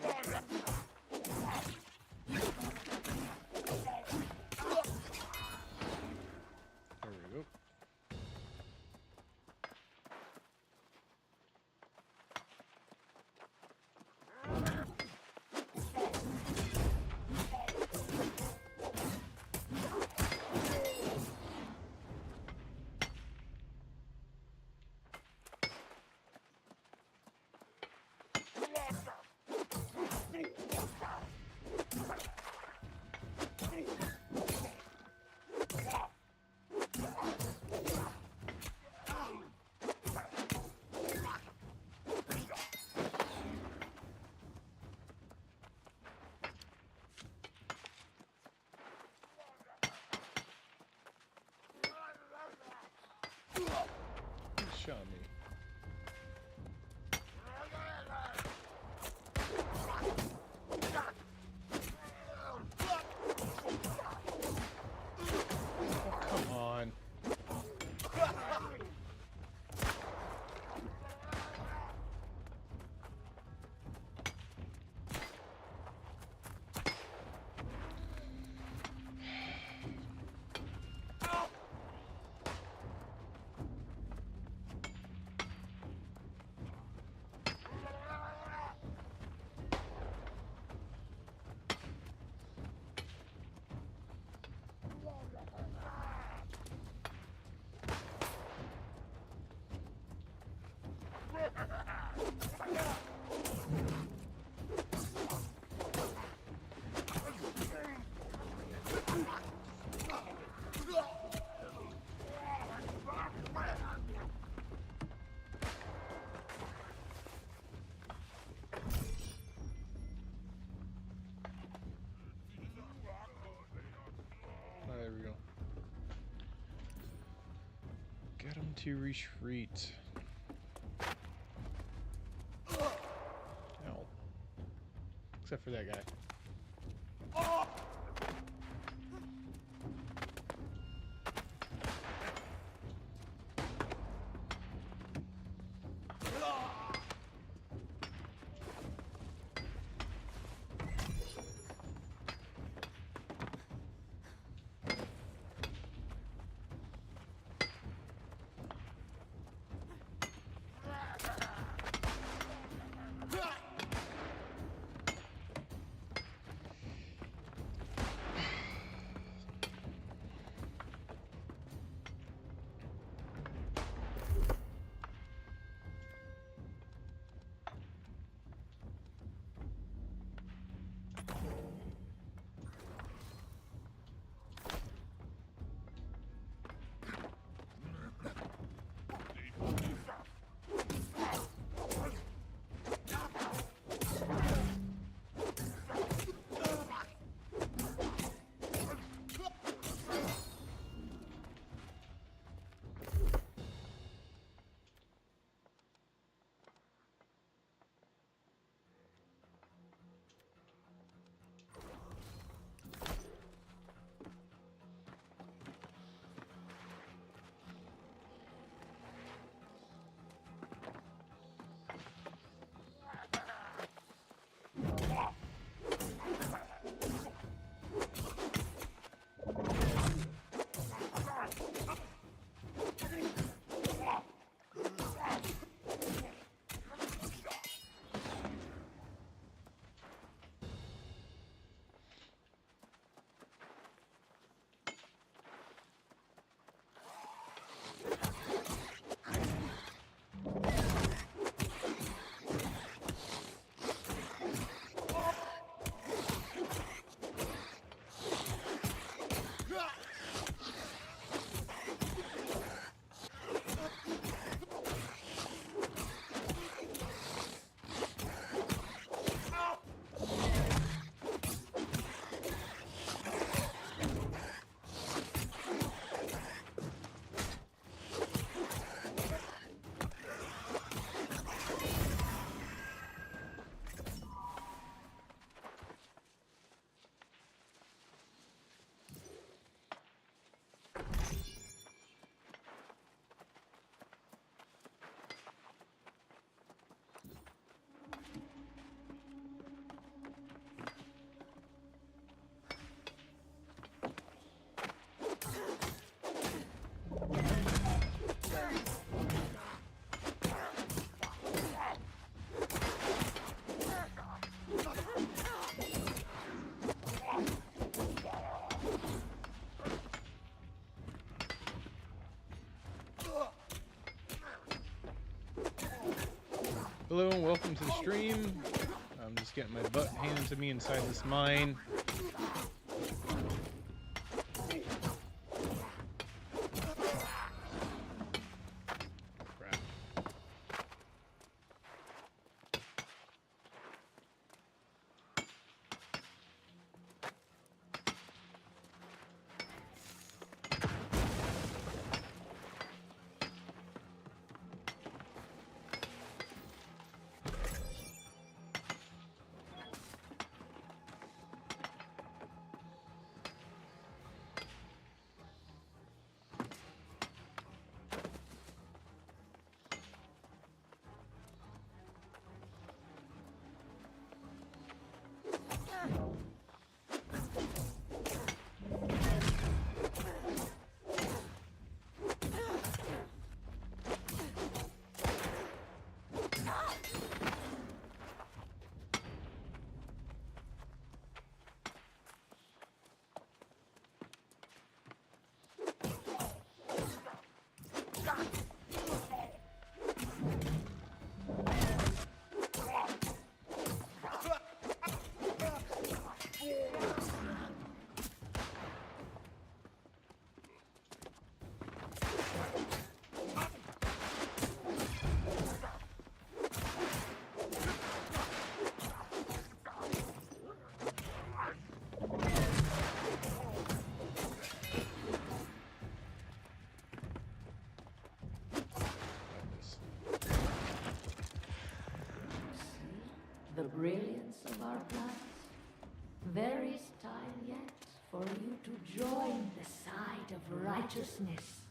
There we go. Show me. Oh, come on. There we go. Get him to retreat. Ow. Except for that guy. Hello and welcome to the stream. I'm just getting my butt handed to me inside this mine. Crap. The brilliance of our plans. There is time yet for you to join the side of righteousness.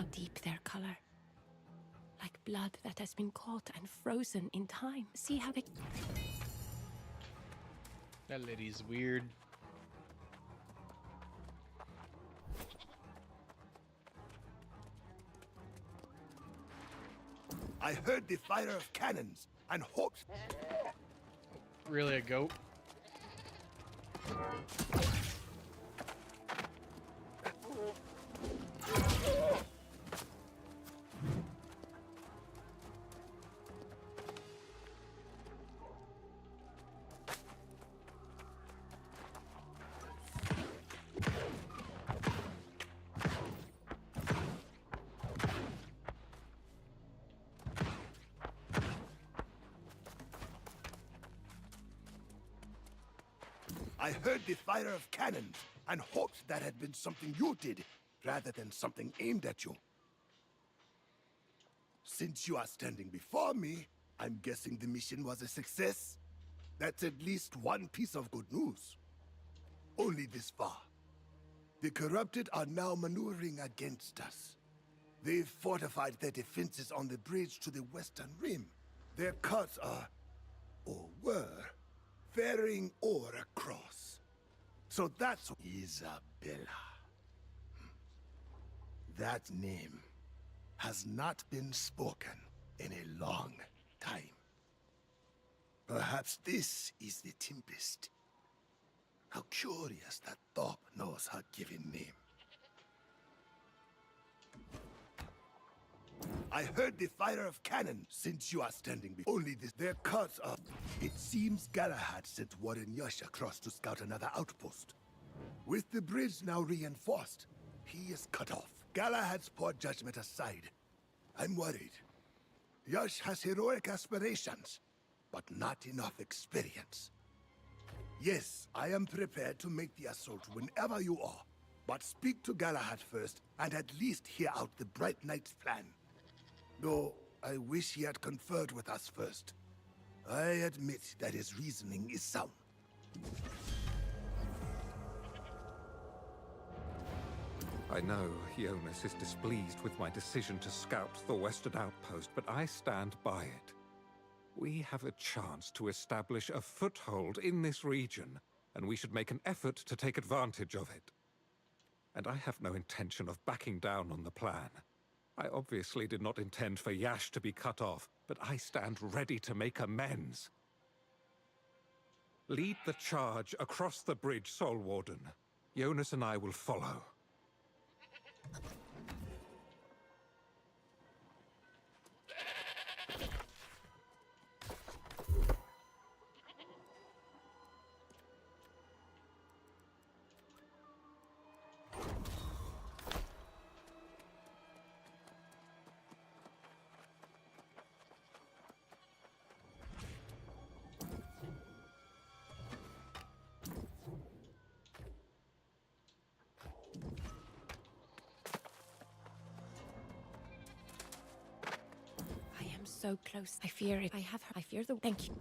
how deep their color. Like blood that has been caught and frozen in time. See how they... That lady's weird. I heard the fire of cannons and hoped... Really, a goat? I heard the fire of cannons and hoped that had been something you did, rather than something aimed at you. Since you are standing before me, I'm guessing the mission was a success. That's at least one piece of good news. Only this far. The corrupted are now maneuvering against us. They've fortified their defenses on the bridge to the western rim. Their cuts are, or were, ferrying ore across. So that's Isabella. That name has not been spoken in a long time. Perhaps this is the Tempest. How curious that Thorpe knows her given name. I heard the fire of cannon since you are standing before. Only this, their cuts up. It seems Galahad sent Warren Yash across to scout another outpost. With the bridge now reinforced, he is cut off. Galahad's poor judgment aside, I'm worried. Yash has heroic aspirations, but not enough experience. Yes, I am prepared to make the assault whenever you are, but speak to Galahad first and at least hear out the Bright Knight's plan. Though, I wish he had conferred with us first. I admit that his reasoning is sound. I know Jonas is displeased with my decision to scout the western outpost, but I stand by it. We have a chance to establish a foothold in this region, and we should make an effort to take advantage of it. And I have no intention of backing down on the plan. I obviously did not intend for Yash to be cut off, but I stand ready to make amends. Lead the charge across the bridge, Soul Warden. Jonas and I will follow. So close. I fear it. I have her. I fear the... Thank you.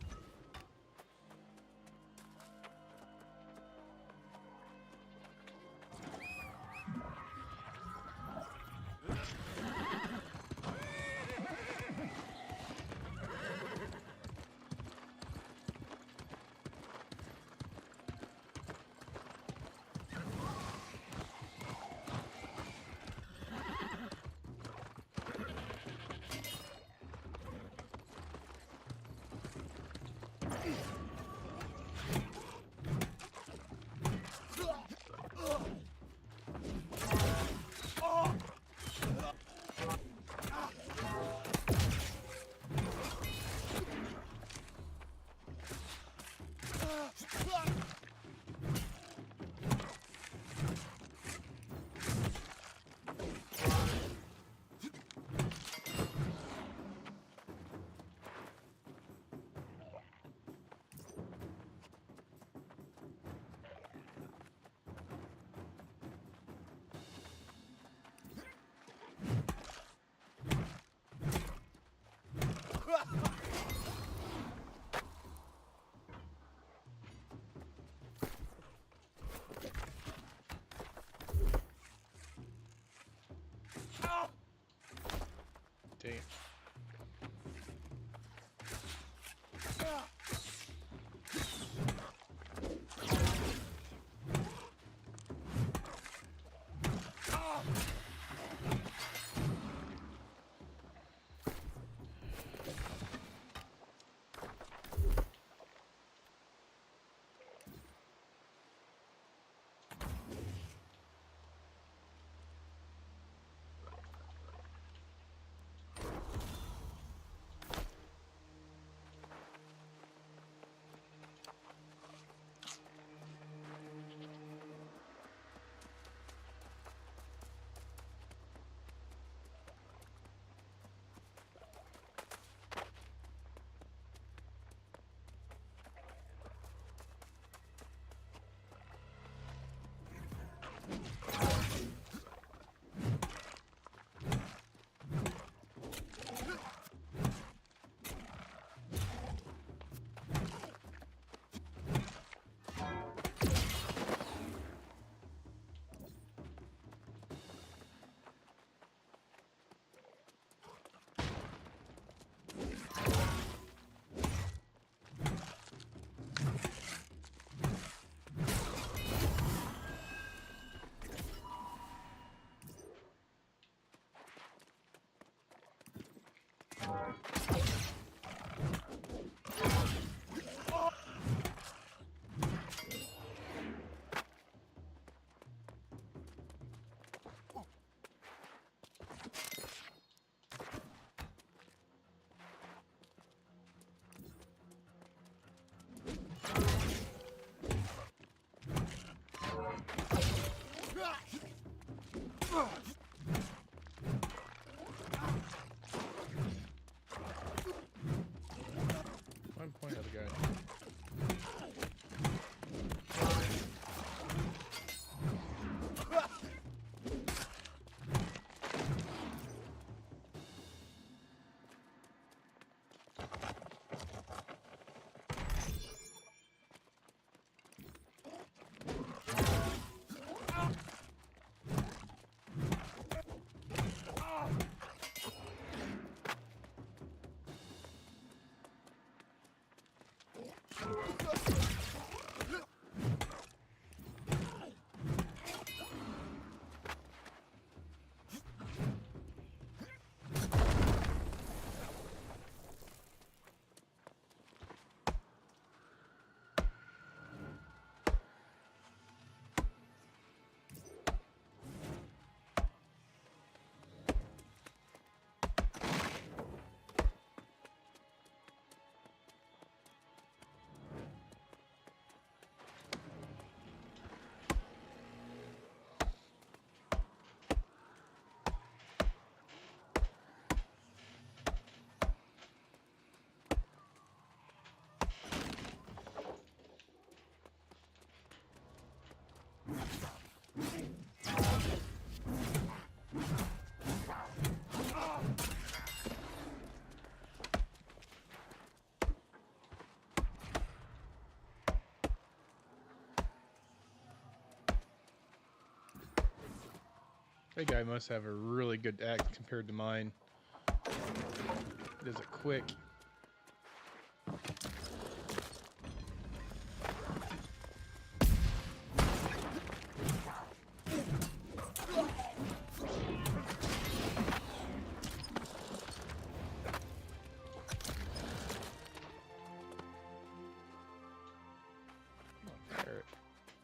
One point of the guy. That guy must have a really good axe compared to mine. Does it quick.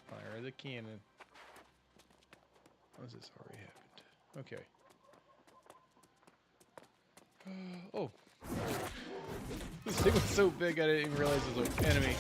Fire the cannon. What this already happened? Okay. Oh. This thing was so big I didn't even realize it was an enemy.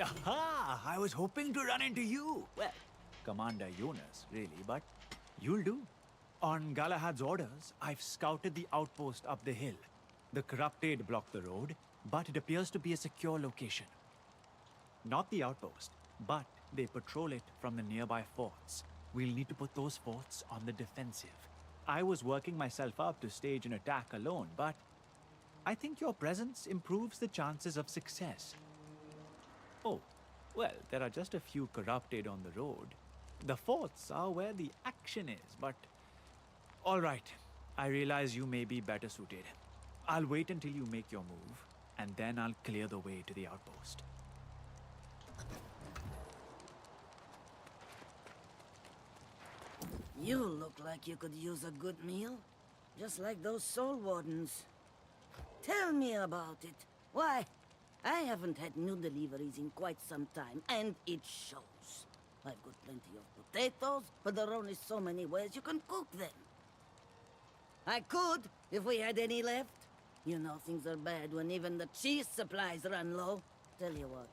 Aha! I was hoping to run into you. Well, Commander Yunus, really, but you'll do. On Galahad's orders, I've scouted the outpost up the hill. The Corrupted block the road, but it appears to be a secure location. Not the outpost, but they patrol it from the nearby forts. We'll need to put those forts on the defensive. I was working myself up to stage an attack alone, but I think your presence improves the chances of success. Oh, well, there are just a few Corrupted on the road. The forts are where the action is, but... All right, I realize you may be better suited. I'll wait until you make your move, and then I'll clear the way to the outpost. You look like you could use a good meal, just like those Soul Wardens. Tell me about it. Why, I haven't had new deliveries in quite some time, and it shows. I've got plenty of potatoes, but there are only so many ways you can cook them. I could, if we had any left. You know things are bad when even the cheese supplies run low. Tell you what,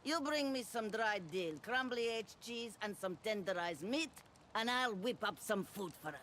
you bring me some dried dill, crumbly aged cheese, and some tenderized meat, and I'll whip up some food for us.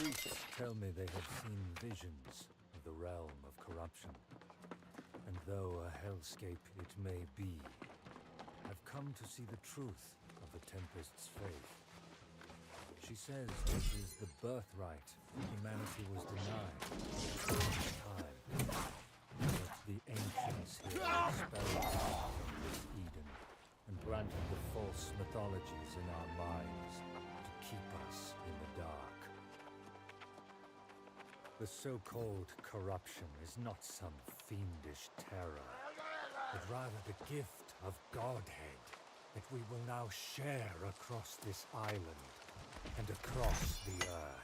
priests tell me they have seen visions of the realm of corruption. And though a hellscape it may be, I've come to see the truth of the Tempest's faith. She says this is the birthright humanity was denied for a long time. But the ancients here expelled us from this Eden and planted the false mythologies in our minds to keep us in the dark. The so-called corruption is not some fiendish terror, but rather the gift of Godhead that we will now share across this island and across the earth.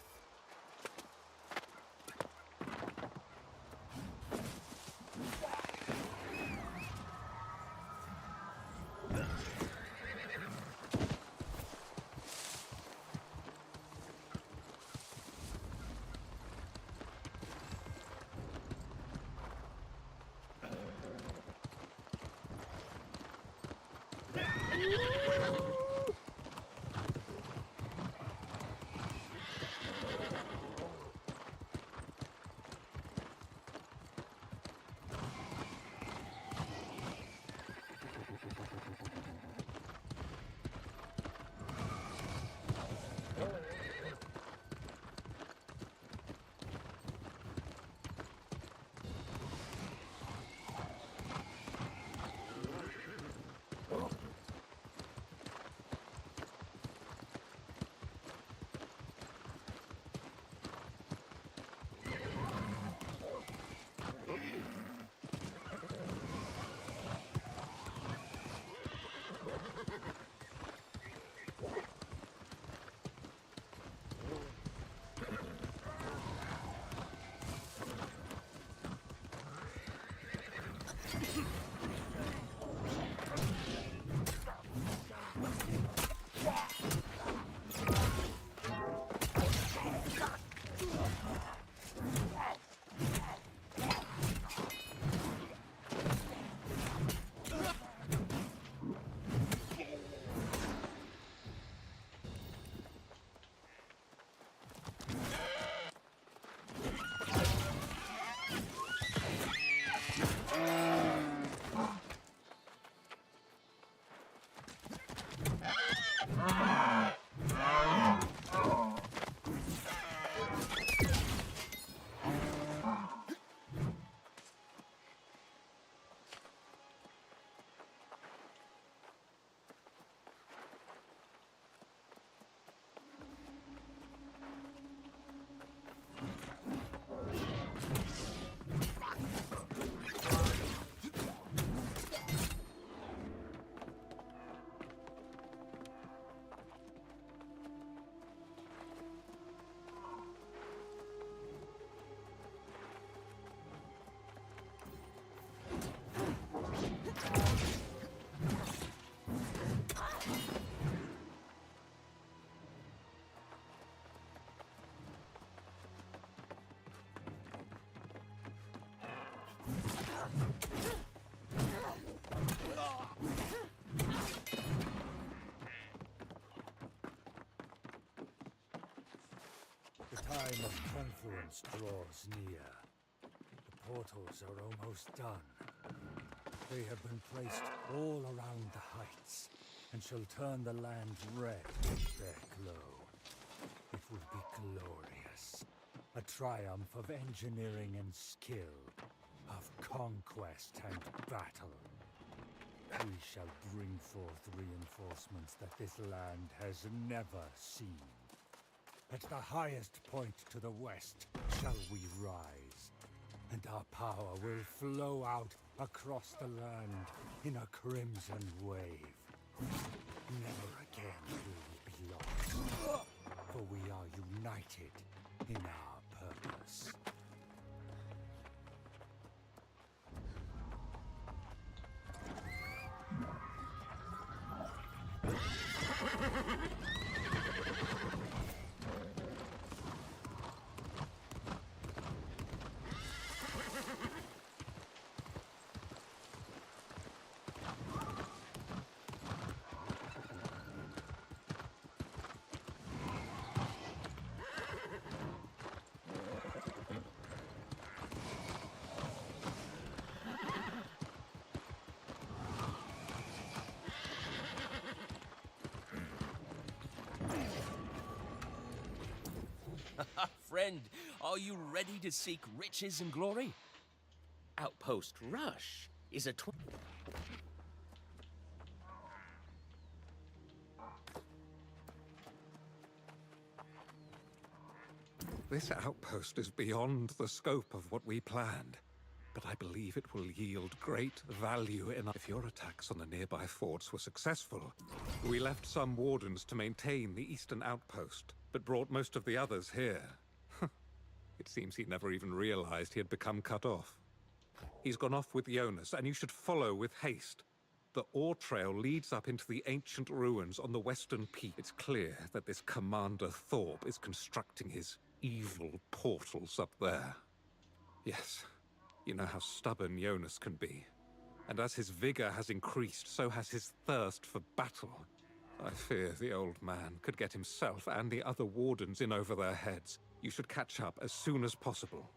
The time of confluence draws near. The portals are almost done. They have been placed all around the heights, and shall turn the land red with their glow. It will be glorious. A triumph of engineering and skill, of conquest and battle. We shall bring forth reinforcements that this land has never seen. At the highest point to the west shall we rise, and our power will flow out across the land in a crimson wave. Never again will we be lost, for we are united in our purpose. friend. Are you ready to seek riches and glory? Outpost Rush is a This outpost is beyond the scope of what we planned, but I believe it will yield great value if your attacks on the nearby forts were successful. We left some wardens to maintain the eastern outpost, but brought most of the others here. It seems he never even realized he had become cut off. He's gone off with Jonas, and you should follow with haste. The ore trail leads up into the ancient ruins on the western peak. It's clear that this Commander Thorpe is constructing his evil portals up there. Yes, you know how stubborn Jonas can be. And as his vigor has increased, so has his thirst for battle. I fear the old man could get himself and the other wardens in over their heads. You should catch up as soon as possible.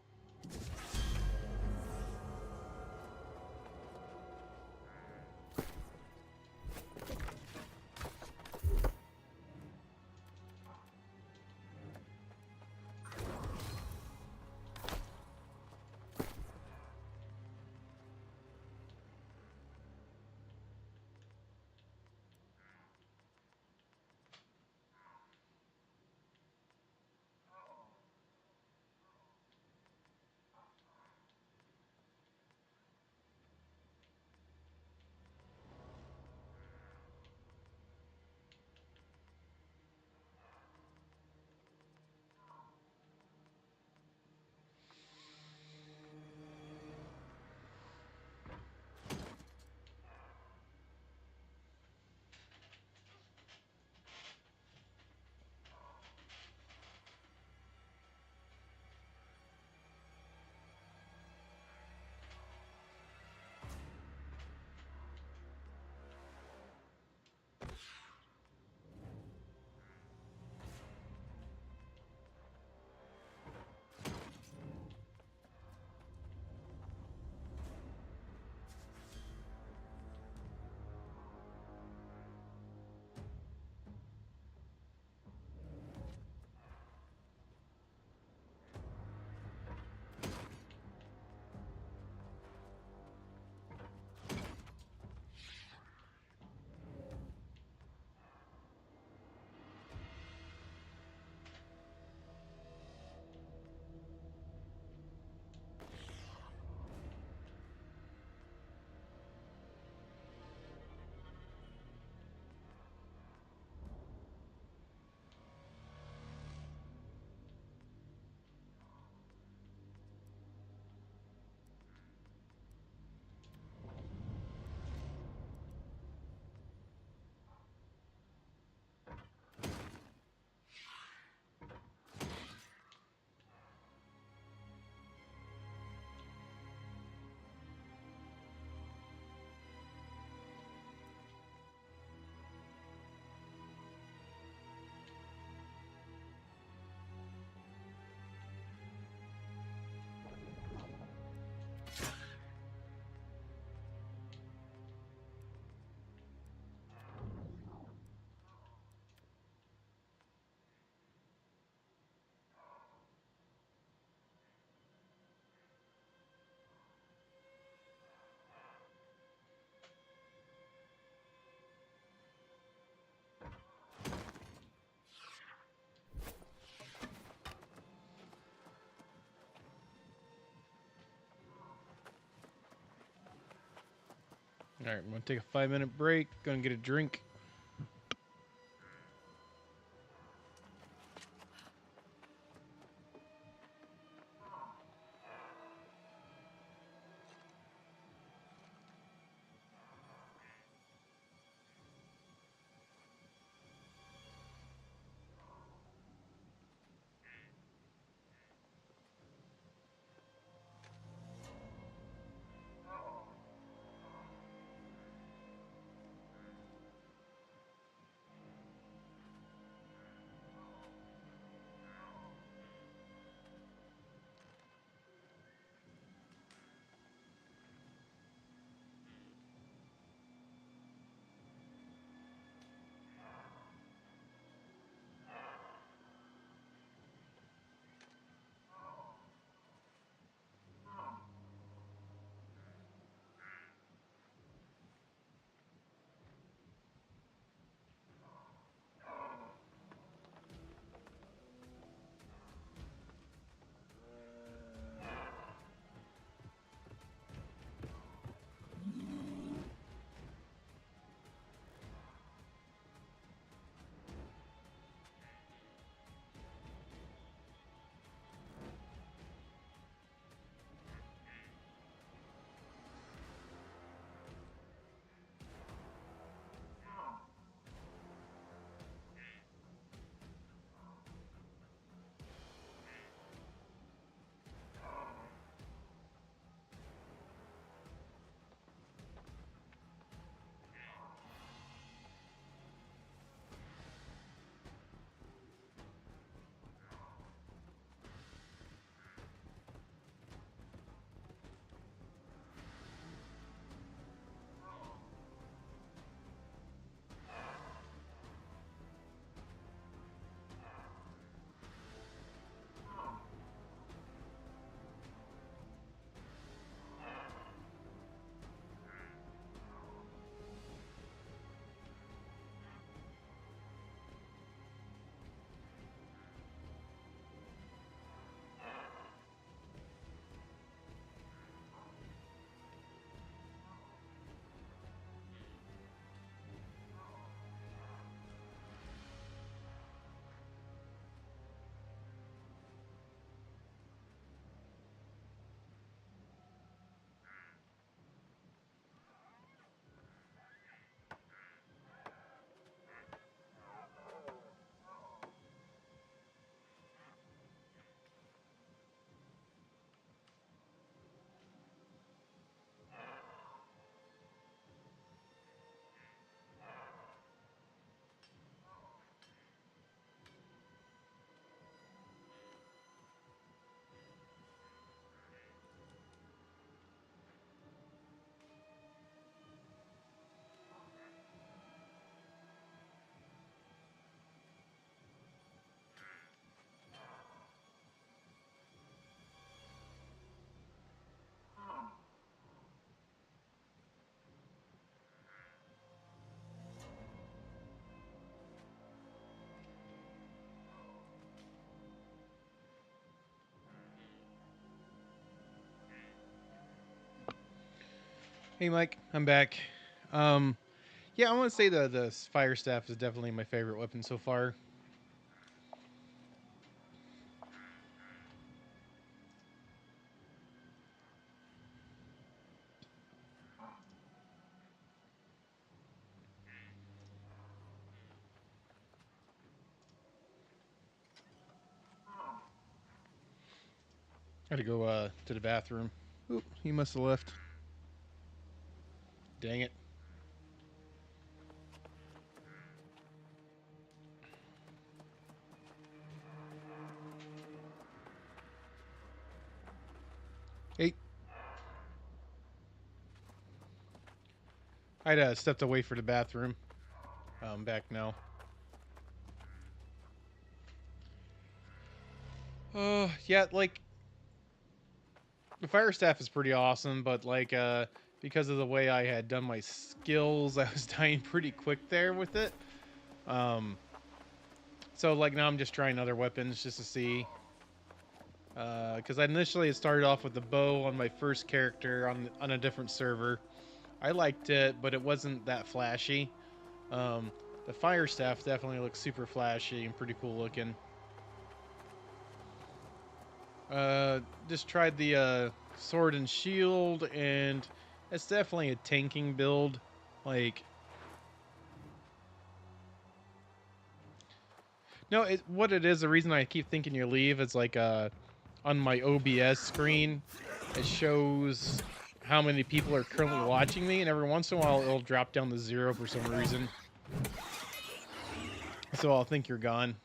All right, I'm going to take a 5-minute break. Going to get a drink. Hey Mike, I'm back. Yeah, I want to say the fire staff is definitely my favorite weapon so far. I had to go to the bathroom. Oop, he must have left. Dang it. Hey. I'd stepped away for the bathroom. I'm back now. Yeah, like the fire staff is pretty awesome, but like because of the way I had done my skills, I was dying pretty quick there with it. So like now I'm just trying other weapons just to see. Because I initially started off with the bow on my first character on a different server. I liked it, but it wasn't that flashy. The fire staff definitely looks super flashy and pretty cool looking. Just tried the sword and shield, and it's definitely a tanking build. Like, no, what it is, the reason I keep thinking you leave is like on my OBS screen, it shows how many people are currently watching me, and every once in a while it'll drop down to 0 for some reason. So I'll think you're gone.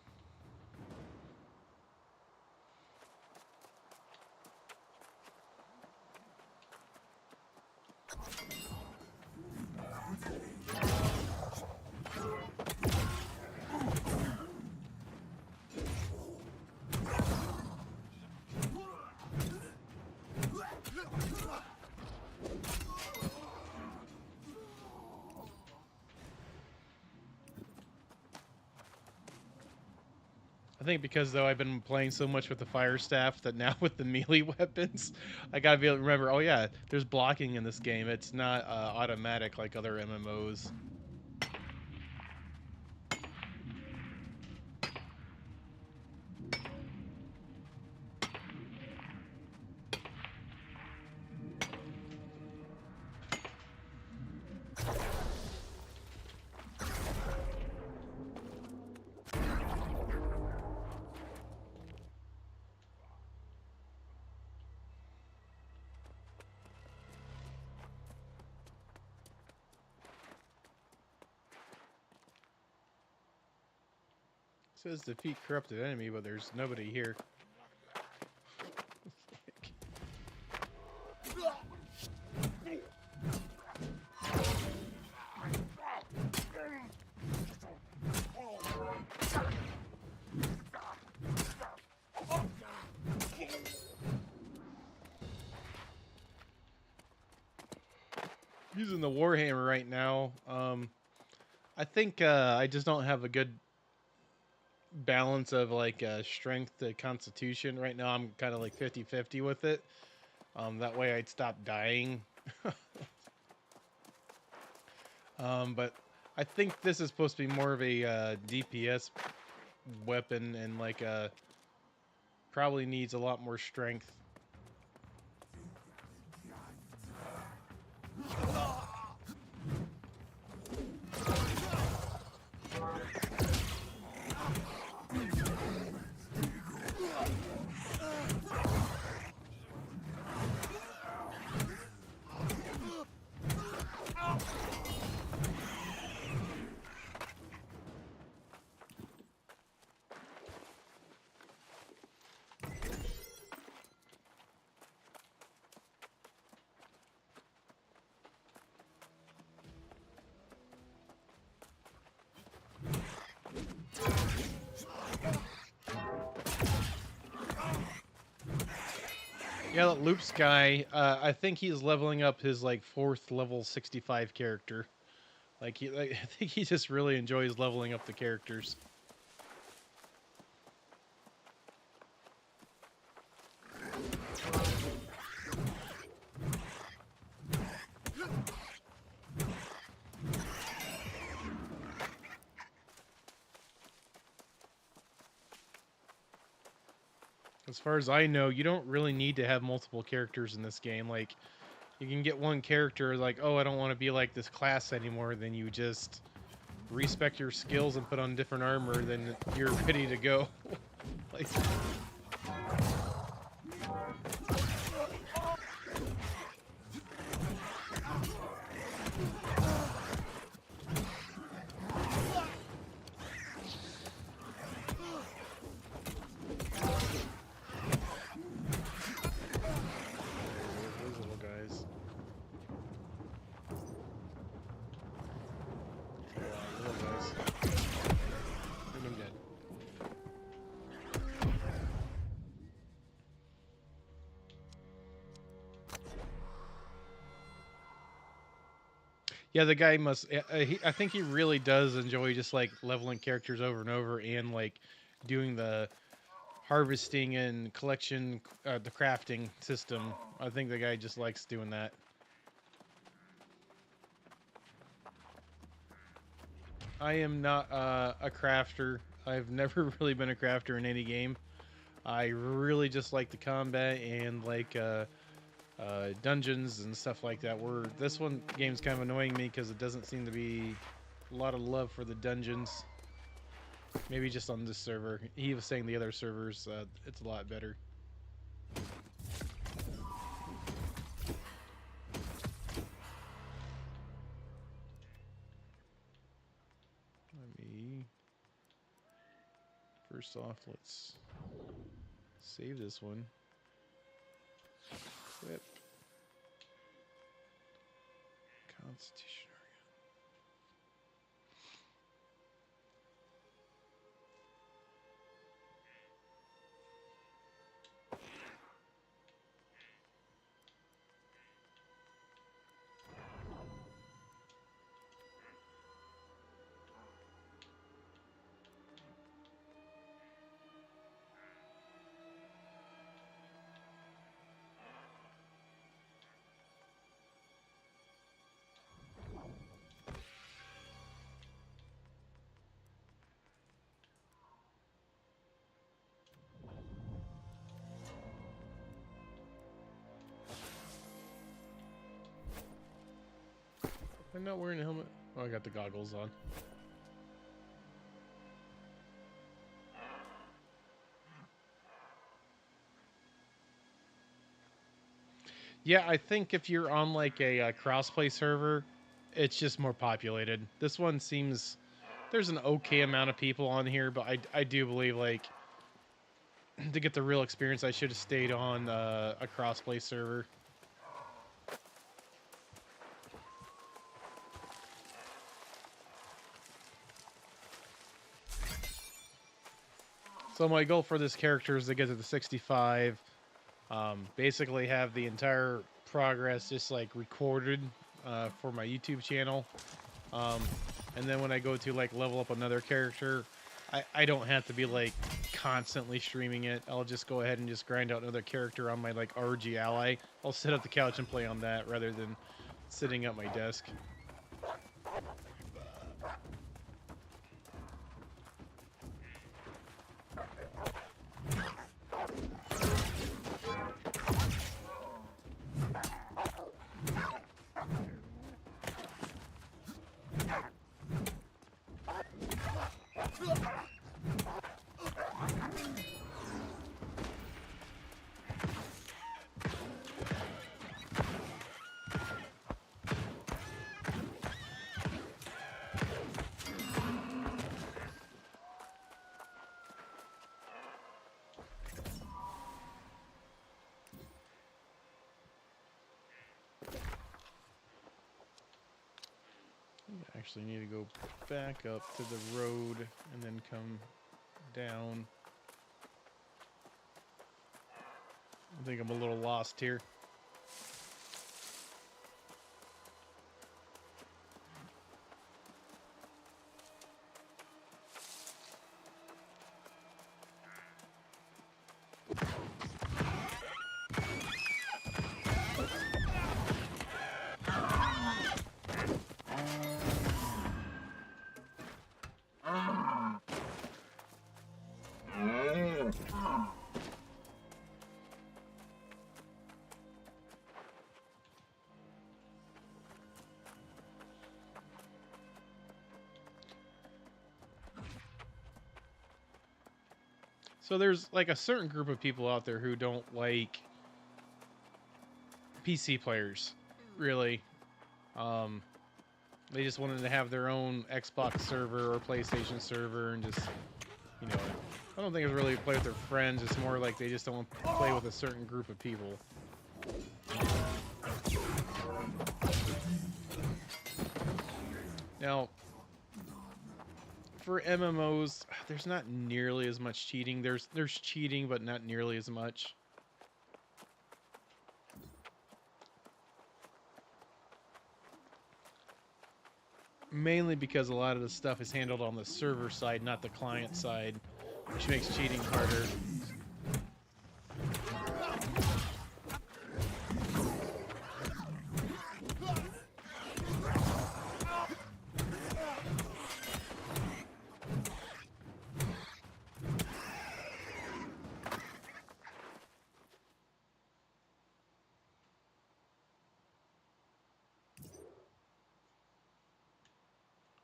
I think because though I've been playing so much with the fire staff that now with the melee weapons, I gotta be able to remember, oh yeah, there's blocking in this game. It's not automatic like other MMOs. It says defeat corrupted enemy, but there's nobody here. Using the Warhammer right now. I think I just don't have a good balance of like strength to constitution. Right now I'm kind of like 50-50 with it. That way I'd stop dying. But I think this is supposed to be more of a DPS weapon, and like probably needs a lot more strength. Yeah, that Loops guy, I think he's leveling up his like 4th level 65 character. I think he just really enjoys leveling up the characters. as far as I know, you don't really need to have multiple characters in this game. Like, you can get one character, like, oh, I don't want to be like this class anymore, then you just respec your skills and put on different armor, then you're ready to go. Like... Yeah, the guy must. I think he really does enjoy just like leveling characters over and over, and like doing the harvesting and collection, the crafting system. I think the guy just likes doing that. I am not a crafter. I've never really been a crafter in any game. I really just like the combat and like dungeons and stuff like that. This game's kind of annoying me because it doesn't seem to be a lot of love for the dungeons. Maybe just on this server. He was saying the other servers, it's a lot better. First off, let's save this one. Equip. Constitution. I'm not wearing a helmet. Oh, I got the goggles on. Yeah, I think if you're on like a crossplay server, it's just more populated. This one seems there's an okay amount of people on here, but I do believe like to get the real experience, I should have stayed on a crossplay server. So my goal for this character is to get to the 65, basically have the entire progress just like recorded for my YouTube channel, and then when I go to like level up another character, I don't have to be like constantly streaming it. I'll just go ahead and just grind out another character on my like RG ally. I'll sit at the couch and play on that rather than sitting at my desk. Actually need to go back up to the road and then come down. I think I'm a little lost here. So there's like a certain group of people out there who don't like PC players, really. They just wanted to have their own Xbox server or PlayStation server and just, you know, I don't think it's really play with their friends. It's more like they just don't want to play with a certain group of people. Now, for MMOs, there's not nearly as much cheating. There's cheating, but not nearly as much. Mainly because a lot of the stuff is handled on the server side, not the client side, which makes cheating harder.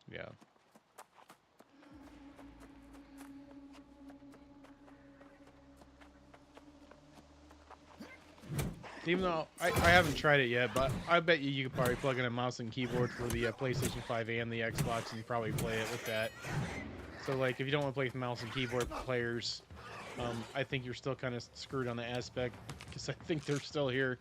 Yeah. Even though I haven't tried it yet, but I bet you could probably plug in a mouse and keyboard for the PlayStation 5 and the Xbox and probably play it with that. So like if you don't want to play with mouse and keyboard players, I think you're still kind of screwed on the aspect because I think they're still here.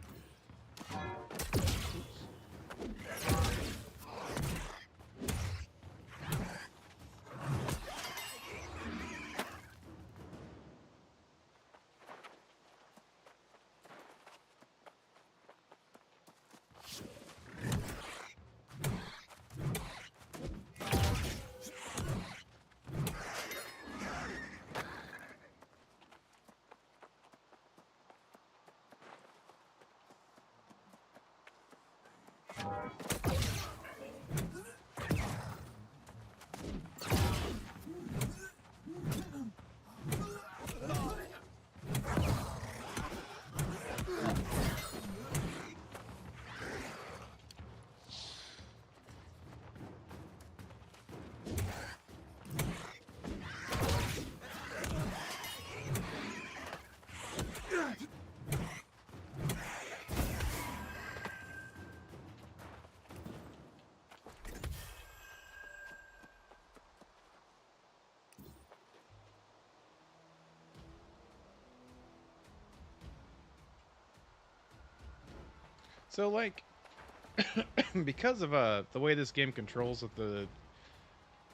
So like, because of the way this game controls with the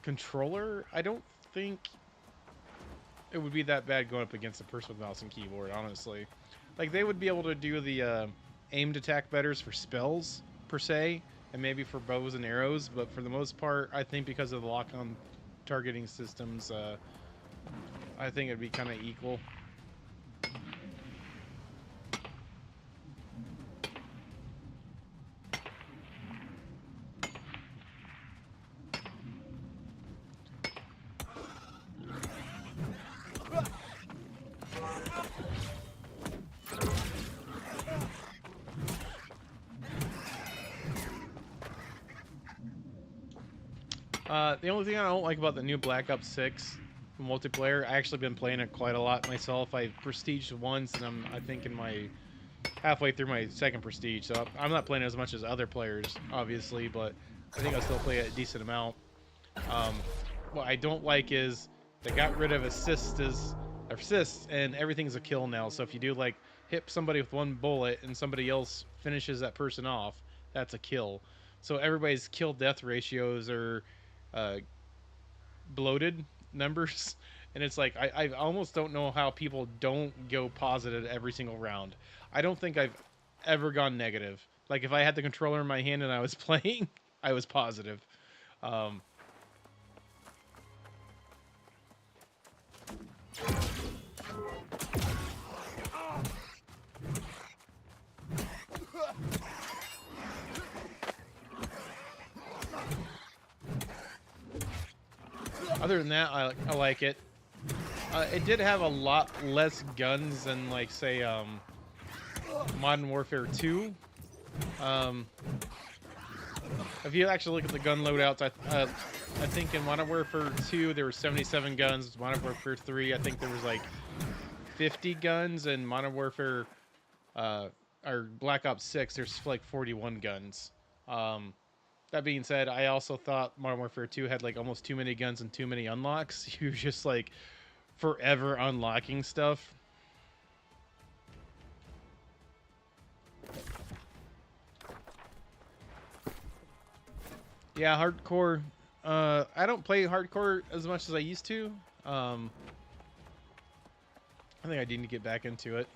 controller, I don't think it would be that bad going up against a person with mouse and keyboard, honestly. Like, they would be able to do the aimed attack betters for spells, per se, and maybe for bows and arrows, but for the most part, I think because of the lock-on targeting systems, I think it'd be kind of equal. The only thing I don't like about the new Black Ops 6 multiplayer, I actually been playing it quite a lot myself. I prestiged once, and I think in my halfway through my second prestige, so I'm not playing as much as other players, obviously, but I think I'll still play a decent amount. What I don't like is they got rid of assists, and everything's a kill now. So if you do like hit somebody with one bullet and somebody else finishes that person off, that's a kill. So everybody's kill death ratios are bloated numbers, and it's like I almost don't know how people don't go positive every single round. I don't think I've ever gone negative. Like if I had the controller in my hand and I was playing, I was positive. Other than that, I like it. It did have a lot less guns than, like, say, Modern Warfare 2. If you actually look at the gun loadouts, I think in Modern Warfare 2 there were 77 guns. Modern Warfare 3, I think there was like 50 guns, and Modern Warfare or Black Ops 6, there's like 41 guns. That being said, I also thought Modern Warfare 2 had like almost too many guns and too many unlocks. You're just like forever unlocking stuff. Yeah, hardcore. I don't play hardcore as much as I used to. I think I need to get back into it.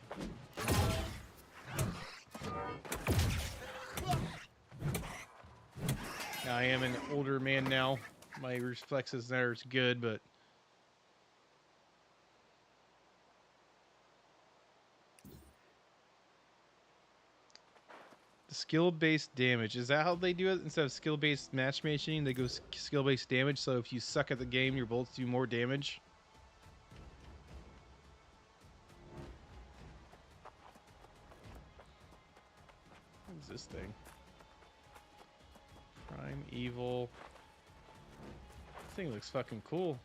I am an older man now. My reflexes there is good, but the skill-based damage, is that how they do it? Instead of skill-based matchmaking, they go skill-based damage, so if you suck at the game, your bullets do more damage? What is this thing? Prime Evil. This thing looks fucking cool.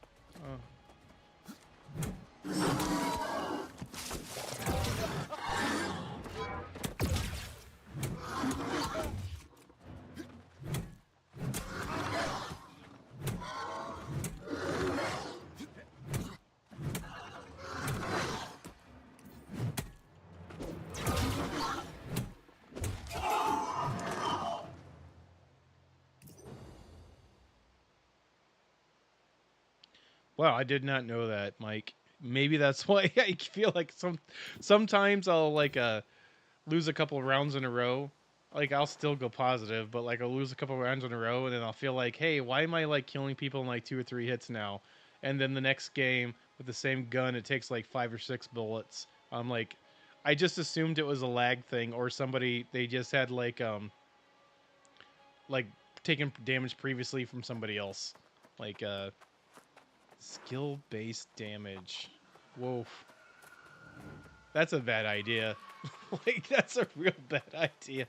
Wow, I did not know that, Mike. Maybe that's why I feel like sometimes I'll like lose a couple of rounds in a row. Like I'll still go positive, but like I'll lose a couple of rounds in a row, and then I'll feel like, hey, why am I like killing people in like 2 or 3 hits now? And then the next game with the same gun, it takes like 5 or 6 bullets. I'm like, I just assumed it was a lag thing, or somebody they just had like taken damage previously from somebody else, like skill-based damage. Whoa. That's a bad idea. Like, that's a real bad idea.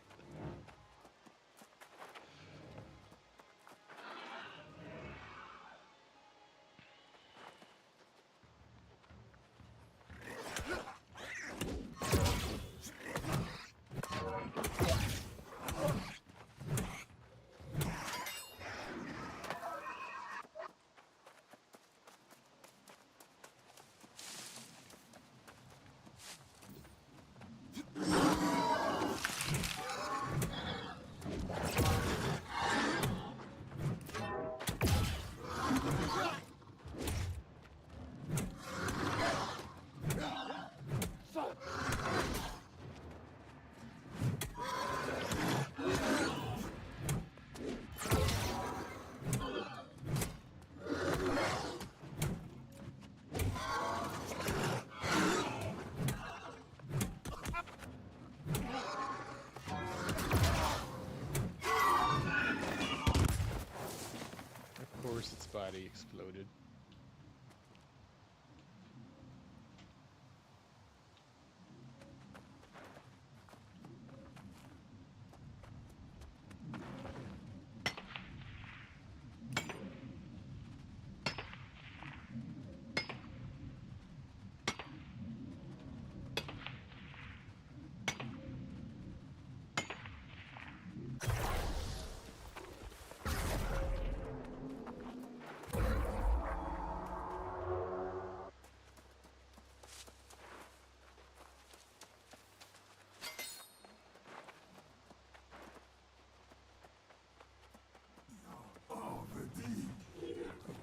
Its body exploded.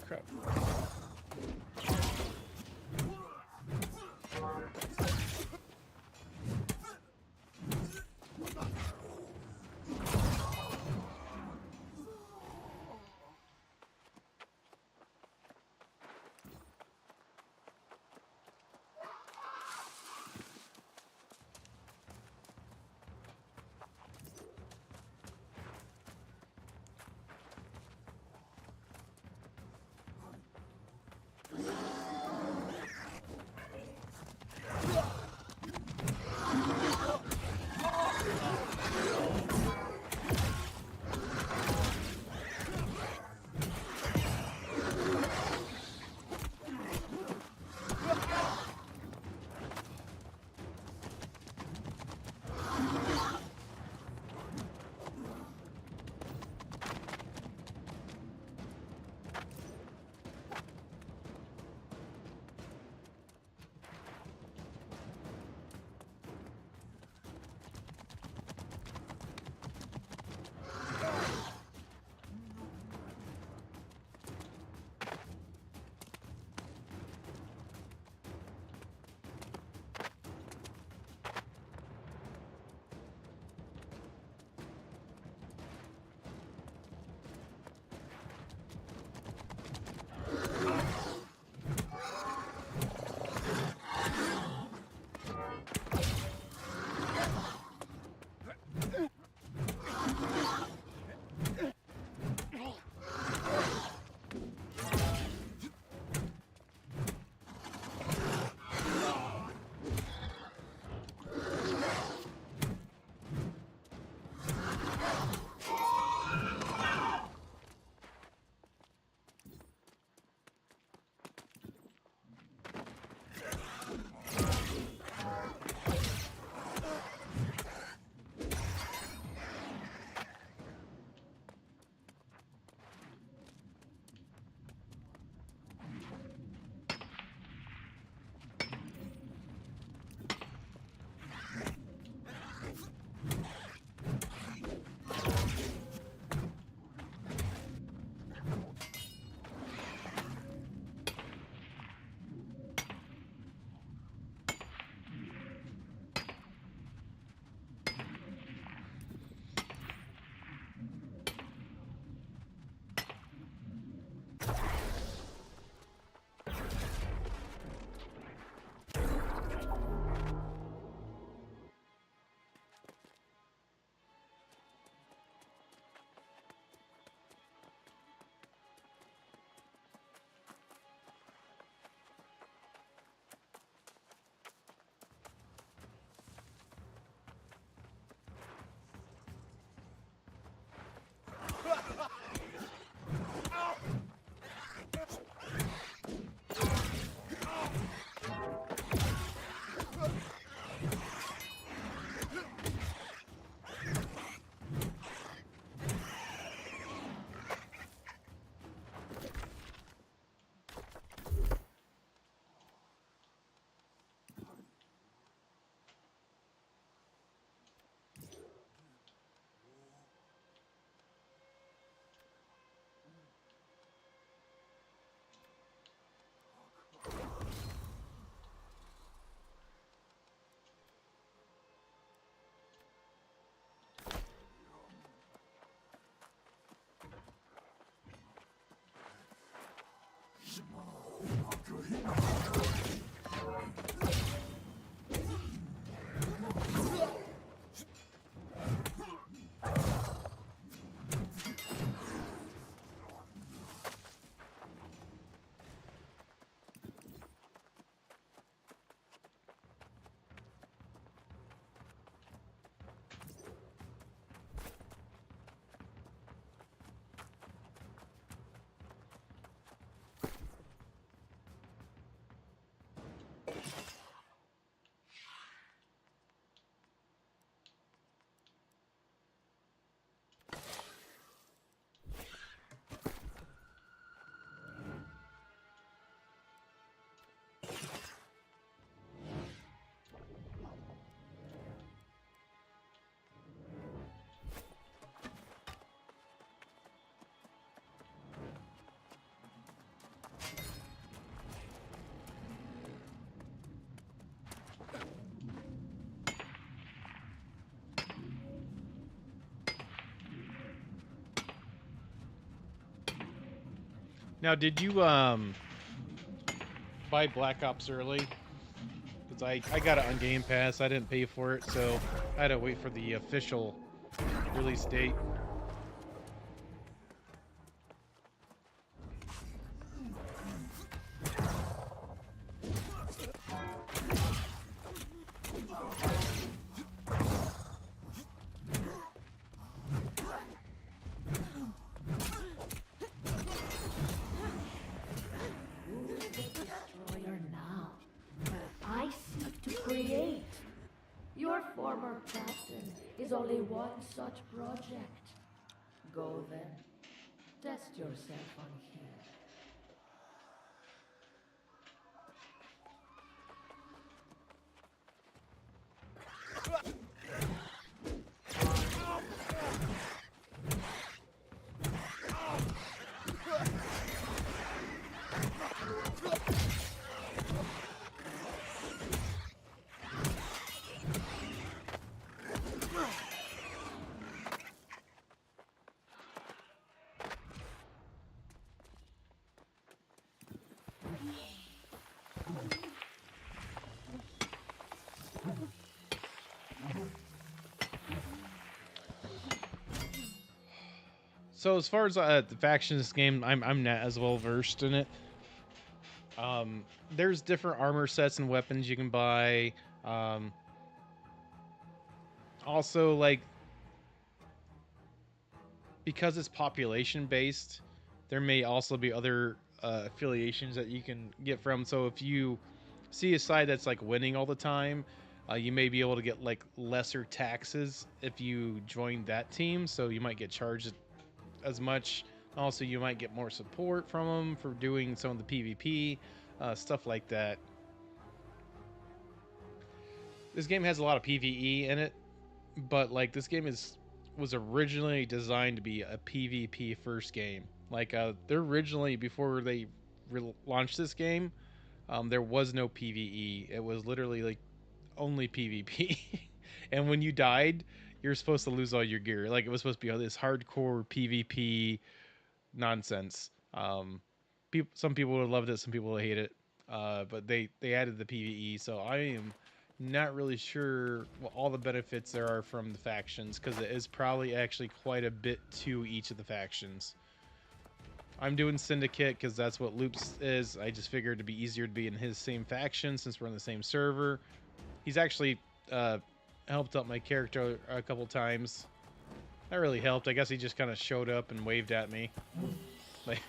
Crap. Now, did you buy Black Ops early? Because I got it on Game Pass. I didn't pay for it, so I had to wait for the official release date. Destroyer now. I seek to create. Your former captain is only one such project. Go then. Test yourself on him. So as far as the factions game, I'm not as well versed in it. There's different armor sets and weapons you can buy. Also, like, because it's population based, there may also be other affiliations that you can get from. So if you see a side that's like winning all the time, you may be able to get like lesser taxes if you join that team. So you might get charged as much. Also, you might get more support from them for doing some of the PvP stuff like that. This game has a lot of PvE in it, but like this game was originally designed to be a PvP first game. Like they're originally, before they launched this game, there was no PvE. It was literally like only PvP. And when you died, you're supposed to lose all your gear. Like it was supposed to be all this hardcore PvP nonsense. Some people would have loved it, some people would hate it. But they added the PvE, so I am not really sure what all the benefits there are from the factions, because it is probably actually quite a bit to each of the factions. I'm doing Syndicate because that's what Loops is. I just figured it'd be easier to be in his same faction since we're on the same server. He's actually helped out my character a couple times. That really helped. I guess he just kind of showed up and waved at me. Like...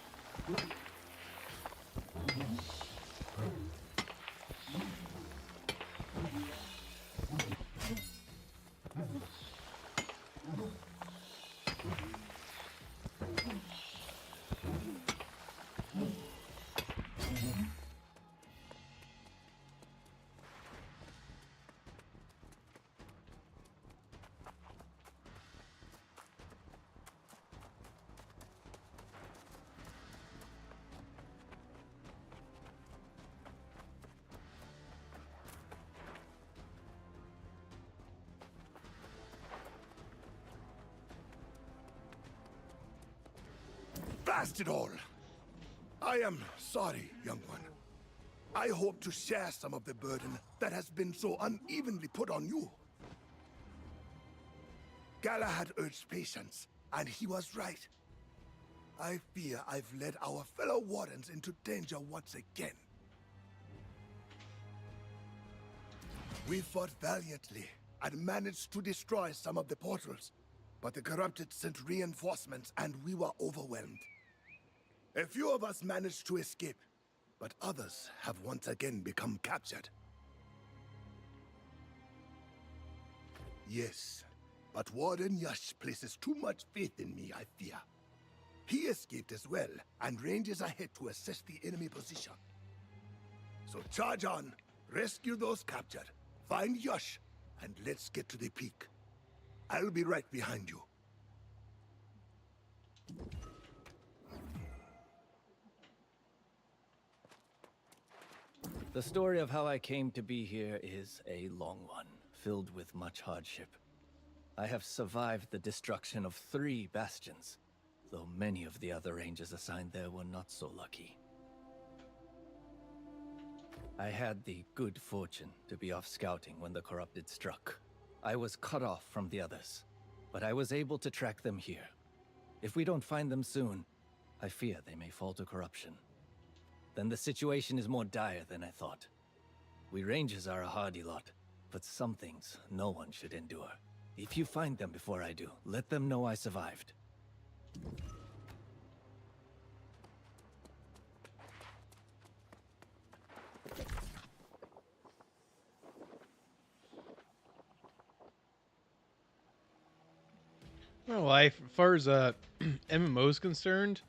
Blast it all! I am sorry, young one. I hope to share some of the burden that has been so unevenly put on you. Galahad urged patience, and he was right. I fear I've led our fellow wardens into danger once again. We fought valiantly and managed to destroy some of the portals, but the corrupted sent reinforcements and we were overwhelmed. A few of us managed to escape, but others have once again become captured. Yes, but Warden Yash places too much faith in me, I fear. He escaped as well, and ranges ahead to assess the enemy position. So charge on, rescue those captured, find Yash, and let's get to the peak. I'll be right behind you. The story of how I came to be here is a long one, filled with much hardship. I have survived the destruction of 3 bastions, though many of the other rangers assigned there were not so lucky. I had the good fortune to be off scouting when the corrupted struck. I was cut off from the others, but I was able to track them here. If we don't find them soon, I fear they may fall to corruption. Then the situation is more dire than I thought. We rangers are a hardy lot, but some things no one should endure. If you find them before I do, let them know I survived. Well, as far as MMO is concerned,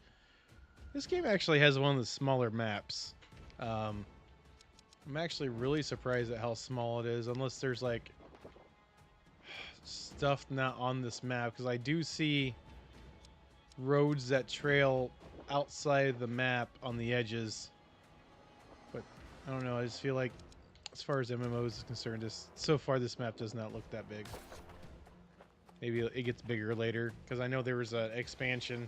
this game actually has one of the smaller maps. I'm actually really surprised at how small it is, unless there's like stuff not on this map, because I do see roads that trail outside the map on the edges. But I don't know, I just feel like as far as MMOs is concerned, so far this map does not look that big. Maybe it gets bigger later, because I know there was an expansion.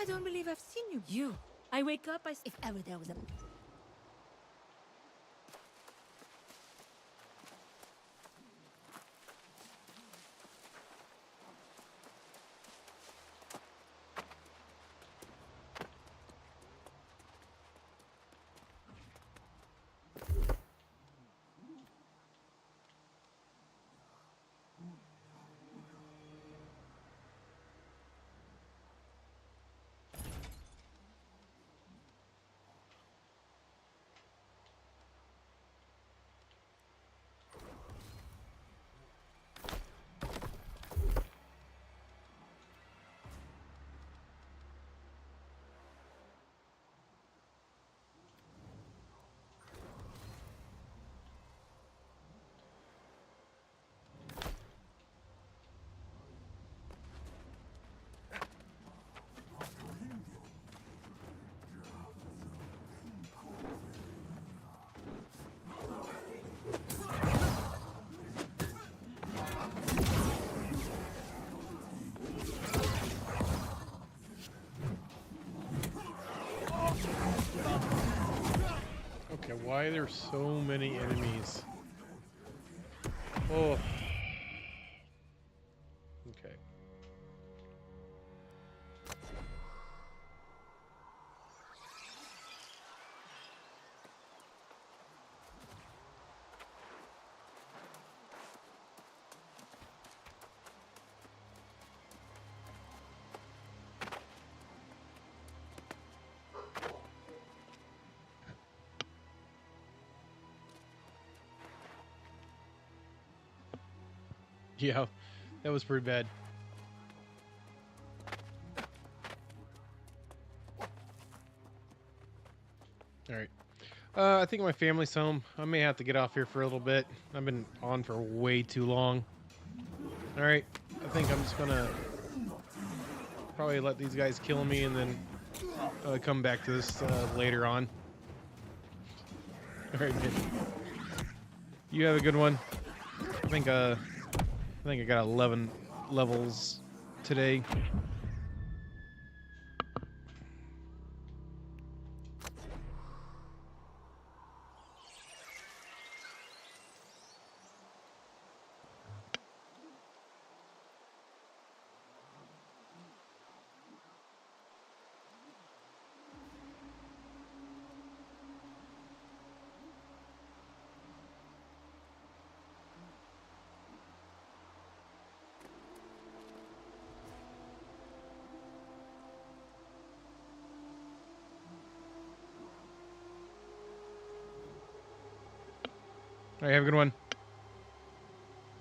I don't believe I've seen you. You. I wake up, if ever there was a... Why are there so many enemies? Oh. Okay. Yeah, that was pretty bad. All right. I think my family's home. I may have to get off here for a little bit. I've been on for way too long. All right. I think I'm just gonna probably let these guys kill me and then come back to this later on. All right, man. You have a good one. I think I got 11 levels today. All right, have a good one.